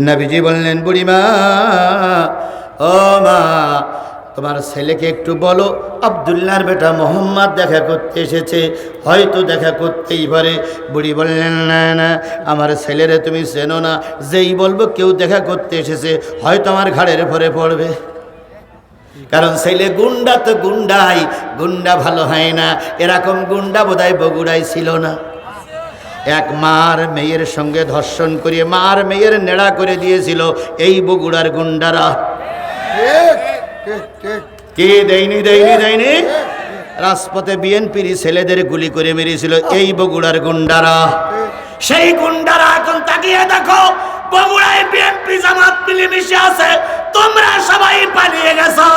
S1: নবীজি বললেন, বুড়িমা, ও মা, তোমার ছেলেকে একটু বলো আব্দুল্লাহর বেটা মোহাম্মদ দেখা করতে এসেছে, হয়তো দেখা করতেই পারে। বুড়ি বললেন, না না, আমার ছেলেরে তুমি চেনো না, যেই বলবো কেউ দেখা করতে এসেছে হয়তো আমার ঘাড়ের পরে পড়বে। কারণ ছেলে গুন্ডা তো গুন্ডাই, গুন্ডা ভালো হয় না, এরকম গুন্ডা বোধহয় বগুড়ায় ছিল না। এক মার মেয়ের সঙ্গে ধর্ষণ করিয়ে মার মেয়ের নেড়া করে দিয়েছিল এই বগুড়ার গুন্ডারা।
S5: ঠিক ঠিক ঠিক
S1: কে দেয়নি দেয়নি দেয়নি? রাজপথে বিএনপির ছেলেদের গুলি করে মেরেছিল এই বগুড়ার গুন্ডারা। সেই গুন্ডারা এখন তাকিয়ে দেখো, বগুড়ায় বিএনপি জামাত মিলেমিশে আছে, তোমরা সবাই পালিয়ে গেছো।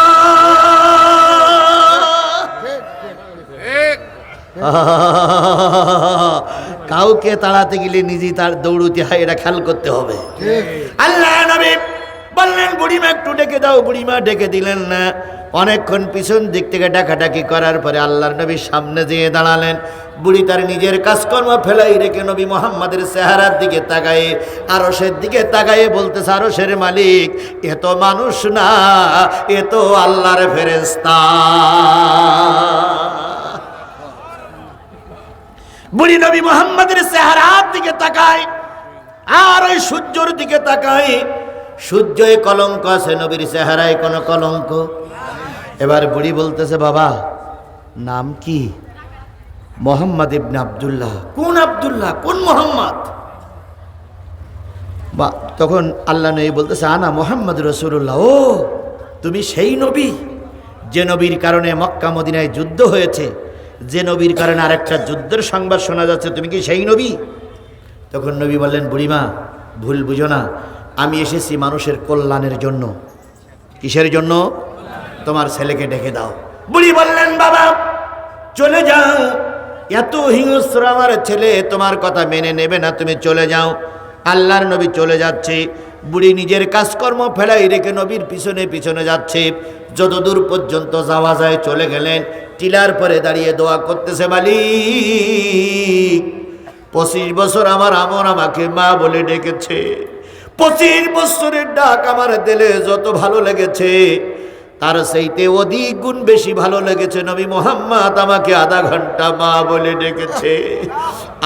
S1: কাউকে তাড়াতে গেলে নিজে তার দৌড়তে হয়, এটা খেয়াল করতে হবে। আল্লাহ নবী বললেন, বুড়িমা একটু ডেকে দাও। বুড়িমা ডেকে দিলেন না। অনেকক্ষণ পিছন দিক থেকে ডাকাডাকি করার পরে আল্লাহর নবীর সামনে যেয়ে দাঁড়ালেন। বুড়ি তার নিজের কাজকর্ম ফেলাই রেখে নবী মুহাম্মাদের চেহারার দিকে তাকায়ে, আরশের দিকে তাকায়ে বলতেছে, আরশের মালিক, এ তো মানুষ না, এ তো আল্লাহর ফেরেশতা। বুড়ি নবী মুহাম্মাদের চেহারার দিকে তাকায় আর ওই সূর্যের দিকে তাকায়। সূর্যে কলঙ্ক আছে, নবীর চেহারায় কোনো কলঙ্ক। এবার বুড়ি বলতেছে, বাবা নাম কি? মোহাম্মদ ইবনে আব্দুল্লাহ। কোন আব্দুল্লাহ, কোন মোহাম্মদ? বা তখন আল্লাহ নবী বলতেছে, আনা মোহাম্মদ রাসূলুল্লাহ। ও, তুমি সেই নবী যে নবীর কারণে মক্কা মদিনায় যুদ্ধ হয়েছে, যে নবীর কারণে আরেকটা যুদ্ধের সংবাদ শোনা যাচ্ছে, তুমি কি সেই নবী? তখন নবী বললেন, বুড়িমা ভুল বুঝো না, আমি এসেছি মানুষের কল্যাণের জন্য। কিসের জন্য? তোমার ছেলেকে ডেকে দাও। বুড়ি বললেন, বাবা চলে যাও, এত হিংস্র আমার ছেলে তোমার কথা মেনে নেবে না, তুমি চলে যাও। আল্লাহর নবী চলে যাচ্ছে। বুড়ি নিজের কাজকর্ম ফেলাই রেখে নবীর পিছনে পিছনে যাচ্ছে। যতদূর পর্যন্ত যাওয়া যায় চলে গেলেন। টিলার পরে দাঁড়িয়ে দোয়া করতেছে, মালিক 25 বছর আমার আমর আমাকে মা বলে ডেকেছে। 25 বছরের ডাক আমার দিলে যত ভালো লেগেছে, তার সেইতে অধিক গুণ বেশি ভালো লেগেছে নবী মুহাম্মদ আমাকে আধা ঘন্টা মা বলে ডেকেছে।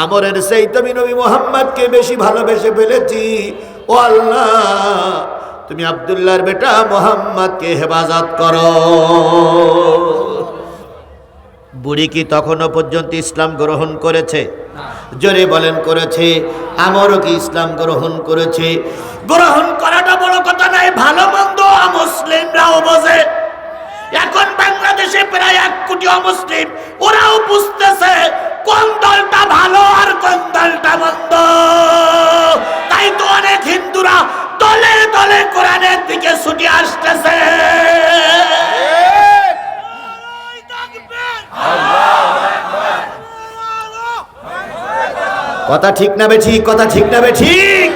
S1: আমরের সেইতে আমি নবী মুহাম্মদকে বেশি ভালোবেসে ফেলেছি। ও আল্লাহ, তুমি আব্দুল্লাহর বেটা মুহাম্মদকে হেফাজত করো। বুড়ি কি তখনও পর্যন্ত ইসলাম গ্রহণ করেছে? জোরে বলেন, করেছে। আমরও কি ইসলাম গ্রহণ করেছে? গ্রহণ করাটা বড় কথা নয়, ভালো মন্দ অমুসলিমরাও বোঝে। এখন বাংলাদেশে প্রায় 1 কোটি অমুসলিম, ওরাও বুঝতেছে কোন দলটা ভালো আর কোন দলটা মন্দ। তাই তো অনেক হিন্দুরা দলে দলে কোরআনের দিকে ছুটে আসতেছে। কথা ঠিক না বেঠিক? কথা ঠিক না বেঠিক?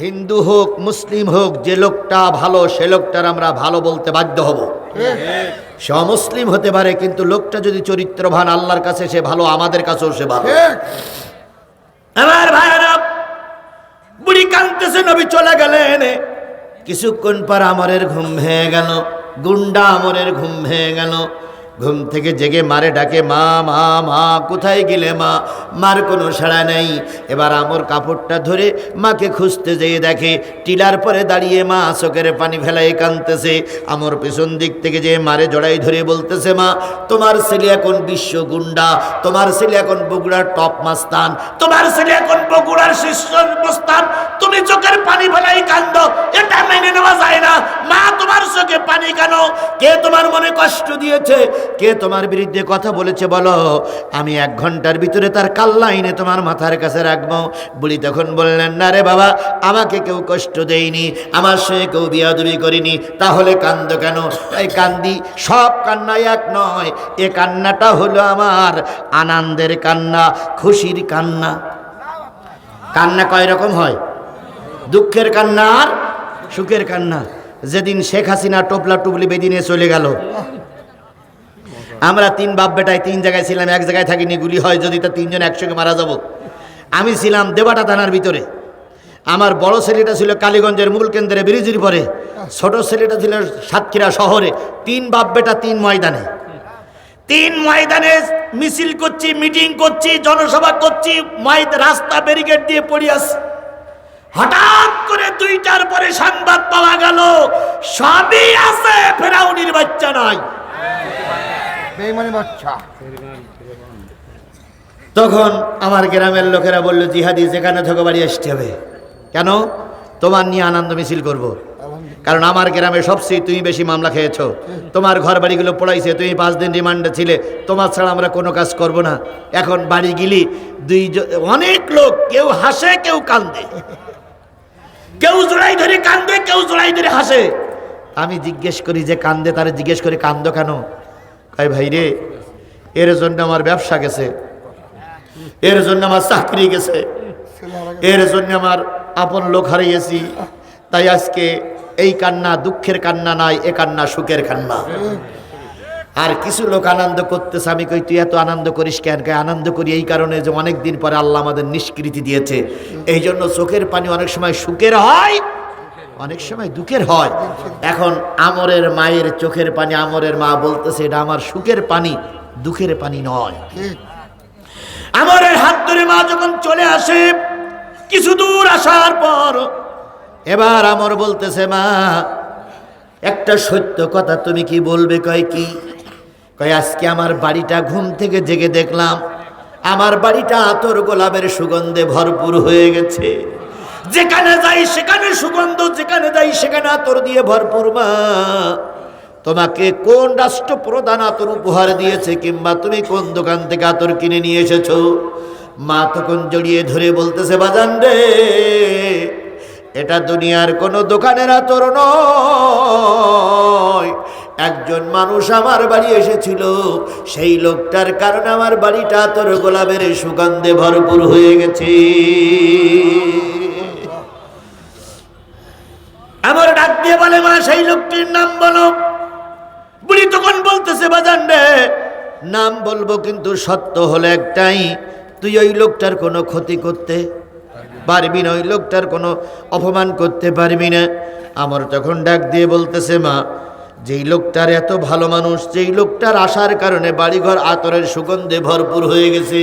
S1: হিন্দু হোক মুসলিম হোক, যে লোকটা ভালো সে লোকটার আমরা ভালো বলতে বাধ্য হব। সে অমুসলিম হতে পারে, কিন্তু লোকটা যদি চরিত্রবান, আল্লাহর কাছে সে ভালো, আমাদের কাছেও সে ভালো। আমার ভাইরা, বুড়ি কাঁদতেছে, নবী চলে গেলেন। কিছুক্ষণ পর আমরের ঘুম ভেঙে গেল, গুন্ডা আমরের ঘুম ভেঙে গেল। ঘুম থেকে জেগে মারে ডাকে, মা মা মা, কোথায় গেলে মা? মার কোনো সাড়া নেই। এবার আমর কাপড়টা ধরে মাকে খুঁজতে যেয়ে দেখে টিলার পরে দাঁড়িয়ে মা চোখের পানি ফেলায় কাঁদতেছে। আমর পেছন দিক থেকে যে মারে জড়াই ধরে বলতেছে, মা তোমার ছেলে এখন বিশ্ব গুন্ডা, তোমার ছেলে এখন বগুড়ার টপ মাস্তান, তোমার ছেলে এখন বগুড়ার শীর্ষ মস্তান, তুমি চোখের পানি ফেলাই কান্দো, এটা মেনে নেওয়া যায় না। মা তোমার চোখে পানি কেন? কে তোমার মনে কষ্ট দিয়েছে? কে তোমার বিরুদ্ধে কথা বলেছে বলো, আমি 1 ঘন্টার ভিতরে তার কাল্লা এনে তোমার মাথার কাছে রাখবো। বুড়ি তখন বললেন, না রে বাবা, আমাকে কেউ কষ্ট দেয়নি, আমার সঙ্গে কেউ বিয়াদবি করিনি, তাহলে কান্দ কেন? এই কান্দি, সব কান্না এক নয়, এ কান্নাটা হলো আমার আনন্দের কান্না, খুশির কান্না। কান্না কয় রকম হয়? দুঃখের কান্না আর সুখের কান্না। যেদিন শেখ হাসিনা টোপলা টুপলি বেদিনে চলে গেল, আমরা 3 বাপ বেটায় 3 জায়গায় ছিলাম, এক জায়গায় থাকিনি। গুলি হয় যদি তা 3 জন একসঙ্গে মারা যাব। আমি ছিলাম দেবাটা থানার ভিতরে। আমার বড় ছেলেটা ছিল কালীগঞ্জের মূল কেন্দ্রে ব্রিজির পরে, ছোট ছেলেটা ছিল সাতক্ষীরা শহরে। 3 বাপ বেটা 3 ময়দানে, 3 ময়দানে মিছিল করছি, মিটিং করছি, জনসভা করছি, রাস্তা ব্যারিকেড দিয়ে পড়ে আছি। হঠাৎ করে 2টার পরে সংবাদ পাওয়া গেল সবই আছে, ফেরাউনির বাচ্চা নাই।
S5: বেঈমানি বাচ্চা।
S1: তখন আমার গ্রামের লোকেরা বলল, জিহাদি যেখানে থাকো বাড়ি আসতে হবে। কেন? তোমার নিয়ে আনন্দ মিছিল করব। কারণ আমার গ্রামে সবচেয়ে তুমি বেশি মামলা খেয়েছো, তোমার ঘর বাড়িগুলো পড়াইছে, তুমি 5 দিন রিমান্ডে ছিলে, তোমার ছাড়া আমরা কোনো কাজ করব না। এখন বাড়ি গেলি অনেক লোক, কেউ হাসে কেউ কান্দে, কেউ জোড়াই ধরে কান্দে, কেউ জোড়াই ধরে হাসে। আমি জিজ্ঞেস করি যে কান্দে, তারে জিজ্ঞেস করি কান্দো কেন? কয় ভাই রে, এর জন্য আমার ব্যবসা গেছে, এর জন্য আমার চাকরি গেছে, এর জন্য আমার আপন লোক হারিয়েছি, তাই আজকে এই কান্না দুঃখের কান্না নাই, এ কান্না সুখের কান্না। আর কিছু লোক আনন্দ করতেছে। আমি কই তুই এত আনন্দ করিস কেন? কয় আনন্দ করি এই কারণে যে অনেক দিন পরে আল্লাহ আমাদের নিষ্কৃতি দিয়েছে, এই জন্য চোখের পানি অনেক সময় সুখের হয়, অনেক সময় দুঃখের হয়। এখন আমরের মায়ের চোখের পানি, আমরের মা বলতেছে এটা আমার সুখের পানি, দুঃখের পানি নয়। আমরের হাত ধরে মা যখন চলে আসে, কিছু দূর আসার পর এবার আমর বলতেছে, মা একটা সত্য কথা তুমি কি বলবে? কয় কি? কয় আজকে আমার বাড়িটা ঘুম থেকে জেগে দেখলাম আমার বাড়িটা আতর গোলাপের সুগন্ধে ভরপুর হয়ে গেছে। যেখানে যাই সেখানে সুগন্ধ, যেখানে যাই সেখানে আতর দিয়ে ভরপুর। মা তোমাকে কোন রাষ্ট্রপ্রধান আতর উপহার দিয়েছে, কিংবা তুমি কোন দোকান থেকে আতর কিনে নিয়ে এসেছো? মা তখন জড়িয়ে ধরে বলতেছে, বাজান রে, এটা দুনিয়ার কোনো দোকানের আতর নয়, একজন মানুষ আমার বাড়ি এসেছিল, সেই লোকটার কারণে আমার বাড়িটা আতর গোলাপের সুগন্ধে ভরপুর হয়ে গেছে। আমার ডাক দিয়ে বলে, মা সেই লোকটির নাম বলো। বুড়ি তখন বলতেছে, বাজান রে, নাম বলবো কিন্তু সত্য হলো একটাই, তুই ওই লোকটার কোনো ক্ষতি করতে পারবি না, ওই লোকটার কোনো অপমান করতে পারবি না। আমার তখন ডাক দিয়ে বলতেছে, মা যেই লোকটার এত ভালো মানুষ, যেই লোকটার আসার কারণে বাড়িঘর আতরের সুগন্ধে ভরপুর হয়ে গেছে,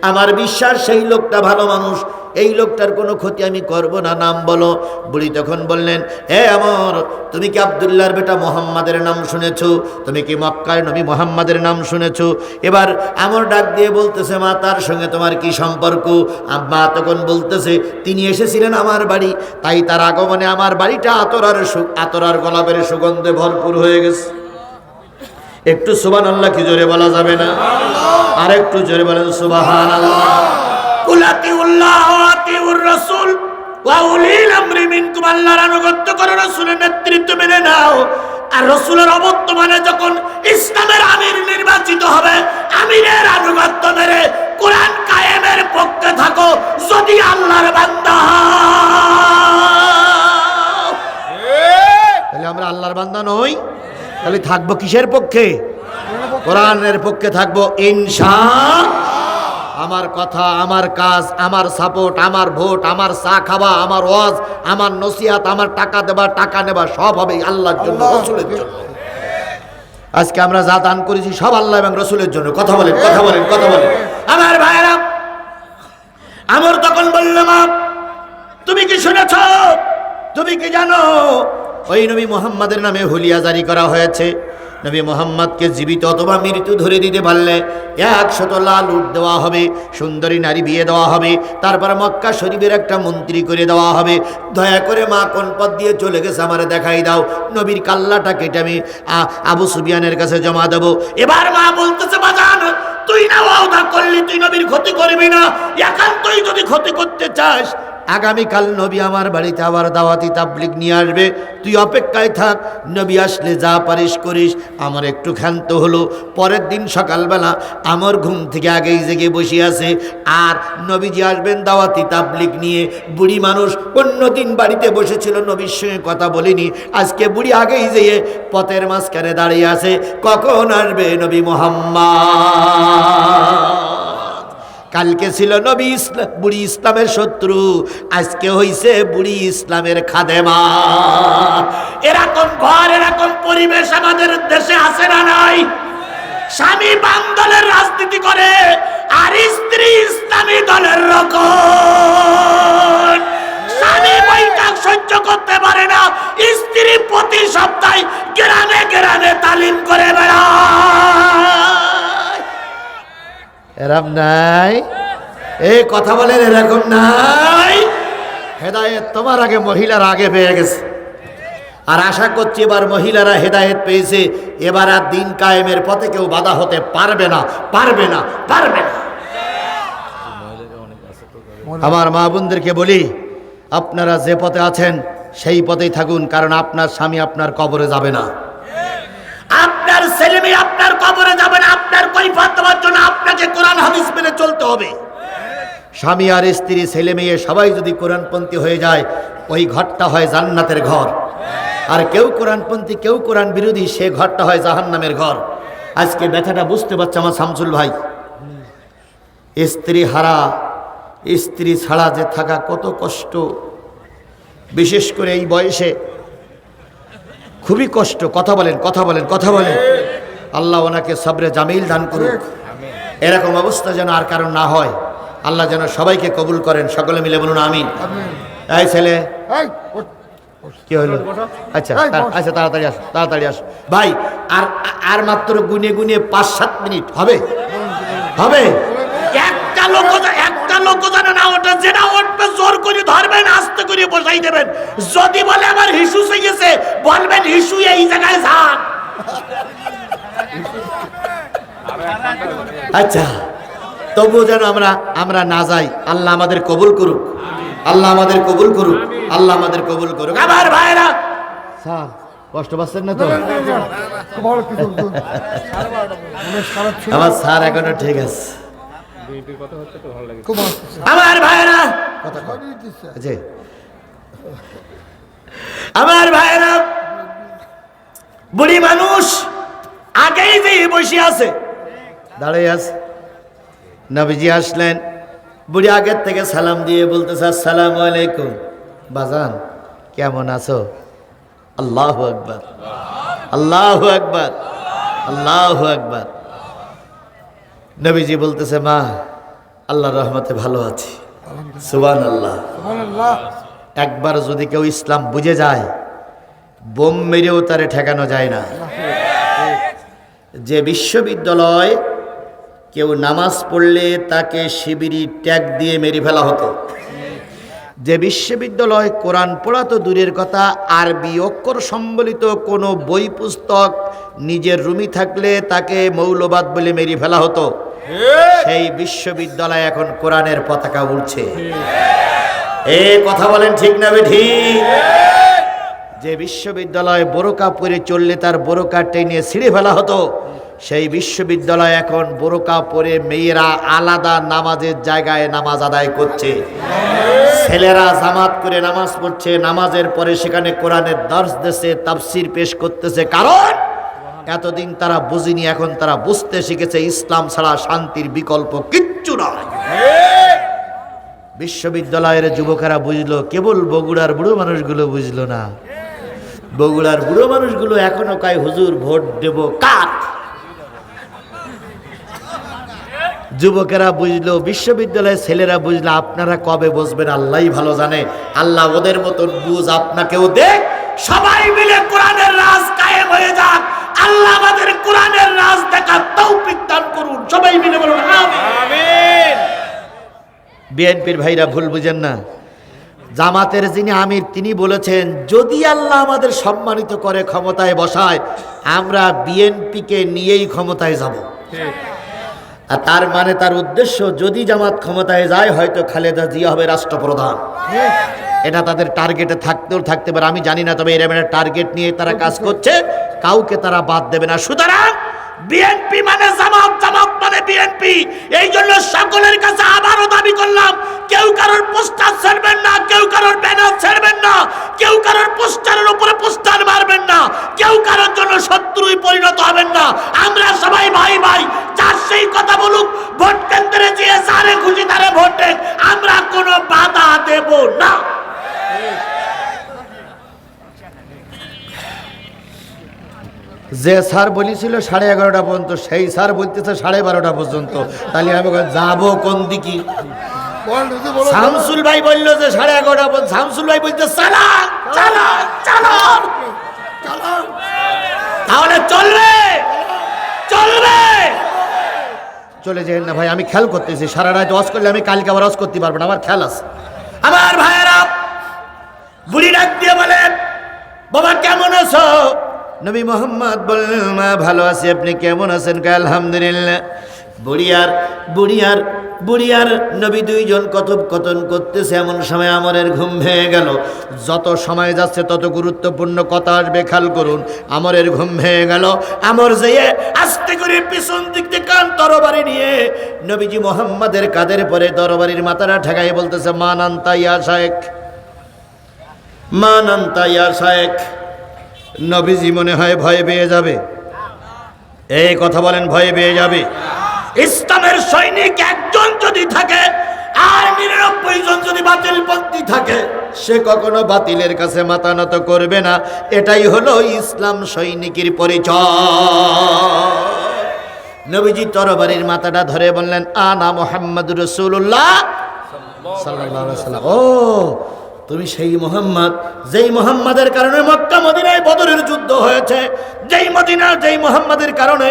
S1: আমার বিশ্বাস সেই লোকটা ভালো মানুষ, এই লোকটার কোনো ক্ষতি আমি করব না, নাম বলো। বুড়ি তখন বললেন, হে আমর, তুমি কি আব্দুল্লাহর বেটা মোহাম্মদের নাম শুনেছো? তুমি কি মক্কার নবী মোহাম্মদের নাম শুনেছো? এবার আমর ডাক দিয়ে বলতেছে, মা তার সঙ্গে তোমার কি সম্পর্ক? মা তখন বলতেছে, তিনি এসেছিলেন আমার বাড়ি, তাই তার আগমনে আমার বাড়িটা আতর আর গোলাপের সুগন্ধে ভরপুর হয়ে গেছে। একটু সুবহানাল্লাহ কি জোরে বলা যাবে না? আর একটু জোরে বলেন সুবহানাল্লাহ। কুলাতিউল্লাহ ওয়া আতিউর রাসূল ওয়া উলিল আমরি মিনকুম, আল্লাহর আনুগত্য করো, রাসূলের নেতৃত্ব মেনে নাও। আর রাসূলের অবর্তমানে যখন ইসলামের আমির নির্বাচিত হবে, আমিরের আনুগত্য মেনে কোরআন কায়েমের পক্ষে থাকো, যদি আল্লাহর বান্দা হও। তাহলে আমরা আল্লাহর বান্দা নই, তাহলে থাকবো কিসের পক্ষে? কোরআনের পক্ষে থাকবো ইনশাআল্লাহ। আমার কথা, আমার কাজ, আমার সাপোর্ট, আমার ভোট, আমার চা খাওয়া, আমার ওয়াজ, আমার নসিহত, আমার টাকা দেবা, টাকা নেবা, সব হবে আল্লাহর জন্য, রাসূলের জন্য। আজকে আমরা যা দান করেছি সব আল্লাহ এবং রাসূলের জন্য। কথা বলেন, কথা বলেন, কথা বলেন আমার ভাইয়েরা। আমর তখন বলল, মা তুমি কি শুনেছ, তুমি কি জানো ওই নবী মুহাম্মাদের নামে হুলিয়া জারি করা হয়েছে? নবী মুহাম্মদকে জীবিত অথবা মৃত্যু ধরে দিতে পারলে 100 লাল উট দেওয়া হবে, সুন্দরী নারী বিয়ে দেওয়া হবে, তারপর মক্কা শরীফের একটা মন্ত্রী করে দেওয়া হবে। দয়া করে মা কোন পথ দিয়ে চলে গেছে আমারে দেখাই দাও, নবীর কাল্লাটা কেটে আমি আবু সুফিয়ানের কাছে জমা দেবো। এবার মা বলতেছে, বাজান তুই না ওয়াদা করলি তুই নবীর ক্ষতি করবি না, একান্তই যদি ক্ষতি করতে চাস আগামীকাল নবী আমার বাড়িতে আবার দাওয়াতি তাবলিগ নিয়ে আসবে, তুই অপেক্ষায় থাক, নবী আসলে যা পারিস করিস। আমার একটু ক্ষান্ত হলো। পরের দিন সকালবেলা আমার ঘুম থেকে আগেই জেগে বসে আছে, আর নবীজি আসবেন দাওয়াতি তাবলিগ নিয়ে। বুড়ি মানুষ অন্যদিন বাড়িতে বসেছিল, নবীর সঙ্গে কথা বলিনি, আজকে বুড়ি আগেই যেয়ে পথের মাঝখানে দাঁড়িয়ে আছে, কখন আসবে নবী মুহাম্মদ। কালকে ছিল নবী বুড়ি ইসলামের শত্রু, আজকে হইছে বুড়ি ইসলামের খাদেমা। এরকম ঘর, এরকম পরিবেশ আমাদের দেশে আছে না নাই? স্বামী বাম দলের রাজনীতি করে আর স্ত্রী ইসলামী দলের রকম। স্বামী বৈঠক সহ্য করতে পারে না, স্ত্রী প্রতি সপ্তাহে গ্রামে গ্রামে তালিম করে বেড়ায়। এরকম নাই? এই কথা বলেন, এরকম নাই? হেদায়েত তোমার আগে মহিলারা আগে পেয়ে গেছে, আর আশা করছি এবার মহিলারা হেদায়েত পেয়েছে, এবার আর দিন কায়েমের পথে কেউ বাধা হতে পারবে না, পারবে না, পারবে না। আমার মা বোনদেরকে বলি, আপনারা যে পথে আছেন সেই পথেই থাকুন, কারণ আপনার স্বামী আপনার কবরে যাবে না, আপনার ছেলে মেয়ে আপনার কবরে যাবে না। আপনার কৈফিয়ত দেওয়ার জন্য আপনাকে কোরআন হাদিস মেনে চলতে হবে। স্বামী আর স্ত্রী, ছেলে মেয়ে সবাই যদি কোরআনপন্থী হয়ে যায়, ওই ঘরটা হয় জান্নাতের ঘর। আর কেউ কোরআনপন্থী, কেউ কোরআন বিরোধী, সে ঘরটা হয় জাহান্নামের ঘর। আজকে ব্যথাটা বুঝতে পারছে আমার শামসুল ভাই। স্ত্রী হারা, স্ত্রী ছাড়া যে থাকা কত কষ্ট, বিশেষ করে এই বয়সে খুবই কষ্ট। কথা বলেন, কথা বলেন, কথা বলেন। আল্লাহ ওনাকে সবরে জামিল দান করুক। এরকম অবস্থা যেন আর কারণ না হয়, আল্লাহ যেন সবাইকে কবুল করেন। সকলে মিলে বলুন আমিন। এই ছেলে,
S5: এই, ওঠ।
S1: কি হলো? আচ্ছা আচ্ছা, তাড়াতাড়ি আস, তাড়াতাড়ি আস ভাই। আর আর মাত্র গুনে গুনে 5-7 মিনিট হবে, হবে। একটা লোক জানে না, ওটা যেটা উঠবে জোর করে ধরবেন, আস্তে করে বসাই দেবেন। যদি বলে আমার হিসু চাইছে, বলবেন হিসু এই জায়গায় যান। আচ্ছা, তবুও যেন আমরা না যাই। আল্লাহ আমাদের কবুল করুক, আল্লাহ আমাদের কবুল করুক, আল্লাহ আমাদের কবুল করুক। আমার ভাইরা, স্যার কষ্ট পাচ্ছেন না তো?
S5: ভালো কিছু মনে খারাপ ছিল,
S1: আমার স্যার এখনো ঠিক আছে।
S5: খুব ভালো।
S1: আমার ভাইরা, জি, আমার ভাইরা, বুড়ি মানুষ আগেই যে বসে আছে, দাঁড়িয়ে আছে। নবীজি আসলেন, বুড়ি আগের থেকে সালাম দিয়ে বলতেছে, আসসালামু আলাইকুম বাজান, কেমন আছো? আল্লাহু আকবার, আল্লাহু আকবার, আল্লাহু আকবার। নবীজি বলতেছে, মা আল্লাহর রহমতে ভালো আছি। সুবহানাল্লাহ।
S5: সুবহানাল্লাহ।
S1: একবার যদি কেউ ইসলাম বুঝে যায়, বোম মেরেও তারে ঠেকানো যায় না। যে বিশ্ববিদ্যালয় কেউ নামাজ পড়লে তাকে শিবিরি ট্যাগ দিয়ে মেরে ফেলা হতো, যে বিশ্ববিদ্যালয় কোরআন পড়া তো দূরের কথা, আরবি অক্ষর সম্বলিত কোনো বই পুস্তক নিজের রুমে থাকলে তাকে মৌলবাদ বলে মেরে ফেলা হতো, সেই বিশ্ববিদ্যালয় এখন কোরআনের পতাকা উড়ছে। এ কথা বলেন ঠিক না ঠিক? যে বিশ্ববিদ্যালয় বোরকা পরে চললে তার বোরকা টেনে ছিঁড়ে ফেলা হতো, সেই বিশ্ববিদ্যালয় এখন বোরকা পরে মেয়েরা আলাদা নামাজের জায়গায় নামাজ আদায় করছে। ছেলেরা জামাত করে নামাজ পড়ছে, নামাজের পরে সেখানে কোরআনের দর্শ দিচ্ছে, তাফসির পেশ করতেছে। কারণ এতদিন তারা বুঝিনি, এখন তারা বুঝতে শিখেছে ইসলাম ছাড়া শান্তির বিকল্প কিচ্ছু নয়। বিশ্ববিদ্যালয়ের যুবকেরা বুঝলো, কেবল বগুড়ার বুড়ো মানুষগুলো বুঝলো না। বগুড়ার বুড়ো মানুষগুলো এখনো কয়, হুজুর ভোট দেব কার? যুবকেরা বুঝলো, বিশ্ববিদ্যালয়ের ছেলেরা বুঝলো। আপনারা কবে বুঝবেন আল্লাহই ভালো জানে। আল্লাহ ওদের মতন বুঝ আপনাকেও দেখ, সবাই মিলে কোরআনের রাজ কায়েম হয়ে যাক। আল্লাহ আমাদের কোরআনের রাজ দেখার তৌফিক দান করুন। সবাই মিলে বলুন আমিন। বিএনপির ভাইরা ভুল বুঝেন না, জামাতের যিনি আমির তিনি বলেছেন, যদি আল্লাহ আমাদের সম্মানিত করে ক্ষমতায় বসায়, আমরা বিএনপিকে নিয়েই ক্ষমতায় যাব। আর তার মানে তার উদ্দেশ্য যদি জামাত ক্ষমতায় যায় হয়তো খালেদা জিয়া হবে রাষ্ট্রপ্রধান। এটা তাদের টার্গেটে থাকতে পারে, আমি জানি না, তবে এরকম একটা টার্গেট নিয়ে তারা কাজ করছে, কাউকে তারা বাদ দেবে না। সুতরাং বিএনপি মানে জামাত, জামাত মানে বিএনপি। এই জন্য সকলের কাছে আবারও দাবি করলাম, কেউ কারোর পোস্টার ছাড়বেন না, কেউ কারোর ব্যানার ছাড়বেন না, কেউ কারোর পোস্টারের উপরে পোস্টার মারবেন না, কেউ কারোর জন্য শত্রুই পরিণত হবেন না। আমরা সবাই ভাই ভাই, যার সেই কথা বলুক, ভোট কেন্দ্রে যেয়ে যারে খুশি তারে ভোট দেন, আমরা কোনো বাধা দেব না। যে স্যার বলেছিল 11:30 পর্যন্ত, সেই স্যার বলতেছে 12:30 পর্যন্ত, তাহলে আমি যাবো কোন দিকে? শামসুল ভাই বললো যে 11:30 পর্যন্ত, শামসুল ভাই বলতে চালান চালান চালান, তাহলে চলবে চলবে। চলে যাই না ভাই, আমি খেয়াল করতেছি, সারা রাত ওয়াজ করলে আমি কালকে আবার ওয়াজ করতে পারবো না, আমার খেয়াল আছে। আমার ভাইয়েরা বুড়ি ডাক দিয়ে বলে, বাবা কেমন আছো? নবী মোহাম্মদ বললেন, মা ভালো আছি, আপনি কেমন আছেন? আলহামদুলিল্লাহ। বুড়িয়ার নবী দুইজন কথোপকথন করতেছে, এমন সময় আমরের ঘুম ভেঙে গেল। যত সময় যাচ্ছে তত গুরুত্বপূর্ণ কথা আসবে, খেয়াল করুন। আমরের ঘুম ভেঙে গেল। আমর যেয়ে আস্তে করে পিছন দিক থেকে কান তরবারি নিয়ে নবীজি মোহাম্মদের কাঁধের পরে তরবারির মাথাটা ঠেকাই বলতেছে, মান আনতা ইয়া শায়েখ, মান আনতা ইয়া শায়েখ। নবীজি মনে হয় ভয় পেয়ে যাবে, এই কথা বলেন, ভয় পেয়ে যাবে। ইসলামের সৈনিক একজন যদি থাকে আর 99 জন যদি বাতিলপন্থী থাকে, সে কখনো বাতিলের কাছে মাথা নত করবে না। এটাই হলো ইসলাম সৈনিকের পরিচয়। নবীজি তরবারির মাথাটা ধরে বললেন, আনা মুহাম্মাদুর রাসূলুল্লাহ সাল্লাল্লাহু আলাইহি ওয়াসাল্লাম। ও তুমি সেই মোহাম্মদ, যেই মোহাম্মদের কারণে মক্কা মদিনায় বদরের যুদ্ধ হয়েছে, যেই মোহাম্মদের কারণে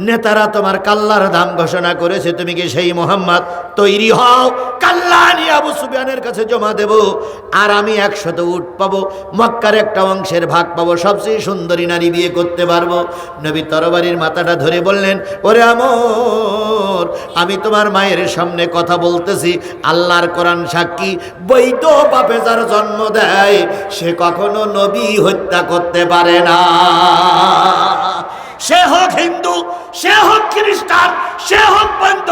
S1: নেতারা তোমার কাল্লার দাম ঘোষণা করেছে, তুমি কি সেই মোহাম্মদ? তৈরি হও, কাল্লা নিয়ে আবু সুফিয়ানের কাছে জমা দেব, আর আমি 100 উট পাবো, মক্কার একটা অংশের ভাগ পাবো, সবচেয়ে সুন্দরী নারী বিয়ে করতে পারবো। নবী তরবারির মাথাটা ধরে বললেন, ওরে আমর, আমি তোমার মায়ের সামনে কথা বলতেছি, আল্লাহর কোরআন সাক্ষী, বৈধ বাপে যার জন্ম দেয় সে কখনো নবী হত্যা করতে পারে না। সে হোক হিন্দু, সে হোক খ্রিস্টান, সে হোক বৌদ্ধ,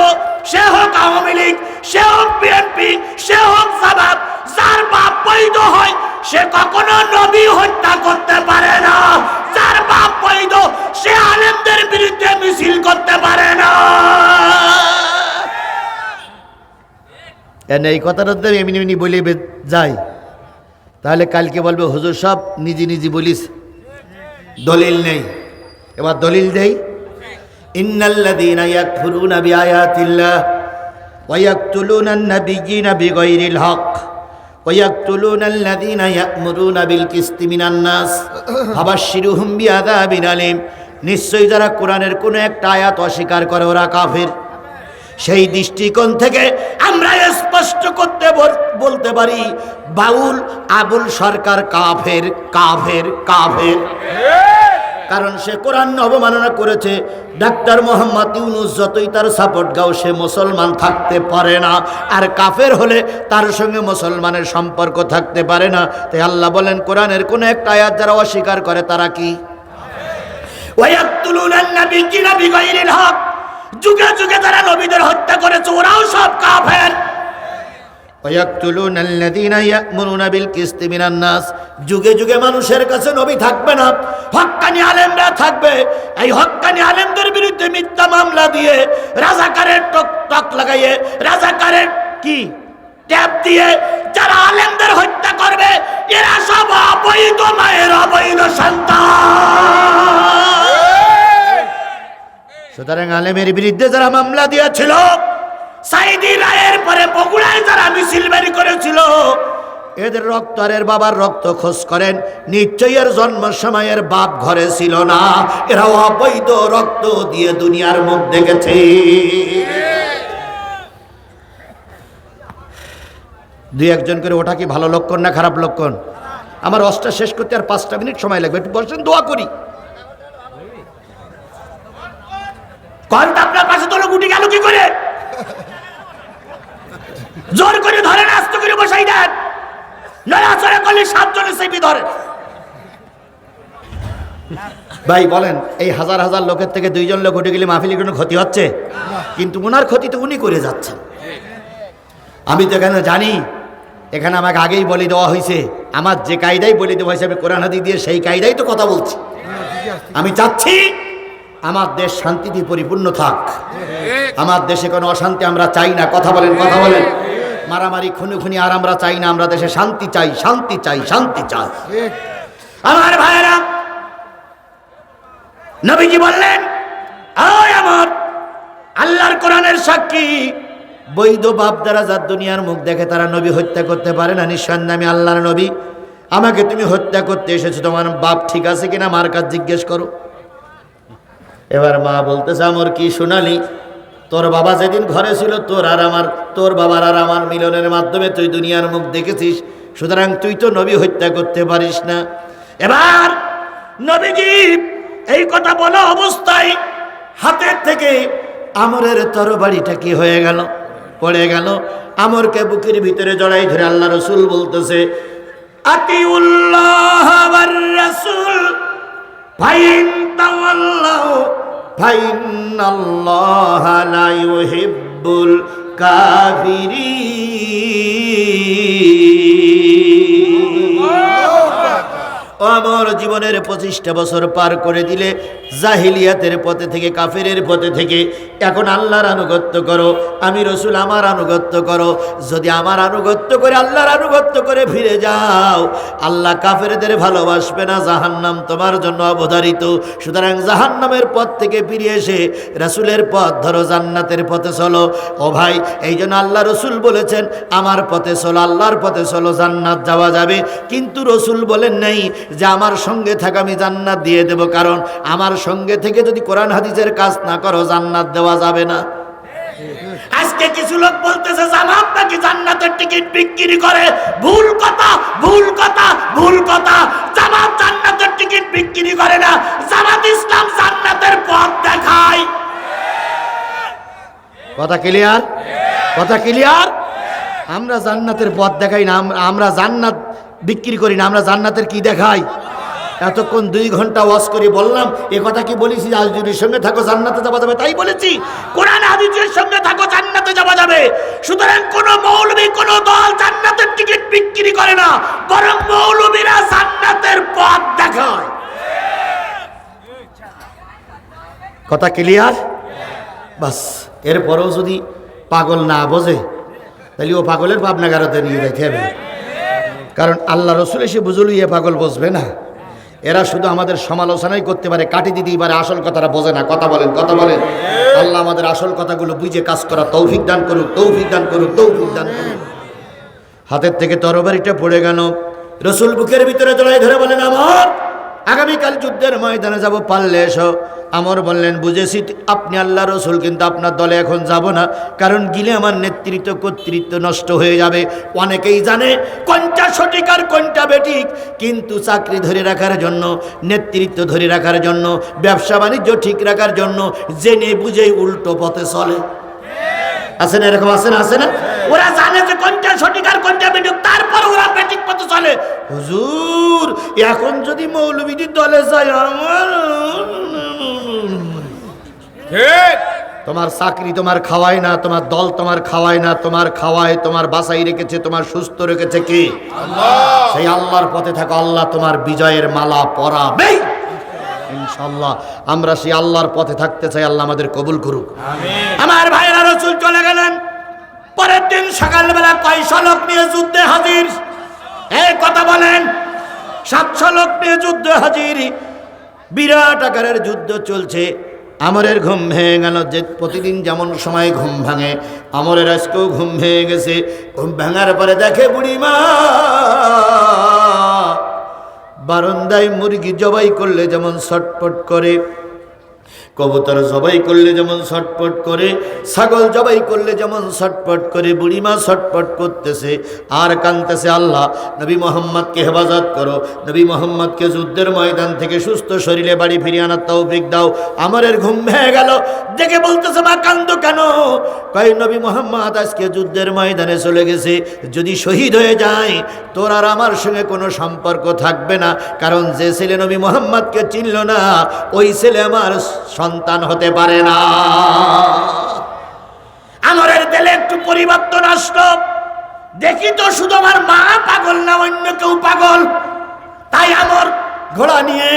S1: সে হোক আওয়ামী লীগ, সে হোক বিএনপি, সে হোক জামাত, যার বাপ বৈধ হয় সে কখনো নবী হত্যা করতে পারে না। যার বাপ বৈধ সে আলেমদের বিরুদ্ধে মিছিল করতে পারে না। এই কথাটা তো এমনি এমনি বলে যাই, তাহলে কালকে বলবে হুজুর সব নিজে বলিস, দলিল নেই। এবার দলিল দেই, ইন্নাল্লাযীনা ইয়াকফুরুনা বিআয়াতিল্লাহ ওয়া ইয়াকতুলুনান নাবিয়্যিনা বিগাইরিল হক ওয়া ইয়াকতুলুনাল্লাযীনা ইয়া'মুরুনা বিল কিসতি মিনান নাস ফাবাশশিরহুম বিআযাবিন আলীম। নিশ্চয়ই যারা কোরআনের কোনো একটা আয়াত অস্বীকার করে ওরা কাফের। সেই দৃষ্টিকোণ থেকে আমরা স্পষ্ট করতে বলতে পারি, বাউল আবুল সরকার কাফের, কাফের, কাফের। কারণ সে কোরআন অবমাননা করেছে। ডাক্তার মোহাম্মদ ইউনূস যতই তার সাপোর্ট গাও, সে মুসলমান থাকতে পারে না। আর কাফের হলে তার সঙ্গে মুসলমানের সম্পর্ক থাকতে পারে না। তাই আল্লাহ বলেন, কোরআনের কোন একটা আয়াত যারা অস্বীকার করে তারা কি? ওয়ায়াকতুলুনান নাবিয়্যিনা বিগাইরিল হক, যুগে যুগে যারা নবীদের হত্যা করেছে ওরাও সব কাফের। ওয়ায়াকতুলুনাল্লাযীনা ইয়া'মুরুনা বিল কিসতি মিনান নাস, যুগে যুগে মানুষের কাছে নবী থাকবে না, হক্কানি আলেমরা থাকবে। এই হক্কানি আলেমদের বিরুদ্ধে মিথ্যা মামলা দিয়ে, রাজাকারের টক লাগাইয়ে, রাজাকারের কি ট্যাপ দিয়ে যারা আলেমদের হত্যা করবে, এরা সব অবৈধ মায়ের অবৈধ সন্তান। সুতরাং আলেমের বিরুদ্ধে যারা মামলা দিয়েছিল, সাইদি রায়ের পরে বগুড়ায় যারা মিছিল বের করেছিল, এদের রক্ত আর এর বাবার রক্ত খোঁজ করেন, নিশ্চয়ই এর জন্ম সময়ের বাপ ঘরে ছিল না। এরা অবৈধ রক্ত দিয়ে দুনিয়ার মধ্যে গেছে। দুই একজন করে ওটা কি ভালো লক্ষণ না খারাপ লক্ষণ? আমার অষ্টা শেষ করতে আর 5টা মিনিট সময় লাগবে, একটু বসেন, দোয়া করি। কলটা আপনার পাশে তোলো, গুটি গেল কি করে? জোর করে ধরেন, আস্ত করে বসাই দেন, নড়াচড়া করলে 7 জনের চেপে ধরে। ভাই বলেন, এই হাজার হাজার লোকের থেকে 2 জন লোক উঠে গেলে মাহফিলের কোনো ক্ষতি হচ্ছে? কিন্তু ওনার ক্ষতি তো উনি করে যাচ্ছেন। আমি তো এখানে জানি, এখানে আমাকে আগেই বলে দেওয়া হয়েছে, আমার যে কায়দাই বলে দেওয়া হয়েছে আমি কোরআন হাদিস দিয়ে সেই কায়দাই তো কথা বলছি। আমি চাচ্ছি আমার দেশ শান্তিতে পরিপূর্ণ থাক, আমার দেশে কোনো অশান্তি আমরা চাই না। কথা বলেন, কথা বলেন। মারামারি, খুনি আর আমরা চাই না। আমরা দেশে শান্তি চাই, শান্তি চাই, শান্তি চাই। আমার ভাইয়েরা, নবীজি বললেন, আয় আমার আল্লাহর কোরআনের সাক্ষী, বৈধ বাপ দ্বারা যার দুনিয়ার মুখ দেখে তারা নবী হত্যা করতে পারে না। নিঃসন্দেহে আমি আল্লাহর নবী, আমাকে তুমি হত্যা করতে এসেছো, তোমার বাপ ঠিক আছে কিনা মার কাছে জিজ্ঞেস করো। এবার মা বলতেছে, আমার কি শোনালি? তোর বাবা যেদিন ঘরে ছিল, তোর বাবার আর আমার মিলনের মাধ্যমে তুই দুনিয়ার মুখ দেখেছিস, সুতরাং তুই তো নবী হত্যা করতে পারিস না। এবার নবীজি এই কথা বলা অবস্থায় হাতের থেকে আমরের তরবারিটা কি হয়ে গেল? পড়ে গেল। আমরকে বুকের ভিতরে জড়াই ধরে আল্লাহ রসুল বলতেছে, আতিউল্লাহ ওয়ার রাসূল ফাইন তাওয়াল্লাহু ফাইনাল্লাহা লা ইউহিব্বুল কাফিরিন। আমার জীবনের 25টা বছর পার করে দিলে, জাহিলিয়াতের পথে থেকে, কাফেরের পথে থেকে এখন আল্লাহর আনুগত্য করো। আমি রসুল আমার আনুগত্য করো। যদি আমার আনুগত্য করে, আল্লাহর আনুগত্য করে ফিরে যাও, আল্লাহ কাফেরদের ভালোবাসবে না, জাহান্নাম তোমার জন্য অবধারিত। সুতরাং জাহান্নামের পথ থেকে ফিরে এসে রাসূলের পথ ধরো, জান্নাতের পথে চলো। ও ভাই, এই জন্য আল্লাহ রসুল বলেছেন, আমার পথে চলো, আল্লাহর পথে চলো, জান্নাত যাওয়া যাবে। কিন্তু রসুল বলেন নাই যে আমার সঙ্গে থাক, আমি জান্নাত দিয়ে দেব। কারণ আমার সঙ্গে থেকে যদি কোরআন হাদিসের কাজ না করো, জান্নাত দেওয়া যাবে না। আজকে কিছু লোক বলতেছে জামাত নাকি জান্নাতের টিকিট বিক্রি করে। ভুল কথা, ভুল কথা, ভুল কথা। জামাত জান্নাতের টিকিট বিক্রি করে না। জামাত ইসলাম জান্নাতের পথ দেখায়। কথা ক্লিয়ার? কথা ক্লিয়ার? আমরা জান্নাতের পথ দেখাই না, আমরা জান্নাত বিক্রি করি না, আমরা জান্নাতের কি দেখাই? এতক্ষণ 2 ঘন্টা ওয়াজ করে বললাম, এ কথা কি বলেছি? আলজুরির সঙ্গে থাকো, জান্নাতে যাওয়া যাবে, তাই বলেছি। কোরআন হাদিসের সঙ্গে থাকো, জান্নাতে যাওয়া যাবে। সুতরাং কোন মৌলবী, কোন দল জান্নাতের টিকিট বিক্রি করে না, বরং মৌলবীরা জান্নাতের পথ দেখায়। কথা ক্লিয়ার? বাস। এরপরেও যদি পাগল না বোঝে, তাহলে ও পাগলের ভাবনাগারতে নিয়ে যাইতে হবে। কারণ আল্লাহ রসুল এসে বুঝল, ইয়ে পাগল বসবে না। এরা শুধু আমাদের সমালোচনাই করতে পারে, কাটি দিতেই পারে, আসল কথাটা বোঝে না। কথা বলেন, কথা বলেন। আল্লাহ আমাদের আসল কথাগুলো বুঝে কাজ করা তৌফিক দান করুক, তৌফিক দান করুক, তৌফিক দান করুক। হাতের থেকে তরবারিটা পড়ে গেল। রসুল বুকের ভিতরে জড়াই ধরে বলেন, আমার আগামীকাল যুদ্ধের ময়দানে যাব, পারলে এসো। আমর বললেন, বুঝেছি আপনি আল্লাহ রসুল, কিন্তু আপনার দলে এখন যাব না, কারণ গিলে আমার নেতৃত্ব কর্তৃত্ব নষ্ট হয়ে যাবে। অনেকেই জানে কোনটা সঠিক আর কোনটা বেঠিক, কিন্তু চাকরি ধরে রাখার জন্য, নেতৃত্ব ধরে রাখার জন্য, ব্যবসা বাণিজ্য ঠিক রাখার জন্য জেনে বুঝেই উল্টো পথে চলে। আছে না এরকম? আছে না? আছে না? ওরা জানে যে কোনটা সঠিক আর কোনটা বেঠিক, তারপর ওরা বেঠিক পথে চলে। হুজুর, এখন যদি মৌলবীদের দলে যায়, আমার
S3: ঠিক।
S1: তোমার চাকরি তোমার খাওয়ায় না, তোমার দল তোমার খাওয়ায় না, তোমার খাওয়ায়, তোমার বাঁচাই রেখেছে, তোমার সুস্থ রেখেছে কি? আল্লাহ। সেই আল্লাহর পথে থাকো, আল্লাহ তোমার বিজয়ের মালা পরাবে ইনশাআল্লাহ। আমরা সেই আল্লাহর পথে থাকতে চাই, আল্লাহ আমাদের কবুল করুক। আমার ভাইয়েরা, রাসূল চলে গেলেন। পরের দিন সকালবেলা কয়শো লোক নিয়ে যুদ্ধে হাজির? এই কথা বলেন। 700 লোক নিয়ে যুদ্ধে হাজির। বিরাট আকারের যুদ্ধ চলছে। আমরের ঘুম ভেঙে গেল। যে প্রতিদিন যেমন সময় ঘুম ভাঙে, আমরের আজকেও ঘুম ভেঙে গেছে। ঘুম ভাঙার পরে দেখে বুড়িমা বারান্দায় মুরগি জবাই করলে যেমন ছটপট করে, কবুতর জবাই করলে যেমন ছটপট করে, ছাগল জবাই করলে যেমন ছটপট করে, বুড়িমা ছটপট করতেছে আর কাঁদতেছে, আল্লাহ নবী মোহাম্মদকে হেফাজত করো, নবী মোহাম্মদকে যুদ্ধের ময়দান থেকে সুস্থ শরীরে বাড়ি ফিরিয়ে আনার তৌফিক দাও। আমারের ঘুম ভেঙে গেল, দেখে বলতেছে, মা কান্দো কেন? কয় নবী মোহাম্মদ আজকে যুদ্ধের ময়দানে চলে গেছে, যদি শহীদ হয়ে যায় তোর আর আমার সঙ্গে কোনো সম্পর্ক থাকবে না, কারণ যে ছেলে নবী মোহাম্মদকে চিনল না ওই ছেলে আমার সন্তান হতে পারে না। আমারের দিলে একটু পরিবর্তন আসলো, দেখি তো শুধু আমার মা পাগল না অন্য কেউ পাগল। তাই আমার ঘোড়া নিয়ে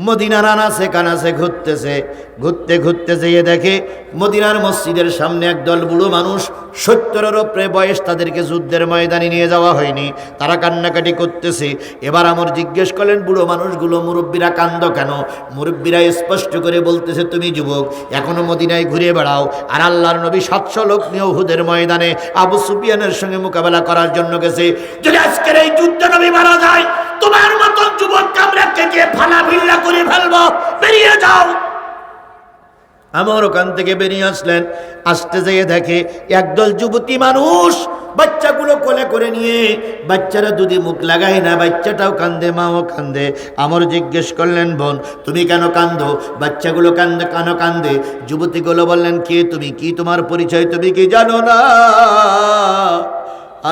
S1: মদিনার আনাচে কানাচে ঘুরতেছে, ঘুরতে ঘুরতে যেয়ে দেখে মদিনার মসজিদের সামনে একদল বুড়ো মানুষ, 70-এর উপরে বয়স, তাদেরকে যুদ্ধের ময়দানে নিয়ে যাওয়া হয়নি, তারা কান্নাকাটি করতেছে। এবার আমার জিজ্ঞেস করলেন, বুড়ো মানুষগুলো, মুরব্বীরা কান্দো কেন? মুরব্বীরা স্পষ্ট করে বলতেছে, তুমি যুবক এখনো মদিনায় ঘুরে বেড়াও, আর আল্লাহর নবী 700 লোক নিয়ে উহুদের ময়দানে আবু সুফিয়ানের সঙ্গে মোকাবেলা করার জন্য গেছে। যদি আজকের এই যুদ্ধ নবী মারা যায়, তোমার মতন যুবক কামরাকে গিয়ে ফালা ভিল্লা করে ফেলবো, বেরিয়ে যাও। আমার ওখান থেকে বেরিয়ে আসলেন, আসতে যেয়ে দেখে একদল যুবতী মানুষ বাচ্চাগুলো কোলে করে নিয়ে, বাচ্চারা দুধে মুখ লাগায় না, বাচ্চাটাও কান্দে, মাও কান্দে। আমার জিজ্ঞেস করলেন, বোন তুমি কেন কান্দো? বাচ্চাগুলো কান্দে, কেন কান্দে? যুবতীগুলো বললেন, কে তুমি, কি তোমার পরিচয়, তুমি কি জানো না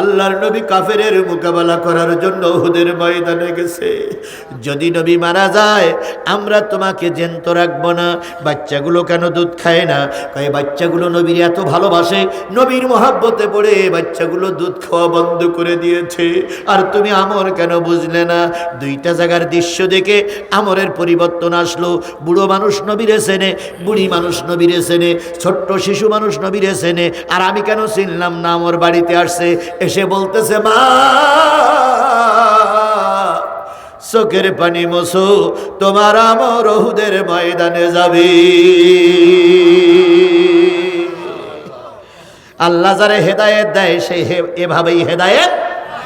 S1: আল্লাহর নবী কাফেরের মোকাবেলা করার জন্য উহুদের ময়দানে গেছে, যদি নবী মারা যায় আমরা তোমাকে জ্যান্ত রাখবো না। বাচ্চাগুলো কেন দুধ খায় না? কয় বাচ্চাগুলো নবীর এত ভালোবাসে, নবীর মহাব্বতে পড়ে বাচ্চাগুলো দুধ খাওয়া বন্ধ করে দিয়েছে। আর তুমি আমর কেন বুঝলে না? দুইটা জায়গার দৃশ্য দেখে আমরের পরিবর্তন আসলো। বুড়ো মানুষ নবীরে চেনে, বুড়ি মানুষ নবীরে চেনে, ছোট্ট শিশু মানুষ নবীরে চেনে, আর আমি কেন চিনলাম না? আমার বাড়িতে আসছে, এসে বলতেছে, মা চোখের পানি মোছো, তোমার আমর উহুদের ময়দানে যাবে। আল্লাহ যারে হেদায়েত দেয় সে এভাবেই হেদায়েত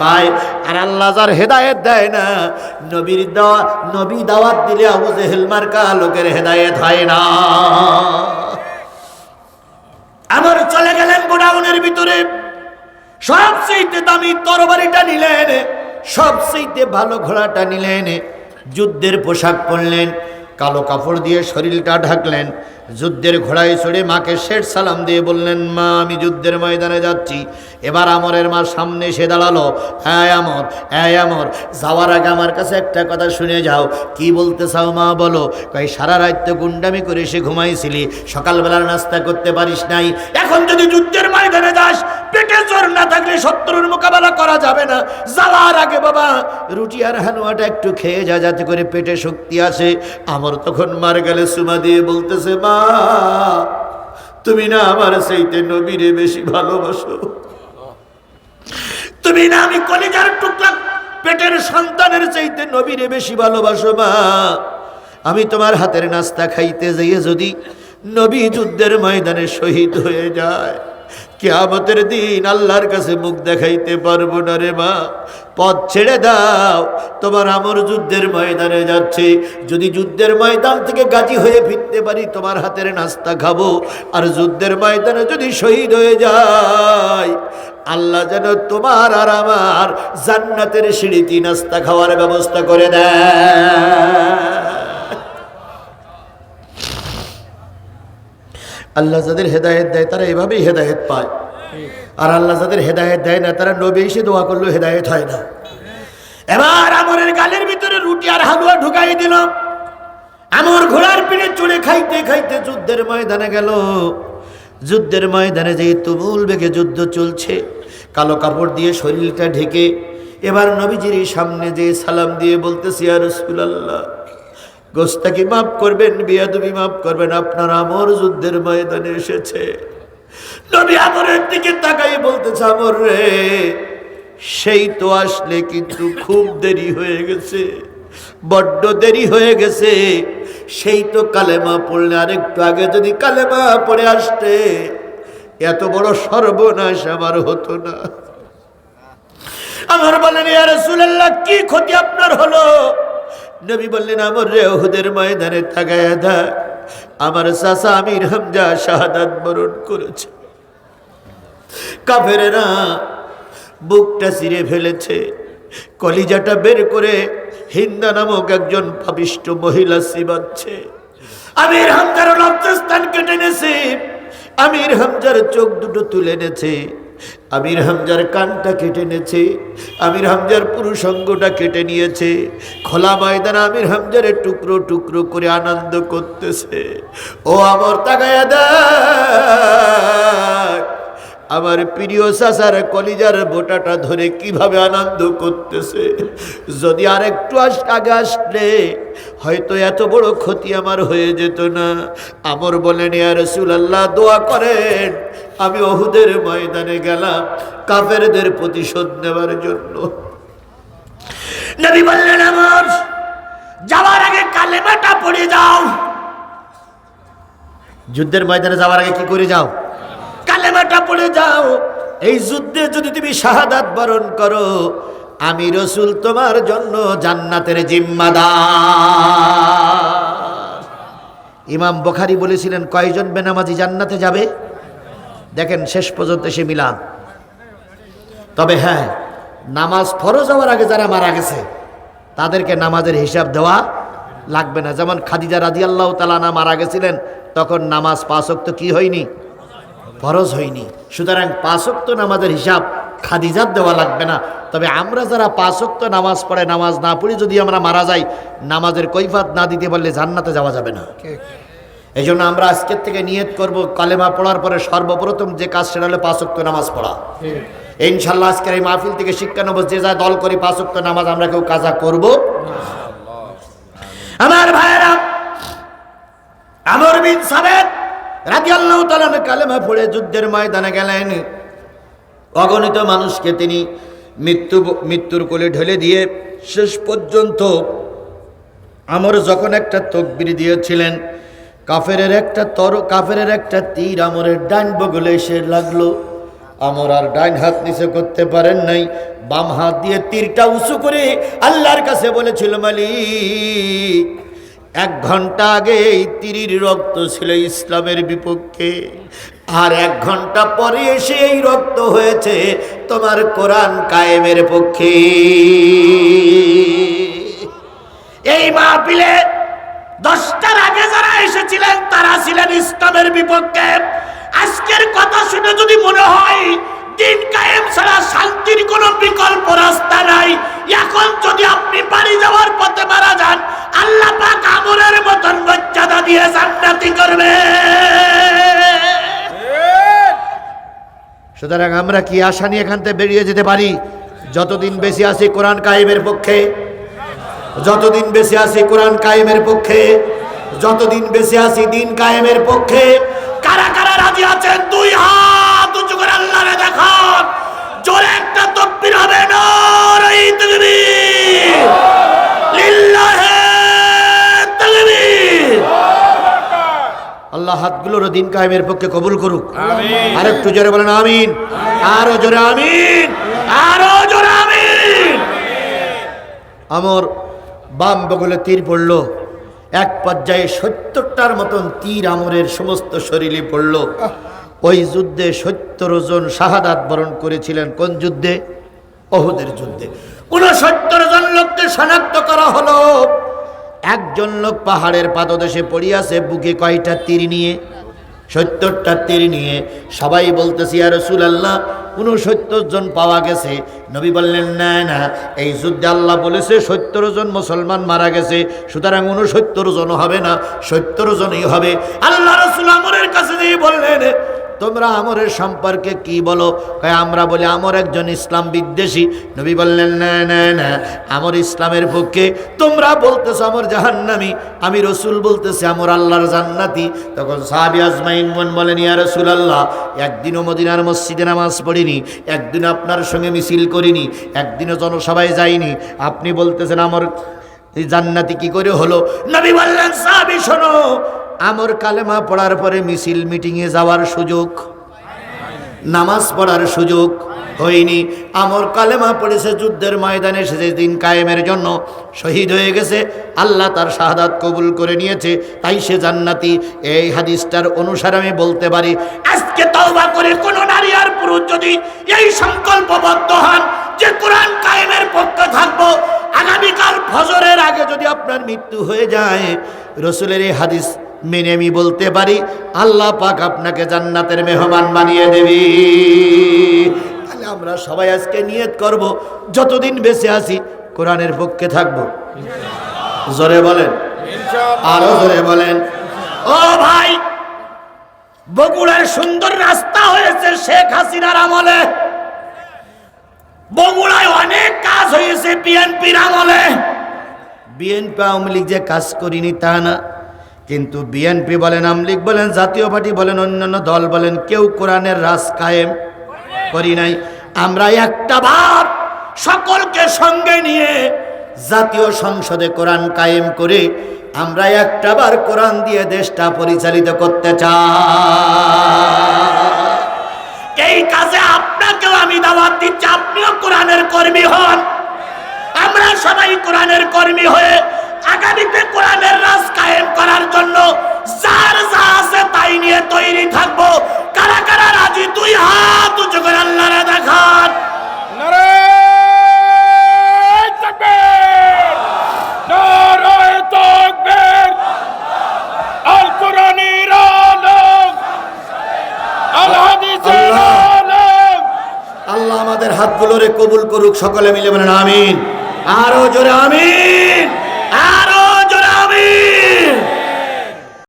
S1: পায়, আর আল্লাহ যার হেদায়েত দেয় না, নবী দাওয়াত দিলে আবু জেহেল মার্কা লোকের হেদায়েত হয় না। আমার চলে গেলেন গোডাউনের ভিতরে, সবচেয়ে দামি তরবারিটা নিলেন, সবচেয়ে ভালো ঘোড়াটা নিলেন, যুদ্ধের পোশাক পরলেন, কালো কাপড় দিয়ে শরীরটা ঢাকলেন, যুদ্ধের ঘোড়ায় চড়ে মাকে শেষ সালাম দিয়ে বললেন, মা আমি যুদ্ধের ময়দানে যাচ্ছি। এবার আমরের মা সামনে এসে দাঁড়ালো, হ্যাঁ আমর, যাওয়ার আগে আমার কাছে একটা কথা শুনে যাও। কি বলতে চাও মা, বলো। কয় সারা রাত তো গুন্ডামি করে এসে ঘুমাইছিলি, সকালবেলার নাস্তা করতে পারিস নাই, এখন যদি যুদ্ধের ময়দানে যাস পেটে জোর না থাকলে শত্রুর মোকাবেলা করা যাবে না। যাওয়ার আগে বাবা রুটি আর হালুয়াটা একটু খেয়ে যা, যাতে করে পেটে শক্তি আসে। আমর তখন মার গেলে চুমা দিয়ে বলতেছে, মা তুমি না আমার চাইতে নবীরে বেশি ভালোবাসো, তুমি না আমি কলিজার টুকরা পেটের সন্তানের চাইতে নবীরে বেশি ভালোবাসো। মা আমি তোমার হাতের নাস্তা খাইতে যাইয়ে যদি নবী যুদ্ধের ময়দানে শহীদ হয়ে যায়, কিয়ামতের দিন আল্লাহর কাছে মুখ দেখাইতে পারবো না রে মা, পথ ছেড়ে দাও। তোমার আমর যুদ্ধের ময়দানে যাচ্ছে, যদি যুদ্ধের ময়দান থেকে গাজী হয়ে ফিরতে পারি তোমার হাতের নাস্তা খাবো, আর যুদ্ধের ময়দানে যদি শহীদ হয়ে যায় আল্লাহ যেন তোমার আর আমার জান্নাতের সিঁড়িতে নাস্তা খাওয়ার ব্যবস্থা করে দেয়। আল্লাহ যাদের হেদায়েত দেয় তারা এভাবেই হেদায়েত পায়, আর আল্লাহ যাদের হেদায়েত দেয় না তারা নবী এসে দোয়া করলেও হেদায়েত হয় না। এবার আমরের গালের ভিতরে রুটি আর হালুয়া ঢুকাই দিল, আমর ঘোড়ার পিঠে চড়ে খাইতে খাইতে যুদ্ধের ময়দানে গেল। যুদ্ধের ময়দানে যে তুমুল বেগে যুদ্ধ চলছে, কালো কাপড় দিয়ে শরীরটা ঢেকে এবার নবীজির সামনে যে সালাম দিয়ে বলতেছি, ইয়া রাসূলুল্লাহ গোস্তাকি মাফ করবেন, বিয়াদবি মাফ করবেন, আপনার আমর যুদ্ধের ময়দানে এসেছে। নবী আমরের দিকে তাকাই বলতেছে, আমর রে সেই তো আসলে, কিন্তু খুব দেরি হয়ে গেছে, বড্ড দেরি হয়ে গেছে। সেই তো কালেমা পড়লে, আরেকটু আগে যদি কালেমা পড়ে আসতে এত বড় সর্বনাশ আমার হতো না। আমার বলেন, ইয়া রাসূলুল্লাহ কি ক্ষতি আপনার হলো? নবী বললেন, আমর রে উহুদের ময়দানে তাকায়া দেখ, আমার চাচা আমির হামজা শাহাদাত বরণ করেছে। কাফেরেরা বুকটা চিরে ফেলেছে, কলিজাটা বের করে হিন্দা নামক একজন পাপিষ্ঠ মহিলা চিবাচ্ছে। আমির হামজার লজ্জাস্থান কেটে নেছে, আমির হামজার চোখ দুটো তুলে নেছে, আমির হামজার কানটা কেটে নেছে, আমির হামজার পুরুষাঙ্গটা কেটে নিয়েছে। খোলা ময়দানে আমির হামজারে টুকরো টুকরো করে আনন্দ করতেছে। ও আমার তাকায়া দেখ, আমার প্রিয় চাচার কলিজার বোটাটা ধরে কিভাবে আনন্দ করতেছে। যদি আর একটু আগে আসলে হয়তো এত বড় ক্ষতি আমার হয়ে যেত না। আমর বলেন, ইয়া রাসূলুল্লাহ দোয়া করেন, আমি উহুদের ময়দানে গেলাম কাফেরদের প্রতিশোধ নেওয়ার জন্য। নবী বললেন, আমর যাওয়ার আগে কালেমাটা পড়ে যাও। যুদ্ধের ময়দানে যাওয়ার আগে কি করে যাও? কালেমাটা পড়ে যাও। এই যুদ্ধে যদি তুমি শাহাদাত বরণ করো, আমি রাসূল তোমার জন্য জান্নাতের জিম্মাদার। ইমাম বুখারী বলেছিলেন, কয়জন বেনামাজি জান্নাতে যাবে? দেখেন শেষ পর্যন্ত সে মিলান। তবে হ্যাঁ, নামাজ ফরজ হওয়ার আগে যারা মারা গেছে তাদেরকে নামাজের হিসাব দেওয়া লাগবে না। যেমন খাদিজা রাদিয়াল্লাহু তাআলা আনহা মারা গেছিলেন, তখন নামাজ 5 ওয়াক্ত কি হয়নি? ফরজ হয়নি। সুতরাং 5 ওয়াক্ত নামাজের হিসাব খাদিজার দেওয়া লাগবে না। তবে আমরা যারা 5 ওয়াক্ত নামাজ পড়ে নামাজ না পড়ি যদি আমরা মারা যাই, নামাজের কৈফিয়ত না দিতে পারলে জান্নাতে যাওয়া যাবে না। এই জন্য আমরা আজকের থেকে নিয়ত করব, কালেমা পড়ার পরে সর্বপ্রথম যে কাজ সেটা হলো 5 ওয়াক্ত নামাজ পড়া। ইনশাআল্লাহ আজকের এই মাহফিল থেকে শিক্ষা নেব, যে যা দল করি 5 ওয়াক্ত নামাজ আমরা কেউ কাজা করব না। আমার ভাইয়েরা, আমর বিন সাবেত রাদিয়াল্লাহু তাআলা কালেমা পড়ে যুদ্ধের ময়দানে গেলেন। অগণিত মানুষকে তিনি মৃত্যুর কোলে ঢেলে দিয়ে শেষ পর্যন্ত আমর যখন একটা তাকবীর দিয়েছিলেন, কাফেরের একটা তীর আমরের ডান বগলে এসে লাগলো। আমর আর ডান হাত নিচে করতে পারেন নাই, বাম হাত দিয়ে তীরটা উঁচু করে আল্লাহর কাছে বলেছিল, মালিক 1 ঘন্টা আগে এই তীরের রক্ত ছিল ইসলামের বিপক্ষে, আর 1 ঘন্টা পরে এসে এই রক্ত হয়েছে তোমার কোরআন কায়েমের পক্ষে। এই মাহফিলে 10টার আগে যারা এসেছিলেন তারা ছিলেন ইসলামের বিপক্ষে। আজকের কথা শুনে যদি মনে হয় দিন কায়েম ছাড়া শান্তির কোনো বিকল্প রাস্তা নাই, এখন যদি আপনি বাড়ি যাওয়ার পথে মারা যান, আল্লাহ পাক আমরের মতন মর্যাদা দিয়ে জান্নাতি করবে। সুতরাং আমরা কি আশা নিয়ে এখান থেকে বেরিয়ে যেতে পারি? যতদিন বেশি আছি কোরআন কায়েমের পক্ষে, যতদিন বেশি আছি কোরআন কায়েমের পক্ষে, যতদিন বেশি আছি দিন কায়েমের পক্ষে। কারা কারা রাজি আছেন? 2 হাত উঁচু করে আল্লাহরে দেখান, জোরে একটা তাকবীর হবে, নারে তাকবীর, লিল্লাহি তাকবীর। আল্লাহ হাতগুলোর দিন কায়েমের পক্ষে কবুল করুক। আমিন। আরেকটু জোরে বলেন আমিন। আরো জোরে আমিন, আরো জোরে আমিন। আমর বাম বগলে তীর পড়ল, এক পর্যায়ে 70টার মতন তীর আমরের সমস্ত শরীরে পড়ল। ওই যুদ্ধে 70 জন শাহাদাত বরণ করেছিলেন। কোন যুদ্ধে? উহুদের যুদ্ধে। 69 জন লোককে শনাক্ত করা হলো। একজন লোক পাহাড়ের পাদদেশে পড়িয়াছে, বুকে কয়টা তীর নিয়ে? 70টা তীর নিয়ে। সবাই বলতেছে, ইয়া রাসূলুল্লাহ 69 জন পাওয়া গেছে। নবী বললেন, না না, এই যুদ্ধে আল্লাহ বলেছে 70 জন মুসলমান মারা গেছে, সুতরাং 69 জন হবে না, 70 জনই হবে। আল্লাহ রাসূল আমরের কাছে গিয়ে বললেন, তোমরা আমরের সম্পর্কে কি বলো? আমরা বলি আমর একজন ইসলাম বিদ্বেষী। নবী বললেন, না না না, আমর ইসলামের পক্ষে। তোমরা বলতেছো আমর জাহান্নামী, আমি রাসূল বলতেছি আমর আল্লাহর জান্নাতি। তখন সাহাবী আজমাইন বলেন, ইয়া রাসূলুল্লাহ, একদিনও মদিনার মসজিদে নামাজ পড়িনি, একদিন আপনার সঙ্গে মিছিল করিনি, একদিনও জনসভায় যাইনি, আপনি বলতেছেন আমর জান্নাতি কি করে হলো? নবী বললেন, সাহাবী শোনো, আমর কালেমা পড়ার পরে মিছিল মিটিংয়ে যাওয়ার সুযোগ, নামাজ পড়ার সুযোগ হয়নি। আমর কালেমা পড়েছে, যুদ্ধের ময়দানে সে দিন কায়েমের জন্য শহীদ হয়ে গেছে, আল্লাহ তার শাহাদাত কবুল করে নিয়েছে, তাই সে জান্নাতি। এই হাদিসটার অনুসারে আমি বলতে পারি, আজকে তওবা করে কোন নারী আর পুরুষ যদি এই সংকল্পবদ্ধ হন যে কোরআন কায়েমের পক্ষে থাকবো, আগামীকাল ফজরের আগে যদি আপনার মৃত্যু হয়ে যায়, রসুলের এই হাদিস মেনে আমি বলতে পারি আল্লাহ পাক আপনাকে জান্নাতের মেহমান বানিয়ে দেবে। তাহলে আমরা সবাই আজকে নিয়ত করব, যতদিন বেঁচে আছি কোরআনের পক্ষে থাকবো। জোরে বলেন, আরো জোরে বলেন। ও ভাই, বগুড়ার সুন্দর রাস্তা হয়েছে শেখ হাসিনার আমলে, বগুড়ায় অনেক কাজ হয়েছে বিএনপির আমলে। বিএনপি আওয়ামী লীগ যে কাজ করিনি তা না, কিন্তু বিএনপি বলেন, আওয়ামী লীগ বলেন, জাতীয় পার্টি বলেন, অন্যান্য দল বলেন, কেউ কোরআনের রাজ কায়েম করি নাই। আমরা একটা বার সকলকে সঙ্গে নিয়ে জাতীয় সংসদে কোরআন কায়েম করে আমরা একটা বার কোরআন দিয়ে দেশটা পরিচালিত করতে চাই। এই কাজে আপনাকেও আমি দাওয়াত দিচ্ছি, আপনিও কোরআনের কর্মী হন। আমরা সবাই কোরআনের কর্মী হয়ে আগামীতে কোরআনের রাজ কায়েম করার জন্য যার যা আছে তাই নিয়ে তৈরি থাকবো। কারা কারা রাজি? দুই হাত উঁচু করে আল্লাহরে দেখান।
S3: নারায়ে তাকবীর, নারায়ে তাকবীর। আল কোরআনের আলম, আল হাদিসের আলম।
S1: আল্লাহ আমাদের হাতগুলোরে কবুল করুক, সকলে মিলে বলেন আমিন। আরো জোরে আমিন।